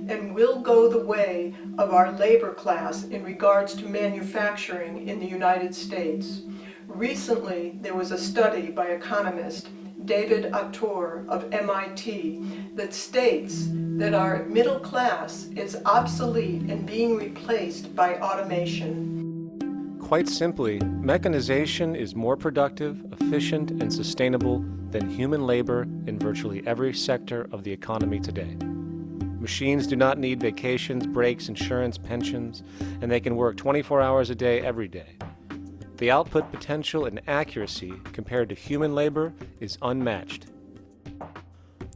and will go the way of our labor class in regards to manufacturing in the United States. Recently, there was a study by economist David Autor of MIT that states that our middle class is obsolete and being replaced by automation. Quite simply, mechanization is more productive, efficient, and sustainable than human labor in virtually every sector of the economy today. Machines do not need vacations, breaks, insurance, pensions, and they can work 24 hours a day every day. The output potential and accuracy compared to human labor is unmatched.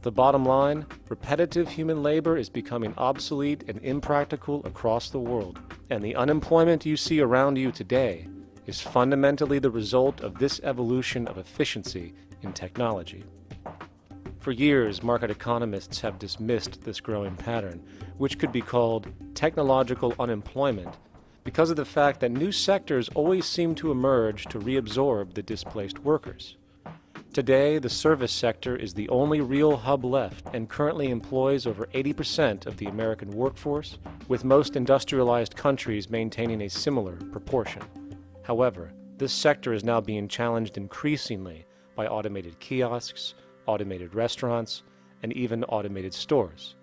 The bottom line, repetitive human labor is becoming obsolete and impractical across the world, and the unemployment you see around you today is fundamentally the result of this evolution of efficiency in technology. For years, market economists have dismissed this growing pattern, which could be called technological unemployment, because of the fact that new sectors always seem to emerge to reabsorb the displaced workers. Today, the service sector is the only real hub left and currently employs over 80% of the American workforce, with most industrialized countries maintaining a similar proportion. However, this sector is now being challenged increasingly by automated kiosks, automated restaurants, and even automated stores.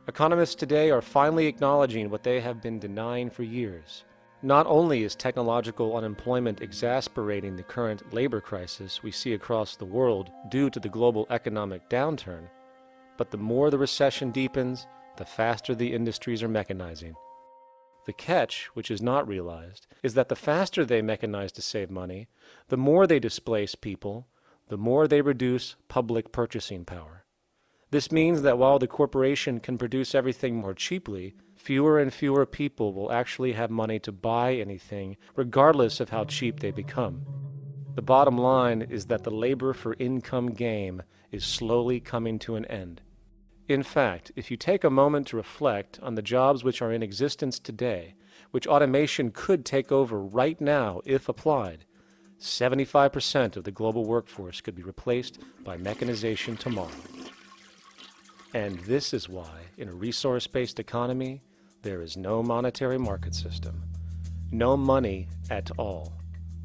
Economists today are finally acknowledging what they have been denying for years. Not only is technological unemployment exacerbating the current labor crisis we see across the world due to the global economic downturn, but the more the recession deepens, the faster the industries are mechanizing. The catch, which is not realized, is that the faster they mechanize to save money, the more they displace people, the more they reduce public purchasing power. This means that while the corporation can produce everything more cheaply, fewer and fewer people will actually have money to buy anything, regardless of how cheap they become. The bottom line is that the labor for income game is slowly coming to an end. In fact, if you take a moment to reflect on the jobs which are in existence today, which automation could take over right now if applied, 75% of the global workforce could be replaced by mechanization tomorrow. And this is why, in a resource-based economy, there is no monetary market system, no money at all,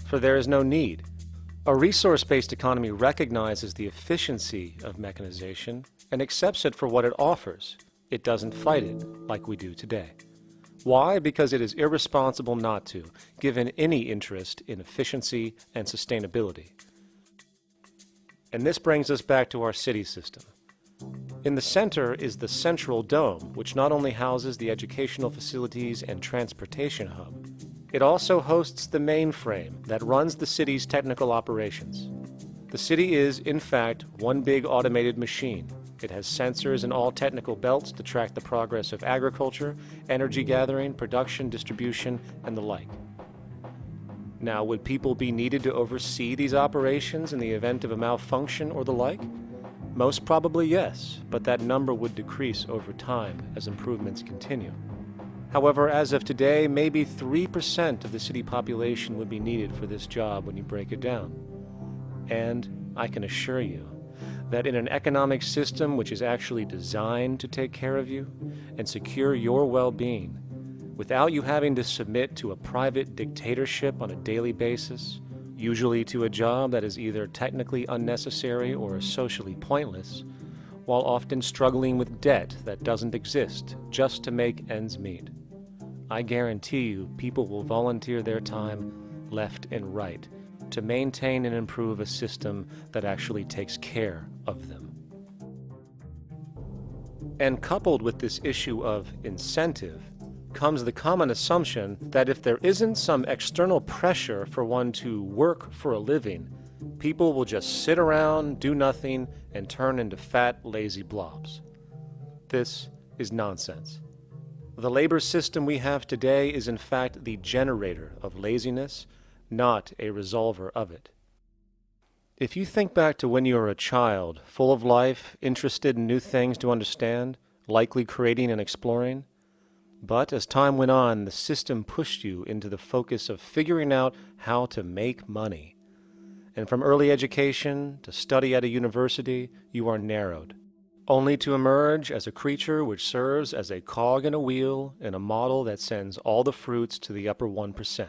for there is no need. A resource-based economy recognizes the efficiency of mechanization and accepts it for what it offers. It doesn't fight it like we do today. Why? Because it is irresponsible not to, given any interest in efficiency and sustainability. And this brings us back to our city system. In the center is the central dome, which not only houses the educational facilities and transportation hub, it also hosts the mainframe that runs the city's technical operations. The city is, in fact, one big automated machine. It has sensors in all technical belts to track the progress of agriculture, energy gathering, production, distribution, and the like. Now, would people be needed to oversee these operations in the event of a malfunction or the like? Most probably yes, but that number would decrease over time as improvements continue. However, as of today, maybe 3% of the city population would be needed for this job when you break it down. And I can assure you that in an economic system which is actually designed to take care of you and secure your well-being, without you having to submit to a private dictatorship on a daily basis, usually to a job that is either technically unnecessary or socially pointless, while often struggling with debt that doesn't exist just to make ends meet. I guarantee you people will volunteer their time left and right to maintain and improve a system that actually takes care of them. And coupled with this issue of incentive comes the common assumption that if there isn't some external pressure for one to work for a living, people will just sit around, do nothing, and turn into fat, lazy blobs. This is nonsense. The labor system we have today is in fact the generator of laziness, not a resolver of it. If you think back to when you were a child, full of life, interested in new things to understand, likely creating and exploring, but as time went on, the system pushed you into the focus of figuring out how to make money. And from early education to study at a university, you are narrowed, only to emerge as a creature which serves as a cog in a wheel in a model that sends all the fruits to the upper 1%.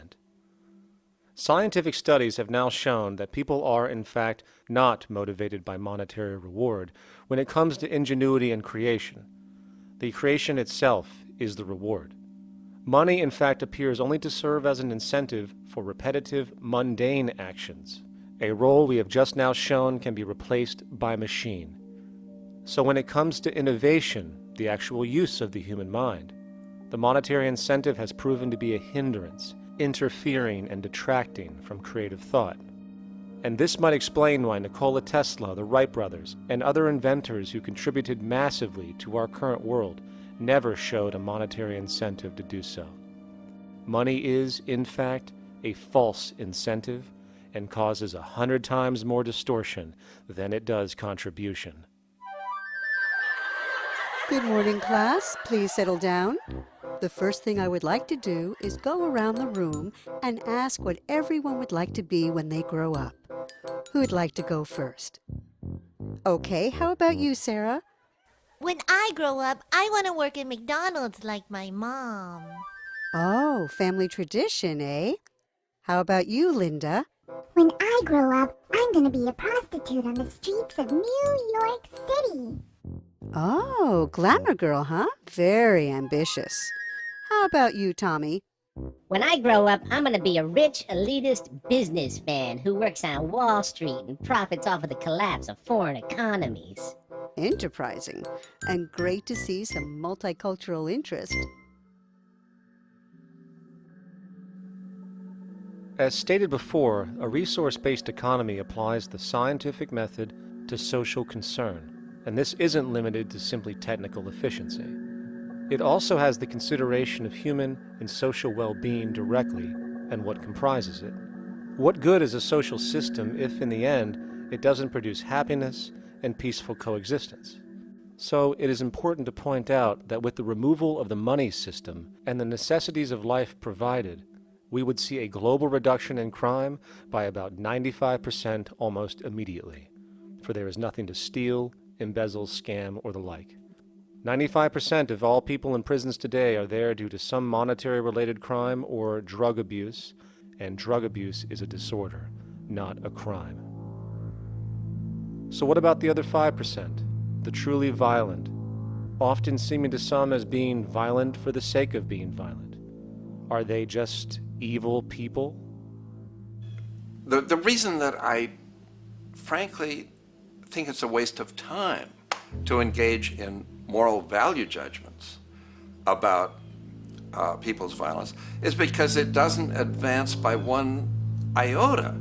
Scientific studies have now shown that people are, in fact, not motivated by monetary reward when it comes to ingenuity and creation. The creation itself is the reward. Money, in fact, appears only to serve as an incentive for repetitive, mundane actions, a role we have just now shown can be replaced by machine. So when it comes to innovation, the actual use of the human mind, the monetary incentive has proven to be a hindrance, interfering and detracting from creative thought. And this might explain why Nikola Tesla, the Wright brothers, and other inventors who contributed massively to our current world never showed a monetary incentive to do so. Money is, in fact, a false incentive and causes 100 times more distortion than it does contribution. Good morning, class. Please settle down. The first thing I would like to do is go around the room and ask what everyone would like to be when they grow up. Who would like to go first? Okay, how about you, Sarah? When I grow up, I want to work at McDonald's like my mom. Oh, family tradition, eh? How about you, Linda? When I grow up, I'm going to be a prostitute on the streets of New York City. Oh, glamour girl, huh? Very ambitious. How about you, Tommy? When I grow up, I'm going to be a rich, elitist businessman who works on Wall Street and profits off of the collapse of foreign economies. Enterprising, and great to see some multicultural interest. As stated before, a resource-based economy applies the scientific method to social concern, and this isn't limited to simply technical efficiency. It also has the consideration of human and social well-being directly and what comprises it. What good is a social system if, in the end, it doesn't produce happiness and peaceful coexistence? So it is important to point out that with the removal of the money system and the necessities of life provided, we would see a global reduction in crime by about 95% almost immediately, for there is nothing to steal, embezzle, scam, or the like. 95% of all people in prisons today are there due to some monetary-related crime or drug abuse, and drug abuse is a disorder, not a crime. So what about the other 5%, the truly violent, often seeming to some as being violent for the sake of being violent? Are they just evil people? The reason that I frankly think it's a waste of time to engage in moral value judgments about people's violence is because it doesn't advance by one iota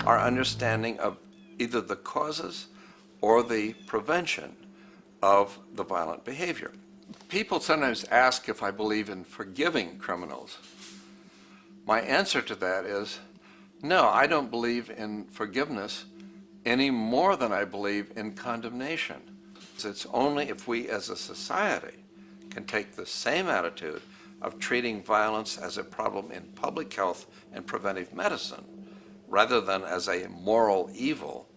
our understanding of either the causes or the prevention of the violent behavior. People sometimes ask if I believe in forgiving criminals. My answer to that is, no, I don't believe in forgiveness any more than I believe in condemnation. It's only if we as a society can take the same attitude of treating violence as a problem in public health and preventive medicine rather than as a moral evil.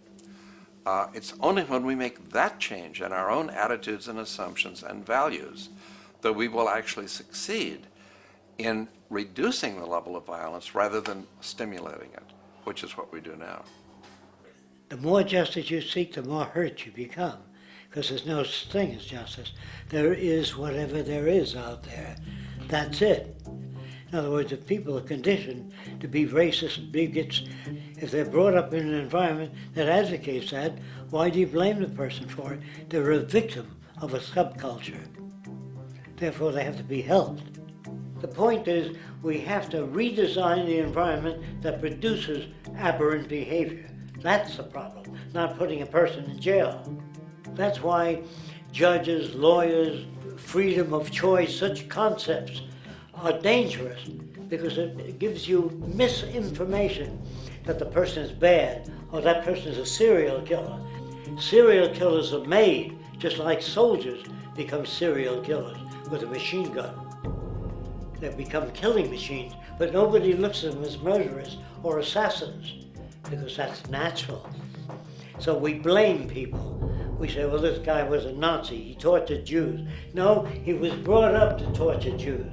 It's only when we make that change in our own attitudes and assumptions and values that we will actually succeed in reducing the level of violence rather than stimulating it, which is what we do now. The more justice you seek, the more hurt you become, because there's no such thing as justice. There is whatever there is out there. That's it. In other words, if people are conditioned to be racist and bigots, if they're brought up in an environment that advocates that, why do you blame the person for it? They're a victim of a subculture. Therefore, they have to be helped. The point is, we have to redesign the environment that produces aberrant behavior. That's the problem, not putting a person in jail. That's why judges, lawyers, freedom of choice, such concepts are dangerous, because it gives you misinformation that the person is bad or that person is a serial killer. Serial killers are made, just like soldiers become serial killers with a machine gun. They become killing machines, but nobody looks at them as murderers or assassins, because that's natural. So we blame people. We say, well, this guy was a Nazi, he tortured Jews. No, he was brought up to torture Jews.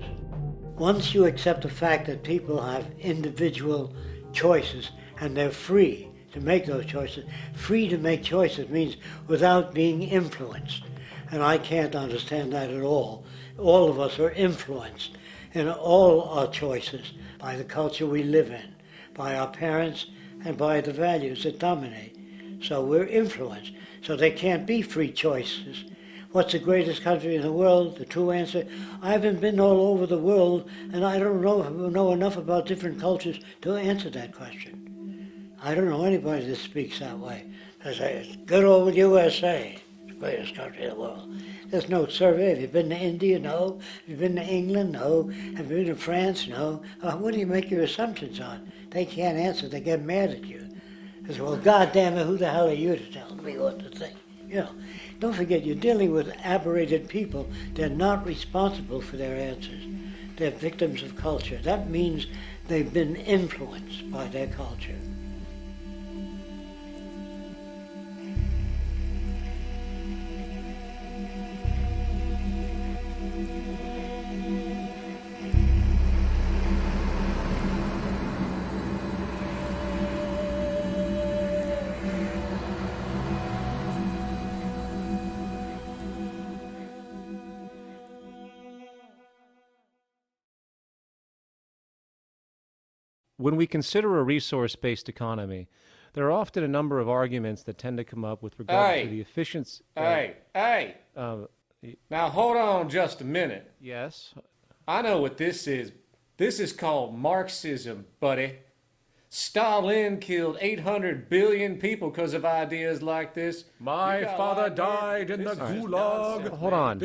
Once you accept the fact that people have individual choices and they're free to make those choices, free to make choices means without being influenced. And I can't understand that at all. All of us are influenced in all our choices by the culture we live in, by our parents, and by the values that dominate. So we're influenced. So there can't be free choices. What's the greatest country in the world? The true answer, I haven't been all over the world, and I don't know enough about different cultures to answer that question. I don't know anybody that speaks that way. They say, good old USA, the greatest country in the world. There's no survey. Have you been to India? No. Have you been to England? No. Have you been to France? No. What do you make your assumptions on? They can't answer. They get mad at you. They say, well, goddamn it, who the hell are you to tell me what to think? You know, don't forget, you're dealing with aberrated people. They're not responsible for their answers. They're victims of culture. That means they've been influenced by their culture. When we consider a resource-based economy, there are often a number of arguments that tend to come up with regard to the efficiency. Now hold on just a minute. Yes? I know what this is. This is called Marxism, buddy. Stalin killed 800 billion people because of ideas like this. My father died in the gulag. Hold on.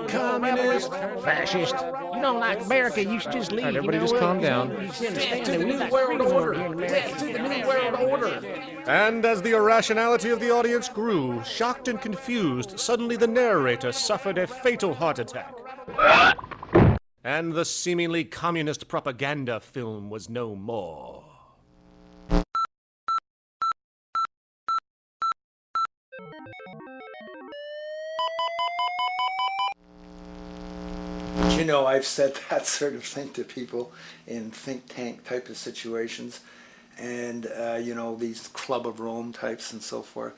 Communist, fascist. You don't like America, you should just leave. Right, everybody just calm down. Death to the New World Order. Death to the New World Order. And as the irrationality of the audience grew, shocked and confused, suddenly the narrator suffered a fatal heart attack. And the seemingly communist propaganda film was no more. You know, I've said that sort of thing to people in think tank type of situations, and you know, these Club of Rome types and so forth.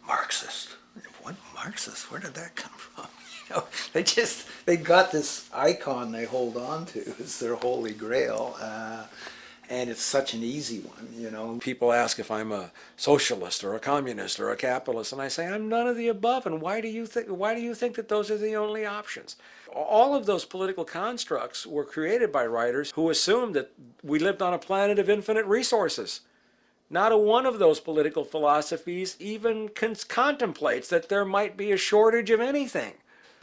Marxist? What Marxist? Where did that come from? You know, they got this icon they hold on to as their holy grail, and it's such an easy one. You know, people ask if I'm a socialist or a communist or a capitalist, and I say I'm none of the above. And why do you think that those are the only options? All of those political constructs were created by writers who assumed that we lived on a planet of infinite resources. Not a one of those political philosophies even contemplates that there might be a shortage of anything.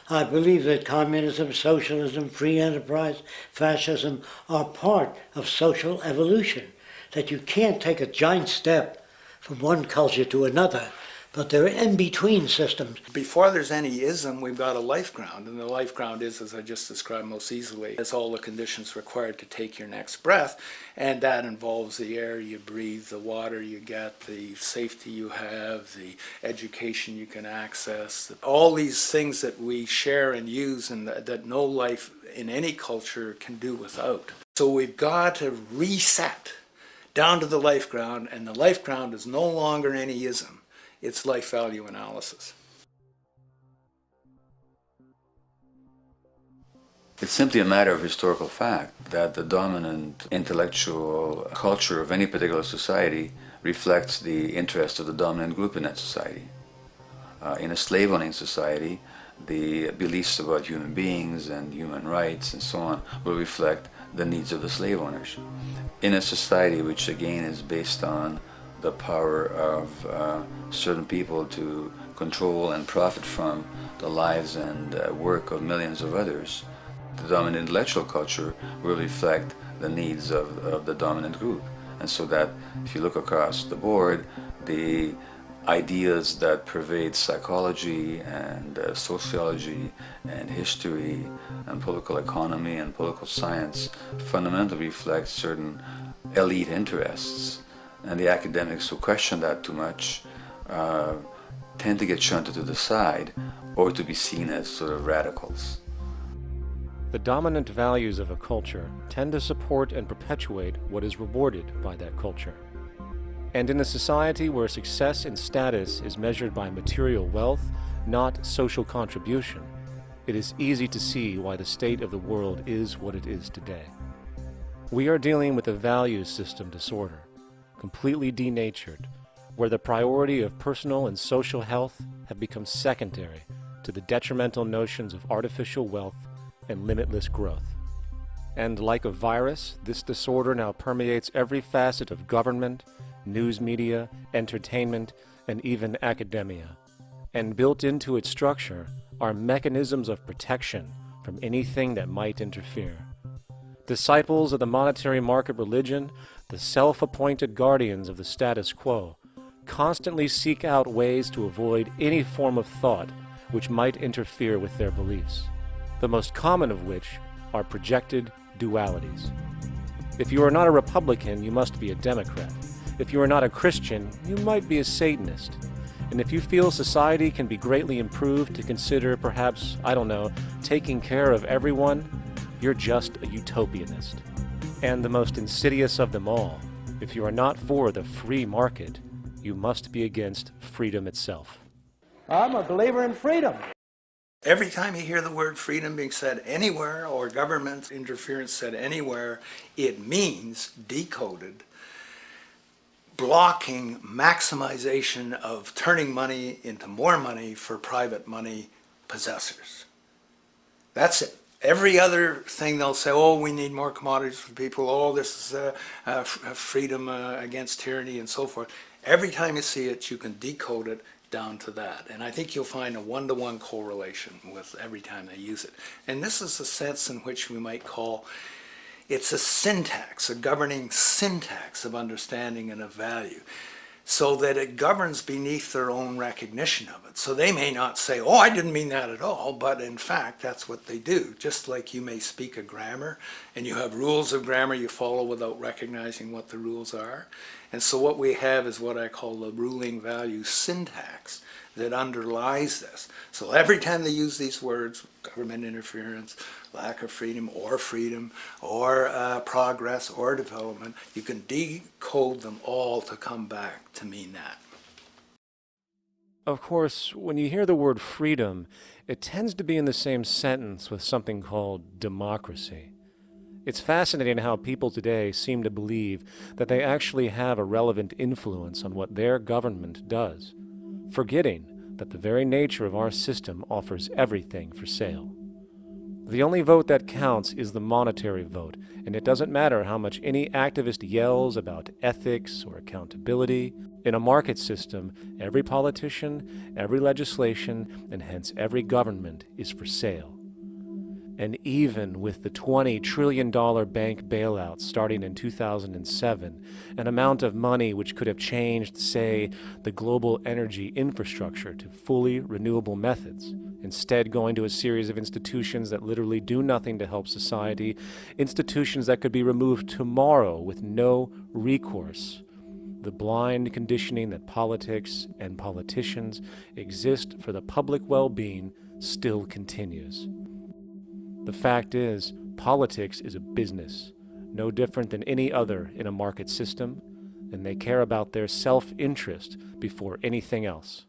I believe that communism, socialism, free enterprise, fascism are part of social evolution, that you can't take a giant step from one culture to another But they're in-between systems. Before there's any ism, we've got a life ground, and the life ground is, as I just described most easily, it's all the conditions required to take your next breath, and that involves the air you breathe, the water you get, the safety you have, the education you can access, all these things that we share and use and that no life in any culture can do without. So we've got to reset down to the life ground, and the life ground is no longer any ism. It's life value analysis. It's simply a matter of historical fact that the dominant intellectual culture of any particular society reflects the interest of the dominant group in that society. In a slave-owning society, the beliefs about human beings and human rights and so on will reflect the needs of the slave owners. In a society which again is based on the power of certain people to control and profit from the lives and work of millions of others, the dominant intellectual culture will reflect the needs of the dominant group. And so that if you look across the board, the ideas that pervade psychology and sociology and history and political economy and political science fundamentally reflect certain elite interests. And the academics who question that too much tend to get shunted to the side or to be seen as sort of radicals. The dominant values of a culture tend to support and perpetuate what is rewarded by that culture. And in a society where success and status is measured by material wealth, not social contribution, it is easy to see why the state of the world is what it is today. We are dealing with a value system disorder, completely denatured, where the priority of personal and social health have become secondary to the detrimental notions of artificial wealth and limitless growth. And like a virus, this disorder now permeates every facet of government, news media, entertainment, and even academia. And built into its structure are mechanisms of protection from anything that might interfere. Disciples of the monetary market religion, the self-appointed guardians of the status quo, constantly seek out ways to avoid any form of thought which might interfere with their beliefs, the most common of which are projected dualities. If you are not a Republican, you must be a Democrat. If you are not a Christian, you might be a Satanist. And if you feel society can be greatly improved to consider perhaps, I don't know, taking care of everyone, you're just a utopianist. And the most insidious of them all, if you are not for the free market, you must be against freedom itself. I'm a believer in freedom. Every time you hear the word freedom being said anywhere or government interference said anywhere, it means, decoded, blocking maximization of turning money into more money for private money possessors. That's it. Every other thing they'll say, oh, we need more commodities for people, oh, this is freedom against tyranny and so forth. Every time you see it, you can decode it down to that. And I think you'll find a one-to-one correlation with every time they use it. And this is a sense in which we might call it's a syntax, a governing syntax of understanding and of value, so that it governs beneath their own recognition of it. So they may not say, oh, I didn't mean that at all, but in fact, that's what they do. Just like you may speak a grammar, and you have rules of grammar you follow without recognizing what the rules are. And so what we have is what I call the ruling value syntax that underlies this. So every time they use these words, government interference, lack of freedom, or progress, or development, you can decode them all to come back to mean that. Of course, when you hear the word freedom, it tends to be in the same sentence with something called democracy. It's fascinating how people today seem to believe that they actually have a relevant influence on what their government does, forgetting that the very nature of our system offers everything for sale. The only vote that counts is the monetary vote, and it doesn't matter how much any activist yells about ethics or accountability. In a market system, every politician, every legislation, and hence every government is for sale. And even with the $20 trillion bank bailout starting in 2007, an amount of money which could have changed, say, the global energy infrastructure to fully renewable methods, instead going to a series of institutions that literally do nothing to help society, institutions that could be removed tomorrow with no recourse. The blind conditioning that politics and politicians exist for the public well-being still continues. The fact is, politics is a business, no different than any other in a market system, and they care about their self-interest before anything else.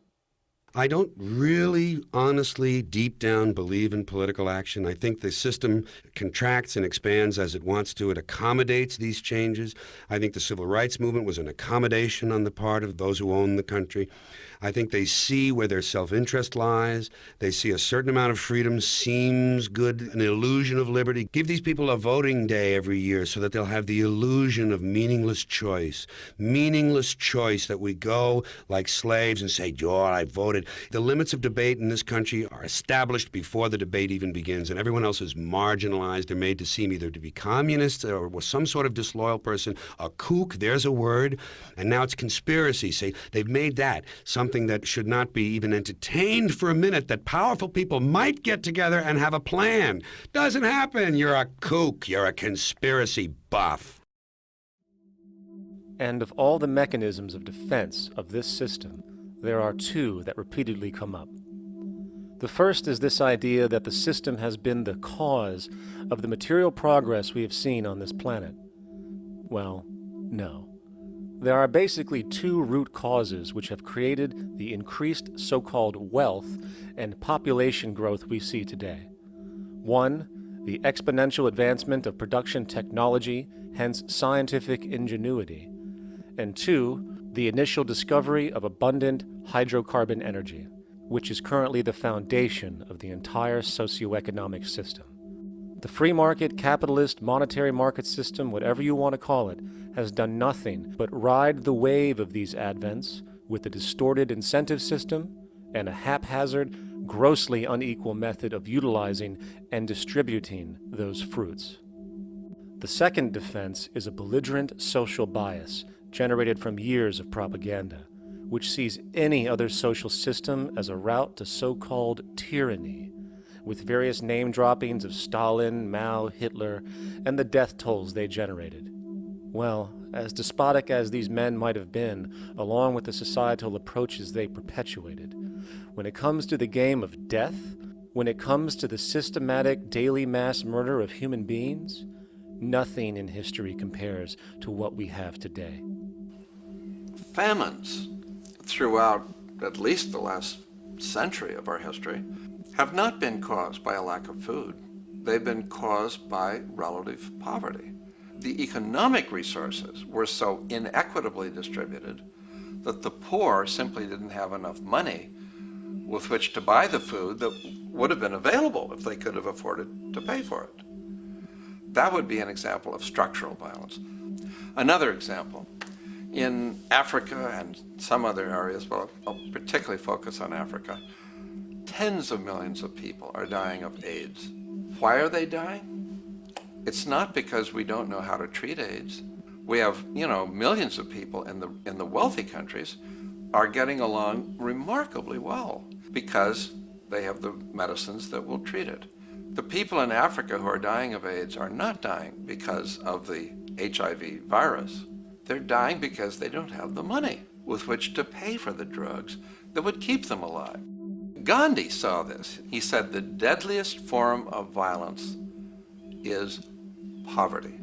I don't really, honestly, deep down believe in political action. I think the system contracts and expands as it wants to. It accommodates these changes. I think the civil rights movement was an accommodation on the part of those who own the country. I think they see where their self-interest lies. They see a certain amount of freedom seems good, an illusion of liberty. Give these people a voting day every year so that they'll have the illusion of meaningless choice. Meaningless choice that we go like slaves and say, "Oh, I voted." The limits of debate in this country are established before the debate even begins, and everyone else is marginalized. They're made to seem either to be communists or some sort of disloyal person. A kook, there's a word. And now it's conspiracy. Say, they've made that something that should not be even entertained for a minute, that powerful people might get together and have a plan. Doesn't happen. You're a kook. You're a conspiracy buff. And of all the mechanisms of defense of this system, there are two that repeatedly come up. The first is this idea that the system has been the cause of the material progress we have seen on this planet. Well, no. There are basically two root causes which have created the increased so-called wealth and population growth we see today. One, the exponential advancement of production technology, hence scientific ingenuity. And two, the initial discovery of abundant hydrocarbon energy, which is currently the foundation of the entire socio-economic system. The free market, capitalist, monetary market system, whatever you want to call it, has done nothing but ride the wave of these advents with a distorted incentive system and a haphazard, grossly unequal method of utilizing and distributing those fruits. The second defense is a belligerent social bias generated from years of propaganda, which sees any other social system as a route to so-called tyranny, with various name droppings of Stalin, Mao, Hitler, and the death tolls they generated. Well, as despotic as these men might have been, along with the societal approaches they perpetuated, when it comes to the game of death, when it comes to the systematic daily mass murder of human beings, nothing in history compares to what we have today. Famines throughout at least the last century of our history have not been caused by a lack of food. They've been caused by relative poverty. The economic resources were so inequitably distributed that the poor simply didn't have enough money with which to buy the food that would have been available if they could have afforded to pay for it. That would be an example of structural violence. Another example, in Africa and some other areas, but I'll particularly focus on Africa, tens of millions of people are dying of AIDS. Why are they dying? It's not because we don't know how to treat AIDS. We have, millions of people in the wealthy countries are getting along remarkably well because they have the medicines that will treat it. The people in Africa who are dying of AIDS are not dying because of the HIV virus. They're dying because they don't have the money with which to pay for the drugs that would keep them alive. Gandhi saw this. He said the deadliest form of violence is poverty.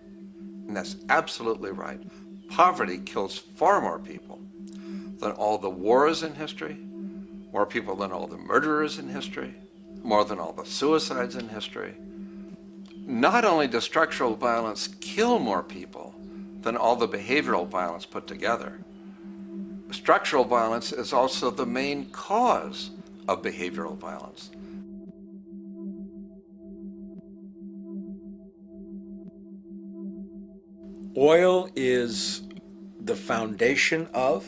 And that's absolutely right. Poverty kills far more people than all the wars in history, more people than all the murderers in history, more than all the suicides in history. Not only does structural violence kill more people than all the behavioral violence put together, structural violence is also the main cause of behavioral violence. Oil is the foundation of,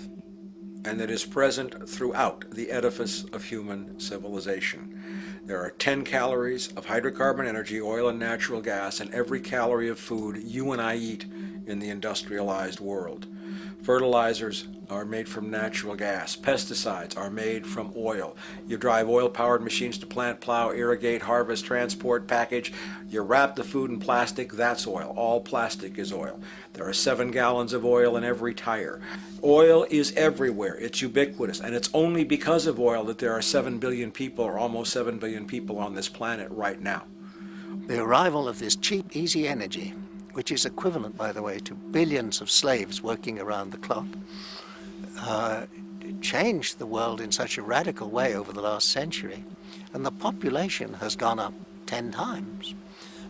and it is present throughout the edifice of human civilization. There are 10 calories of hydrocarbon energy, oil and natural gas, in every calorie of food you and I eat in the industrialized world. Fertilizers are made from natural gas. Pesticides are made from oil. You drive oil-powered machines to plant, plow, irrigate, harvest, transport, package. You wrap the food in plastic, that's oil. All plastic is oil. There are 7 gallons of oil in every tire. Oil is everywhere. It's ubiquitous. And it's only because of oil that there are 7 billion people, or almost 7 billion people on this planet right now. The arrival of this cheap, easy energy, which is equivalent, by the way, to billions of slaves working around the clock, changed the world in such a radical way over the last century, and the population has gone up 10 times.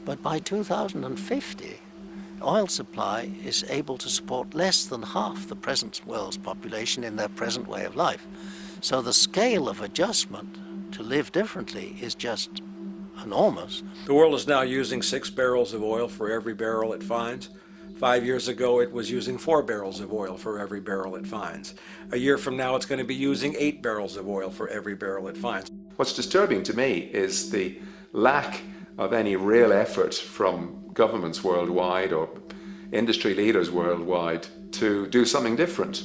But by 2050, oil supply is able to support less than half the present world's population in their present way of life. So the scale of adjustment to live differently is just enormous. The world is now using 6 barrels of oil for every barrel it finds. 5 years ago, it was using 4 barrels of oil for every barrel it finds. A year from now, it's going to be using 8 barrels of oil for every barrel it finds. What's disturbing to me is the lack of any real effort from governments worldwide or industry leaders worldwide to do something different.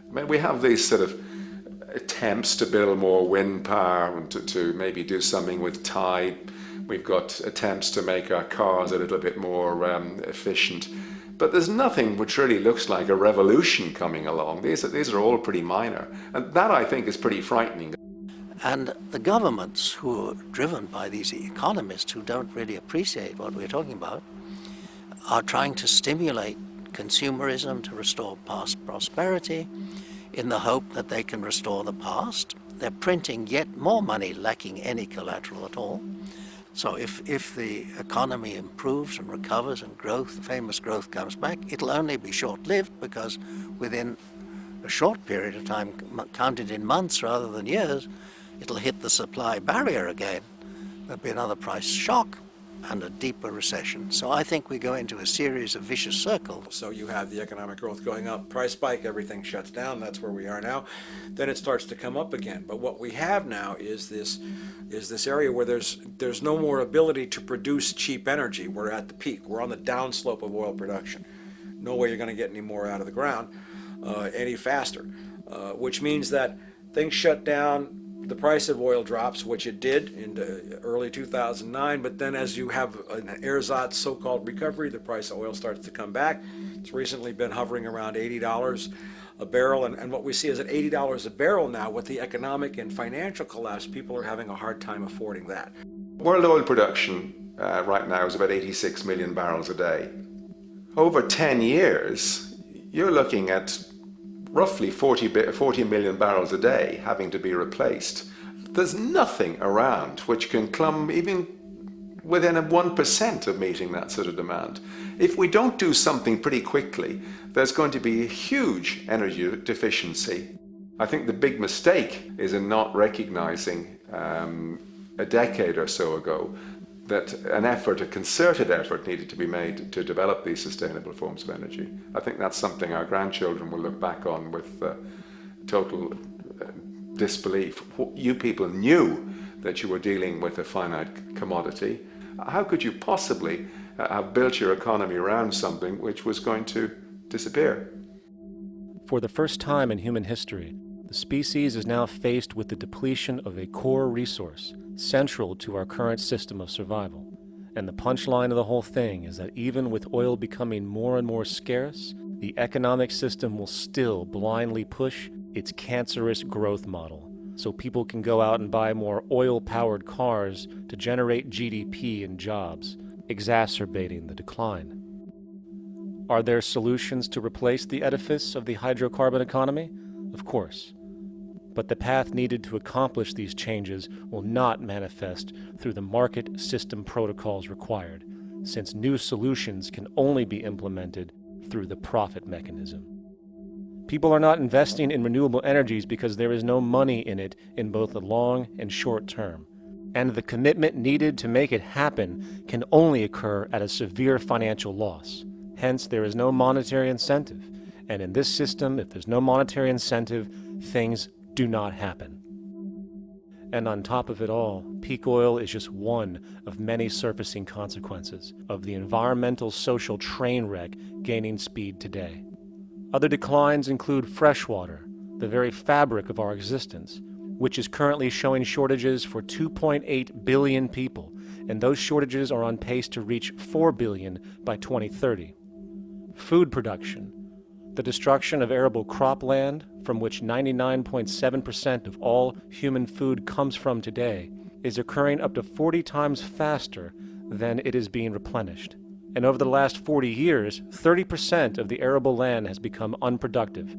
I mean, we have these sort of attempts to build more wind power and to maybe do something with tide. We've got attempts to make our cars a little bit more efficient. But there's nothing which really looks like a revolution coming along. These are all pretty minor. And that, I think, is pretty frightening. And the governments who are driven by these economists who don't really appreciate what we're talking about are trying to stimulate consumerism to restore past prosperity in the hope that they can restore the past. They're printing yet more money lacking any collateral at all. So if the economy improves and recovers and growth, famous growth comes back, it'll only be short-lived because within a short period of time, counted in months rather than years, it'll hit the supply barrier again. There'll be another price shock and a deeper recession. So I think we go into a series of vicious circles. So you have the economic growth going up, price spike, everything shuts down, that's where we are now. Then it starts to come up again. But what we have now is this area where there's no more ability to produce cheap energy. We're at the peak. We're on the downslope of oil production. No way you're going to get any more out of the ground any faster, which means that things shut down. The price of oil drops, which it did in early 2009, but then as you have an ersatz so-called recovery, the price of oil starts to come back. It's recently been hovering around $80 a barrel, and what we see is at $80 a barrel now, with the economic and financial collapse, people are having a hard time affording that. World oil production right now is about 86 million barrels a day. Over 10 years, you're looking at roughly 40 million barrels a day having to be replaced. There's nothing around which can come even within 1% of meeting that sort of demand. If we don't do something pretty quickly, there's going to be a huge energy deficiency. I think the big mistake is in not recognizing a decade or so ago that a concerted effort needed to be made to develop these sustainable forms of energy. I think that's something our grandchildren will look back on with total disbelief. You people knew that you were dealing with a finite commodity. How could you possibly have built your economy around something which was going to disappear? For the first time in human history, the species is now faced with the depletion of a core resource central to our current system of survival. And the punchline of the whole thing is that even with oil becoming more and more scarce, the economic system will still blindly push its cancerous growth model, so people can go out and buy more oil-powered cars to generate GDP and jobs, exacerbating the decline. Are there solutions to replace the edifice of the hydrocarbon economy? Of course. But the path needed to accomplish these changes will not manifest through the market system protocols required, since new solutions can only be implemented through the profit mechanism. People are not investing in renewable energies because there is no money in it in both the long and short term, and the commitment needed to make it happen can only occur at a severe financial loss. Hence, there is no monetary incentive, and in this system, if there's no monetary incentive, things do not happen. And on top of it all, peak oil is just one of many surfacing consequences of the environmental social train wreck gaining speed today. Other declines include freshwater, the very fabric of our existence, which is currently showing shortages for 2.8 billion people, and those shortages are on pace to reach 4 billion by 2030. Food production, the destruction of arable cropland, from which 99.7% of all human food comes from today, is occurring up to 40 times faster than it is being replenished. And over the last 40 years, 30% of the arable land has become unproductive.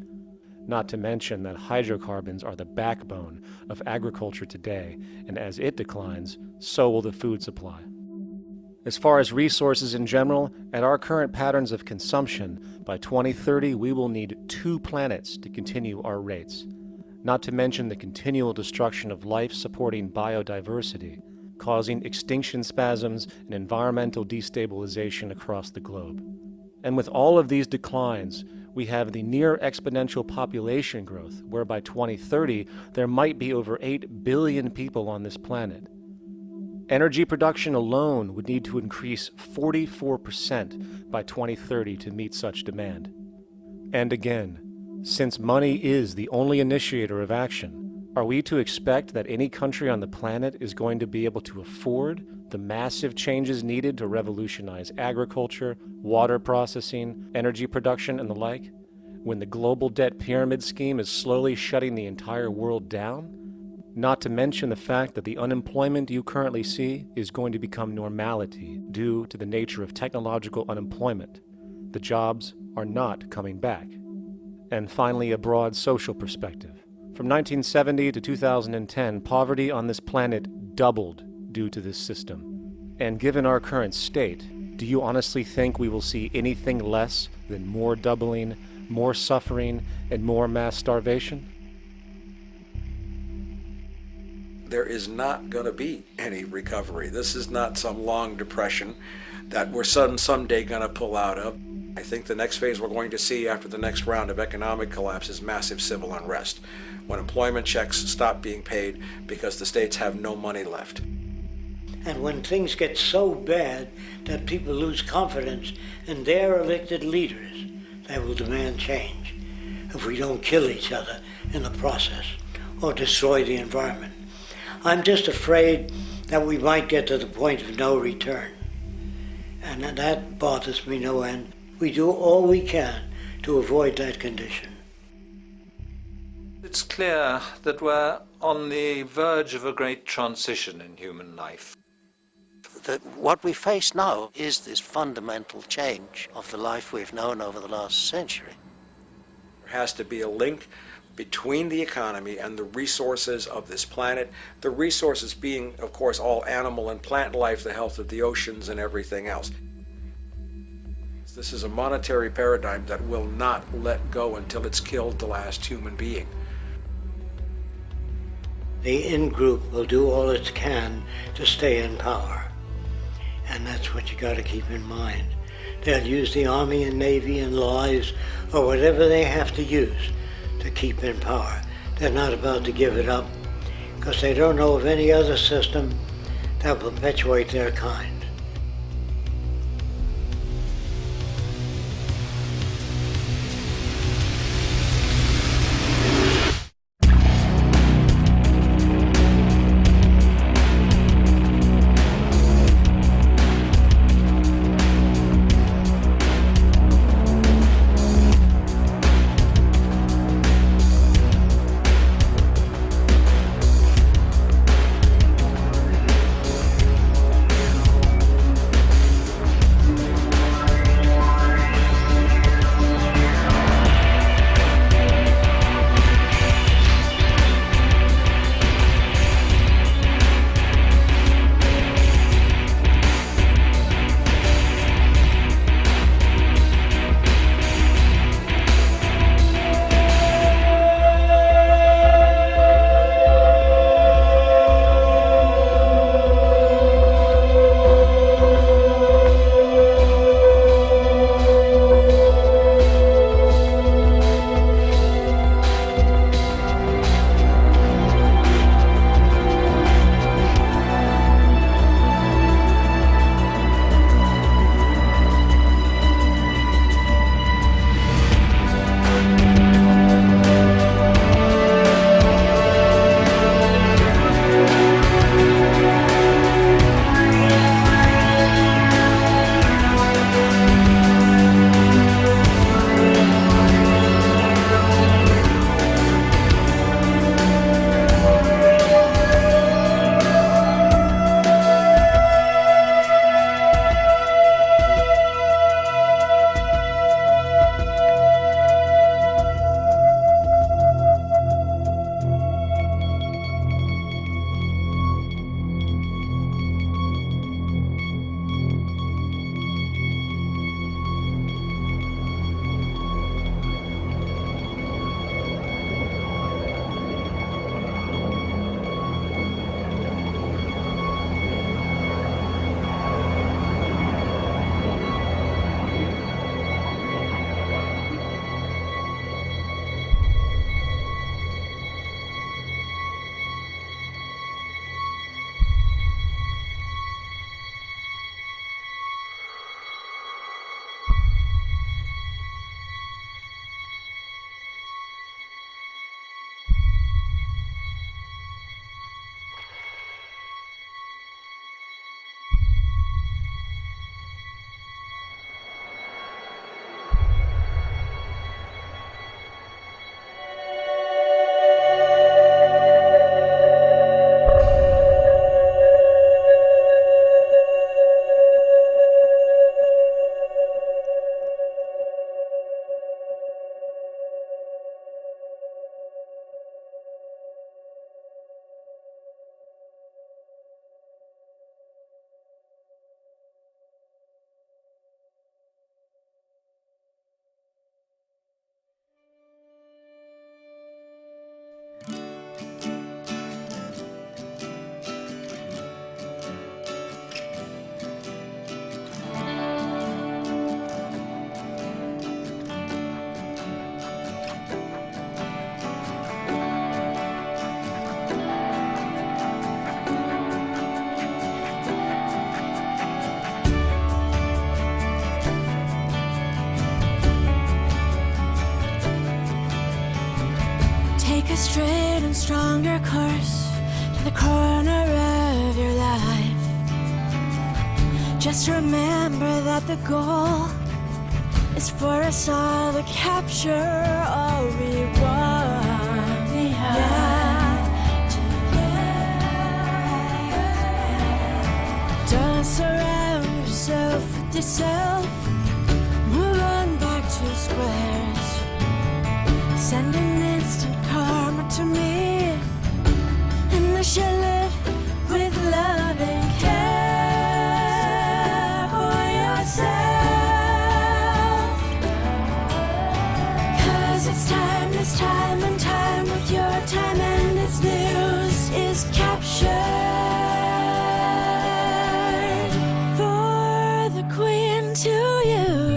Not to mention that hydrocarbons are the backbone of agriculture today, and as it declines, so will the food supply. As far as resources in general, at our current patterns of consumption, by 2030 we will need 2 planets to continue our rates. Not to mention the continual destruction of life-supporting biodiversity, causing extinction spasms and environmental destabilization across the globe. And with all of these declines, we have the near exponential population growth, where by 2030 there might be over 8 billion people on this planet. Energy production alone would need to increase 44% by 2030 to meet such demand. And again, since money is the only initiator of action, are we to expect that any country on the planet is going to be able to afford the massive changes needed to revolutionize agriculture, water processing, energy production, and the like, when the global debt pyramid scheme is slowly shutting the entire world down? Not to mention the fact that the unemployment you currently see is going to become normality due to the nature of technological unemployment. The jobs are not coming back. And finally, a broad social perspective. From 1970 to 2010, poverty on this planet doubled due to this system. And given our current state, do you honestly think we will see anything less than more doubling, more suffering, and more mass starvation? There is not going to be any recovery. This is not some long depression that we're someday going to pull out of. I think the next phase we're going to see after the next round of economic collapse is massive civil unrest, when employment checks stop being paid because the states have no money left. And when things get so bad that people lose confidence in their elected leaders, they will demand change if we don't kill each other in the process or destroy the environment. I'm just afraid that we might get to the point of no return. And that bothers me no end. We do all we can to avoid that condition. It's clear that we're on the verge of a great transition in human life. That what we face now is this fundamental change of the life we've known over the last century. There has to be a link between the economy and the resources of this planet, the resources being, of course, all animal and plant life, the health of the oceans and everything else. This is a monetary paradigm that will not let go until it's killed the last human being. The in-group will do all it can to stay in power. And that's what you got to keep in mind. They'll use the Army and Navy and lies or whatever they have to use to keep in power. They're not about to give it up because they don't know of any other system that will perpetuate their kind. a straight and stronger course to the corner of your life. Just remember that the goal is for us all to capture all we want. We have to don't surround yourself with yourself. Move on back to squares. Send an instant karma to me, and I shall live with love and care for yourself. 'Cause it's time, this time and time with your time, and its news is captured for the Queen to use.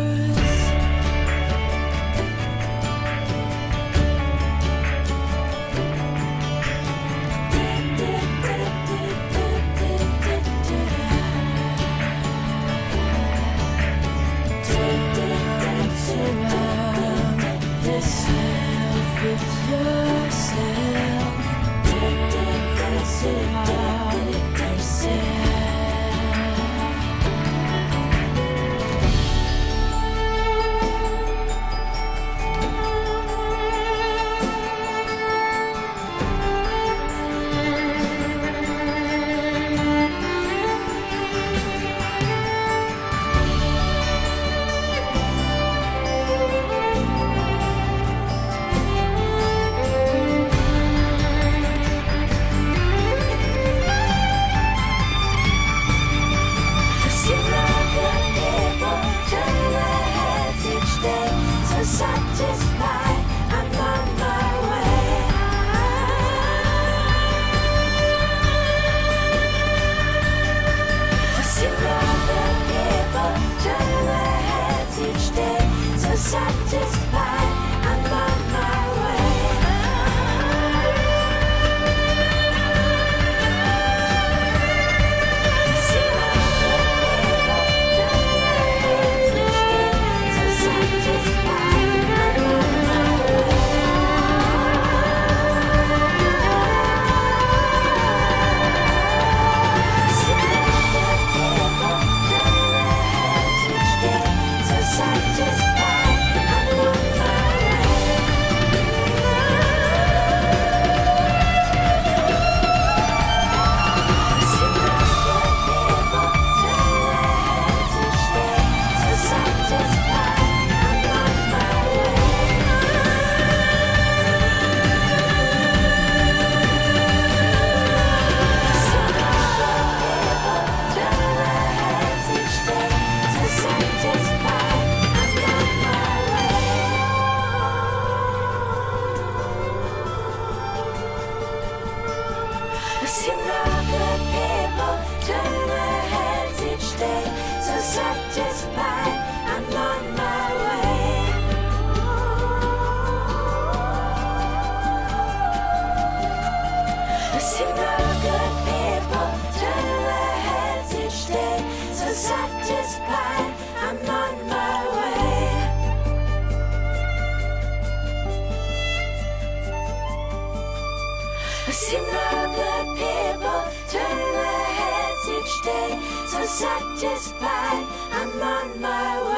Satisfied, I'm on my way.